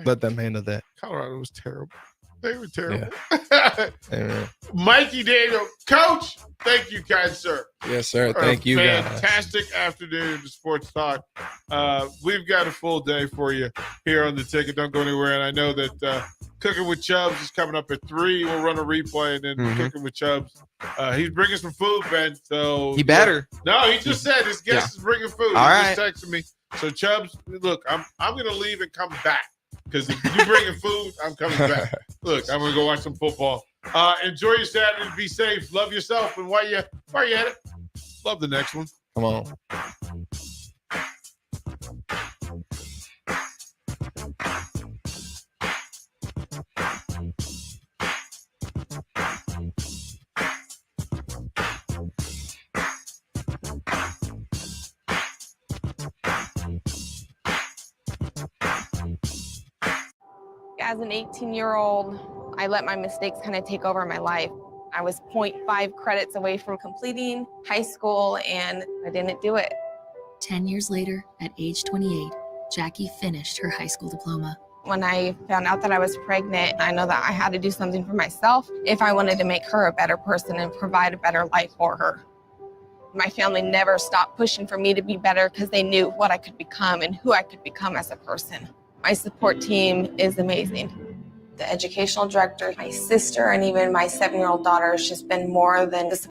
[SPEAKER 8] Let them handle that.
[SPEAKER 6] Colorado was terrible. They were terrible.
[SPEAKER 8] Amen.
[SPEAKER 6] Mikey Daniel, Coach, thank you, kind sir.
[SPEAKER 8] Yes, sir.
[SPEAKER 6] For
[SPEAKER 8] Thank
[SPEAKER 6] a
[SPEAKER 8] you, guys.
[SPEAKER 6] fantastic afternoon of Sports Talk. We've got a full day for you here on the ticket. Don't go anywhere. And I know that Cooking with Chubbs is coming up at 3. We'll run a replay and then Cooking with Chubbs. He's bringing some food, Ben. So
[SPEAKER 7] He better.
[SPEAKER 6] No, he just said his guest is bringing food.
[SPEAKER 7] All
[SPEAKER 6] He
[SPEAKER 7] right.
[SPEAKER 6] just texted me. So Chubbs, look, I'm gonna leave and come back because if you bringing food, I'm coming back. Look, I'm gonna go watch some football. Enjoy your Saturday. Be safe. Love yourself. And while you at it, love the next one.
[SPEAKER 8] Come on.
[SPEAKER 3] As an 18-year-old, I let my mistakes kind of take over my life. I was 0.5 credits away from completing high school, and I didn't do it.
[SPEAKER 12] 10 years later, at age 28, Jackie finished her high school diploma.
[SPEAKER 3] When I found out that I was pregnant, I know that I had to do something for myself if I wanted to make her a better person and provide a better life for her. My family never stopped pushing for me to be better because they knew what I could become and who I could become as a person. My support team is amazing. The educational director, my sister, and even my 7-year-old daughter has just been more than